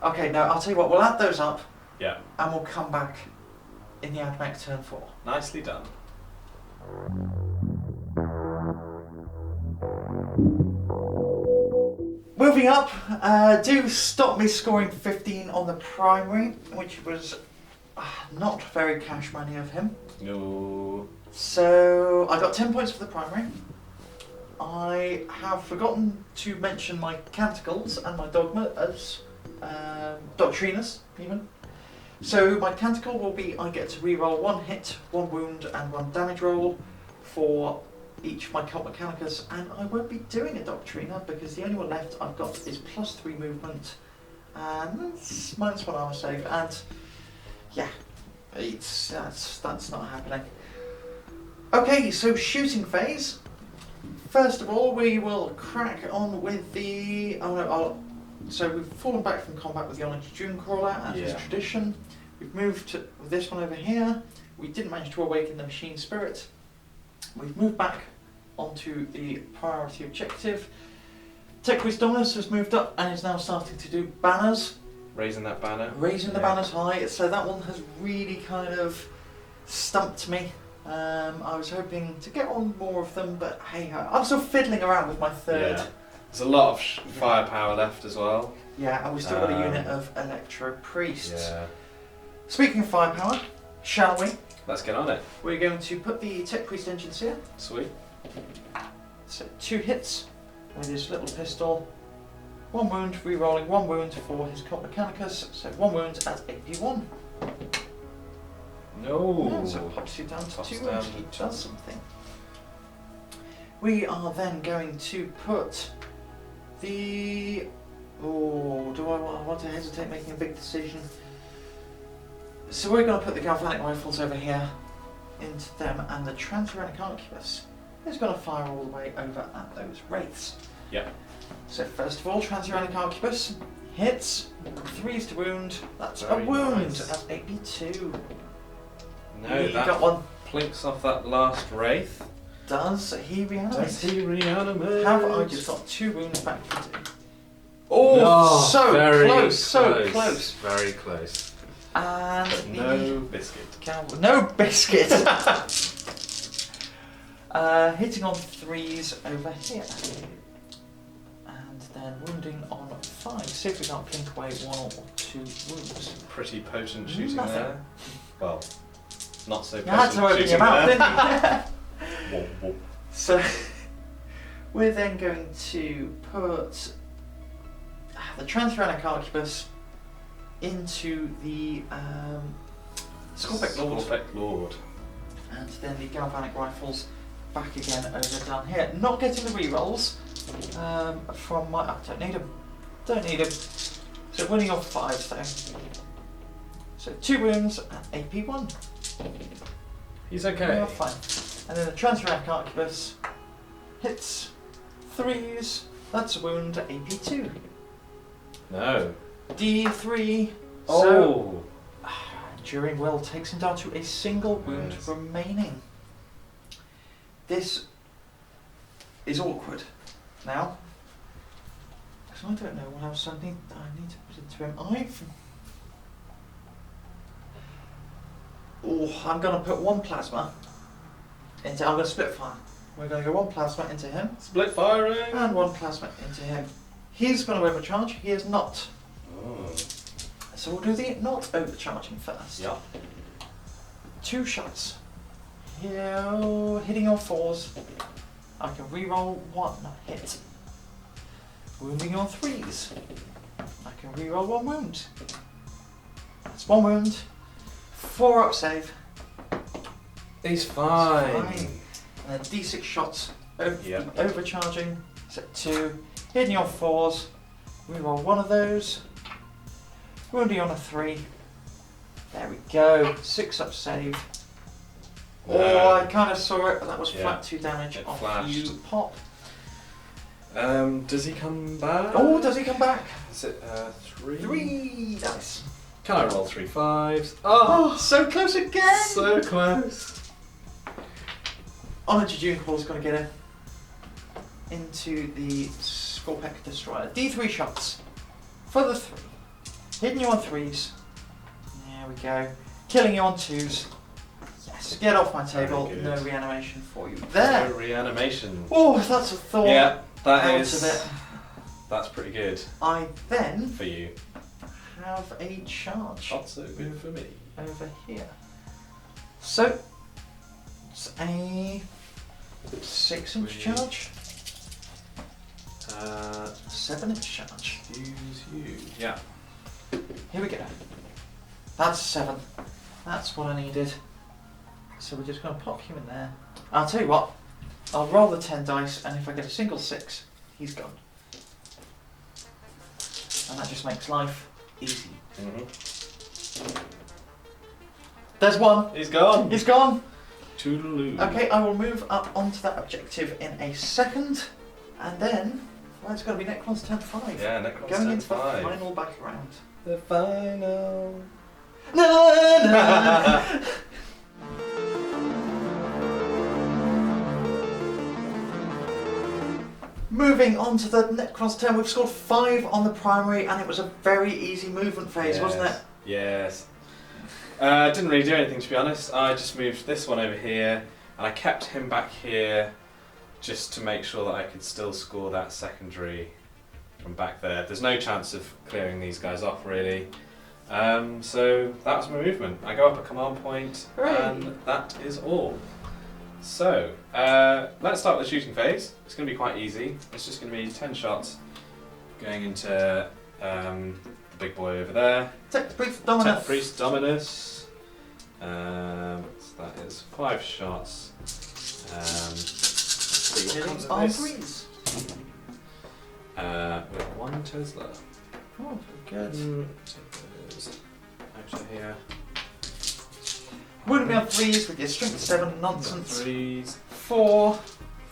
Okay, no, I'll tell you what, we'll add those up Yeah. and we'll come back in the Admech turn 4. Nicely done. Moving up, do stop me scoring 15 on the primary, which was not very cash money of him. No. So I got 10 points for the primary. I have forgotten to mention my canticles and my dogma as doctriners, even. So my canticle will be I get to reroll 1 hit, 1 wound, and 1 damage roll for each of my Cult Mechanicus, and I won't be doing a Doctriner because the only one left I've got is +3 movement and -1 armor save, and yeah, that's not happening. Okay, so shooting phase. First of all, we will crack on with the. So we've fallen back from combat with the Honoured Dunecrawler, as is Yeah. tradition. We've moved to this one over here. We didn't manage to awaken the Machine Spirit. We've moved back onto the priority objective. Techquiz Dominus has moved up and is now starting to do banners, Raising that banner. raising the Yeah. banners high. So that one has really kind of stumped me. I was hoping to get on more of them, but hey, I'm still fiddling around with my third. Yeah. There's a lot of firepower left as well. Yeah, and we've still got a Um, unit of Electro Priests. Yeah. Speaking of firepower, shall we? Let's get on it. We're going to put the Tech Priest engines here. Sweet. So 2 hits with his little pistol. 1 wound, re-rolling 1 wound for his Cult Mechanicus. So 1 wound at 8p1. No. So it pops you down to Pops 2 down and to he 2. does something. We are then going to put the... Oh, do I want to hesitate making a big decision? So we're going to put the Galvanic Rifles over here into them, and the Transuranic Arquebus is going to fire all the way over at those Wraiths. Yep. So first of all, Transuranic Arquebus hits, 3s to wound, that's Very a wound nice. at 8p2. No, He that got one. plinks off that last wraith. Does he reanimate? Does he reanimate? Have I just got 2 wounds back to do? Oh, No, so very close, so close. Very close. And But no biscuit. no biscuit. Hitting on 3s over here. And then wounding on 5. See if we can't plink away 1 or 2 wounds. Pretty potent shooting Nothing. there. Well, not so You had potent to open shooting your mouth, there. didn't you? Whoop, whoop. So we're then going to put the Transuranic Arquebus into the Skorpekh Lord. And then the galvanic rifles back again over down here. Not getting the rerolls from my. I don't need them. Don't need them. So winning off 5 though. So 2 wounds and AP 1. He's okay. Yeah, fine. And then the Transrac Arquebus hits 3s. That's a wound. AP 2. No. D3. Oh. So, Enduring Will takes him down to a single wound Yes. remaining. This is awkward. Now, because I don't know what else I need to put into him. I'm going to put 1 plasma into. I'm going to split fire. We're going to go 1 plasma into him. Split firing. And 1 plasma into him. He's going to overcharge. He is not. Oh. So we'll do the not overcharging first. Yeah. 2 shots. Here, hitting your 4s. I can reroll 1 hit. Wounding on 3s. I can reroll 1 wound. That's 1 wound. 4 up save. He's fine. And then D6 shots. Yep. Overcharging. Set 2. Hitting on 4s. Reroll 1 of those. Wounding on a 3. There we go. 6 up save. No. Oh, I kind of saw it, but that was Yeah. flat 2 damage It off flashed. you. Pop. Does he come back? Oh, does he come back? Is it 3? 3 dice. Can I roll 3 5s? Oh, so close again! So close. Honor Jejune Claw's going to get him into the Skorpekh Destroyer. D3 shots for the 3. Hitting you on 3s. There we go. Killing you on 2s. Yes, get off my table. Very No good. reanimation for you there. No reanimation. Oh, that's a thought. Yeah, that out is. of it. That's pretty good I then for you. have a charge Not so good for me. over here. So, it's a 6-inch Sweet. charge, 7-inch charge. Use you. Yeah. Here we go. That's 7. That's what I needed. So we're just going to pop you in there. I'll tell you what, I'll roll the 10 dice, and if I get a single 6, he's gone. And that just makes life easy. There's 1. He's gone. He's gone. Toodaloo. Okay, I will move up onto that objective in a second, and then, well, it's going to be Necron's turn 5. Yeah, Necron's Going turn into the 5. final battle round. The final. No. Moving on to the Necron's turn, we've scored 5 on the primary, and it was a very easy movement phase, wasn't it? Yes. Didn't really do anything, to be honest. I just moved this one over here, and I kept him back here just to make sure that I could still score that secondary from back there. There's no chance of clearing these guys off, really. So that was my movement. I go up a command point, Hooray. and that is all. So, let's start with the shooting phase. It's going to be quite easy. It's just going to be 10 shots going into the big boy over there. Tech the Priest Dominus. Tech Priest Dominus. So that is 5 shots. See what comes of On this. 3s. With 1 Tesla. Oh, very good. Take those out of here. Wouldn't be on 3s with your strength 7 nonsense. 3s. 4.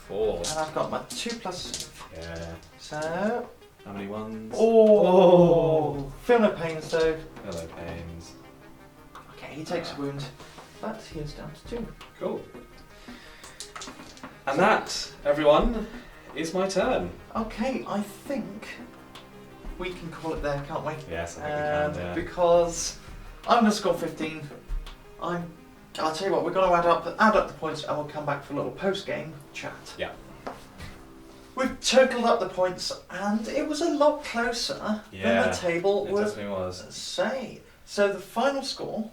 4. And I've got my 2 plus. Yeah. So. How many 1s? Oh. Feel no pains though. Hello, pains. Okay, he takes a wound, but he is down to 2. Cool. And that, everyone, is my turn. Okay, I think we can call it there, can't we? Yes, I think we can, yeah. Because I'm going to score 15. I'll tell you what, we're going to add up the points, and we'll come back for a little post-game chat. Yeah. We've totaled up the points, and it was a lot closer than the table It would definitely was. say. So the final score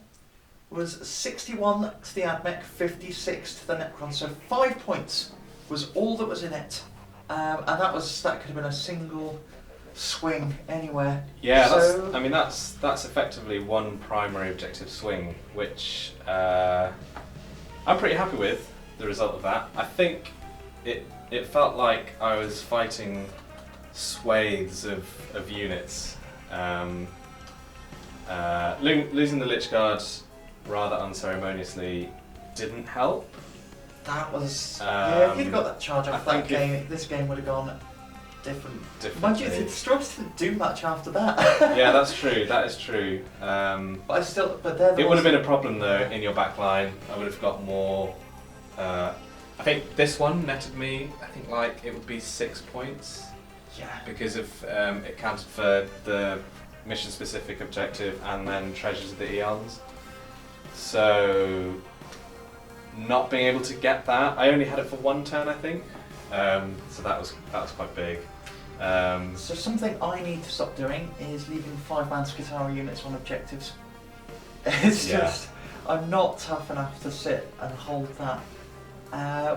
was 61 to the Admech, 56 to the Necron. So 5 points was all that was in it, and that could have been a single swing anywhere. Yeah, So- that's effectively one primary objective swing, which I'm pretty happy with the result of that. I think it felt like I was fighting swathes of units. Losing the Lychguard rather unceremoniously didn't help. That was yeah. If you'd got that charge off I that think game, this game would have gone different. Differently. Mind you, the destroyers didn't do much after that. Yeah, that's true. That is true. But they're the It would ones- have been a problem though in your back line. I would have got more. I think this one netted me. I think like it would be 6 points Yeah. because of it counted for the mission-specific objective and then Treasures of the Eons. So not being able to get that, I only had it for one turn, I think. So that was quite big. So something I need to stop doing is leaving 5-man Skitarii units on objectives. It's Yeah. just, I'm not tough enough to sit and hold that.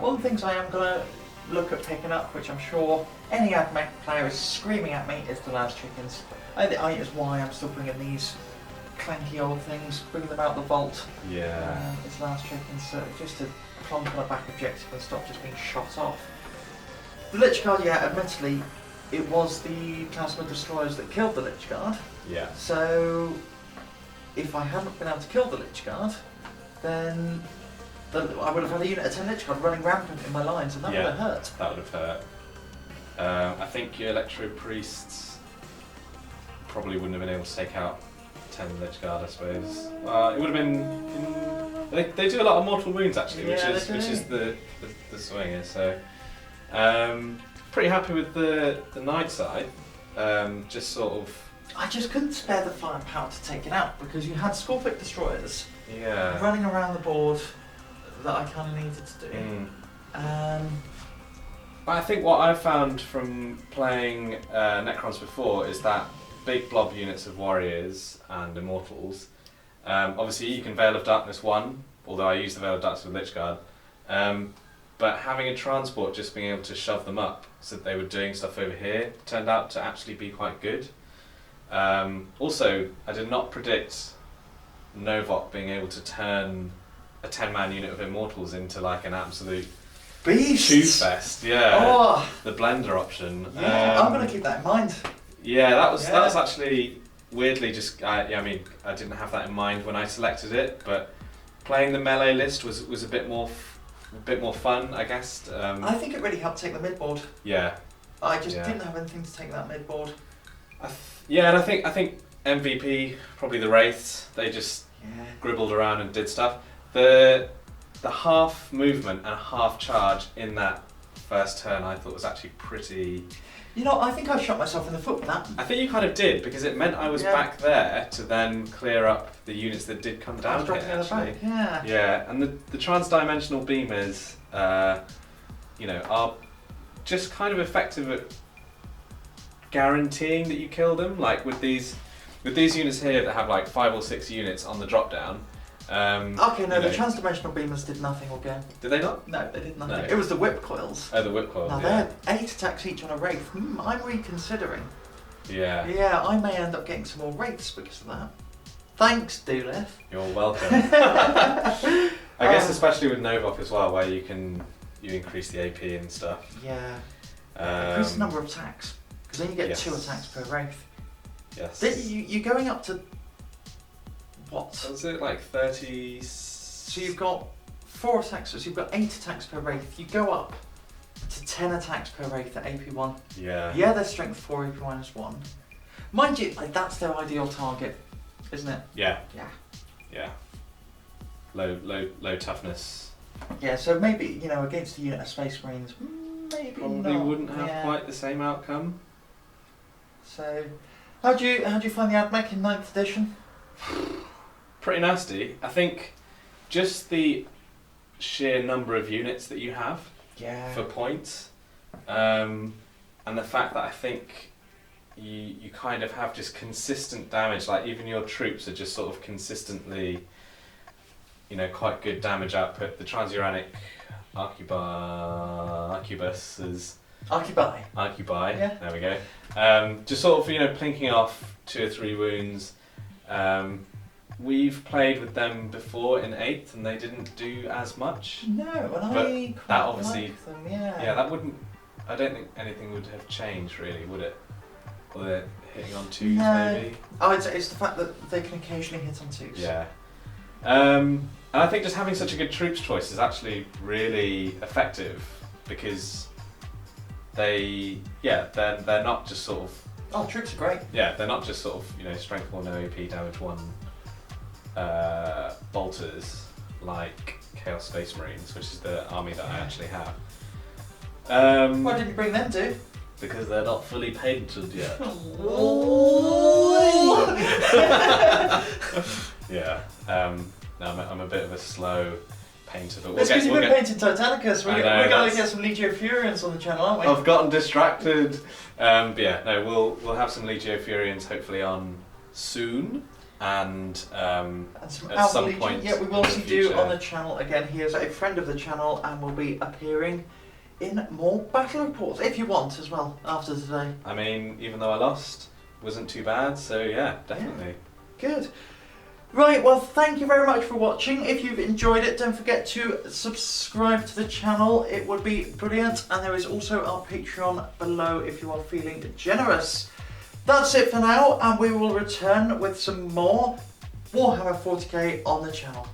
One of the things I am going to look at picking up, which I'm sure any Admech player is screaming at me, is the Last Chickens. I think is why I'm still bringing these clanky old things, bringing them out the vault. Yeah. It's Last Chickens, so just to plonk on a back objective and stop just being shot off. The Lychguard, yeah, admittedly, it was the plasma destroyers that killed the Lychguard. Yeah. So, if I hadn't been able to kill the Lychguard, then I would have had a unit of 10 Lychguard running rampant in my lines, and that would have hurt. That would have hurt. I think your Electro Priests probably wouldn't have been able to take out 10 Lychguard, I suppose. It would have been. They do a lot of mortal wounds actually, Yeah, which they do. is the swinger. So, pretty happy with the Night Side. Just sort of. I just couldn't spare the firepower to take it out because you had Skorpekh destroyers Yeah. running around the board that I kind of needed to do. Mm. But I think what I've found from playing Necrons before is that big blob units of Warriors and Immortals, obviously you can Veil of Darkness 1, although I use the Veil of Darkness with Lychguard, but having a transport just being able to shove them up so that they were doing stuff over here turned out to actually be quite good. Also, I did not predict Novokh being able to turn a 10-man unit of Immortals into like an absolute Beast! chew fest. Yeah, Oh, the blender option. yeah, I'm going to keep that in mind. Yeah, that was Yeah. actually weirdly just. I didn't have that in mind when I selected it, but playing the melee list was a bit more fun, I guess. I think it really helped take the midboard. Yeah, I just Yeah. didn't have anything to take that midboard. yeah, and I think MVP probably the Wraiths. They just Yeah. gribbled around and did stuff. The half movement and half charge in that first turn I thought was actually pretty. You know, I think I shot myself in the foot with that. I think you kind of did because it meant I was Yeah. back there to then clear up the units that did come I down was dropping here in the actually. back. Yeah. Yeah, and the trans-dimensional beamers, are just kind of effective at guaranteeing that you kill them. Like with these units here that have like 5 or 6 units on the drop down. Okay, no, the transdimensional beamers did nothing all game. Did they not? No, they did nothing. No. It was the whip coils. Oh, the whip coil. Now Yeah. they're 8 attacks each on a wraith. I'm reconsidering. Yeah. Yeah, I may end up getting some more wraiths because of that. Thanks, Doolith. You're welcome. I guess Um, especially with Novokh as well, where you increase the AP and stuff. Yeah. Increase the Um, number of attacks. Because then you get yes. 2 attacks per wraith. Yes. You're going up to what? Was it like 30? So you've got 4 attacks, so you've got 8 attacks per wraith. You go up to 10 attacks per wraith at AP1. Yeah. Yeah, their strength 4, AP -1. Mind you, like, that's their ideal target, isn't it? Yeah. Yeah. Yeah. Low toughness. Yeah, so maybe, against a unit of Space Marines, maybe Probably not. wouldn't have Yeah. quite the same outcome. So, how'd you find the Admech in 9th edition? Pretty nasty. I think just the sheer number of units that you have Yeah. for points, and the fact that I think you kind of have just consistent damage. Like even your troops are just sort of consistently, quite good damage output. The transuranic arquebus is Occupy. Occupy. Yeah. There we go. Just sort of, plinking off 2 or 3 wounds. We've played with them before in 8th and they didn't do as much. No, and But I quite that obviously- like them, yeah. Yeah, that wouldn't. I don't think anything would have changed really, would it? Or they're hitting on 2s No. maybe? Oh, it's the fact that they can occasionally hit on 2s. Yeah. And I think just having such a good troops choice is actually really effective because they're not just sort of, Oh, troops are great. yeah, they're not just sort of, strength 1, no AP, damage 1 bolters like Chaos Space Marines, which is the army that I actually have. Why didn't you bring them, dude? Because they're not fully painted yet. Yeah. No, I'm a bit of a slow painter, but It's because you've been painting Titanicus. I know, We're going to that's- get some Legio Furians on the channel, aren't we? I've gotten distracted. But yeah, no, we'll have some Legio Furians hopefully on soon, and And some at Alpha some Legion. point Yeah, we will in the see do future. on the channel again. He is a friend of the channel and will be appearing in more battle reports if you want as well after today. I mean, even though I lost, wasn't too bad. So yeah, definitely. Good. Right, well, thank you very much for watching. If you've enjoyed it, don't forget to subscribe to the channel. It would be brilliant. And there is also our Patreon below if you are feeling generous. That's it for now, and we will return with some more Warhammer 40k on the channel.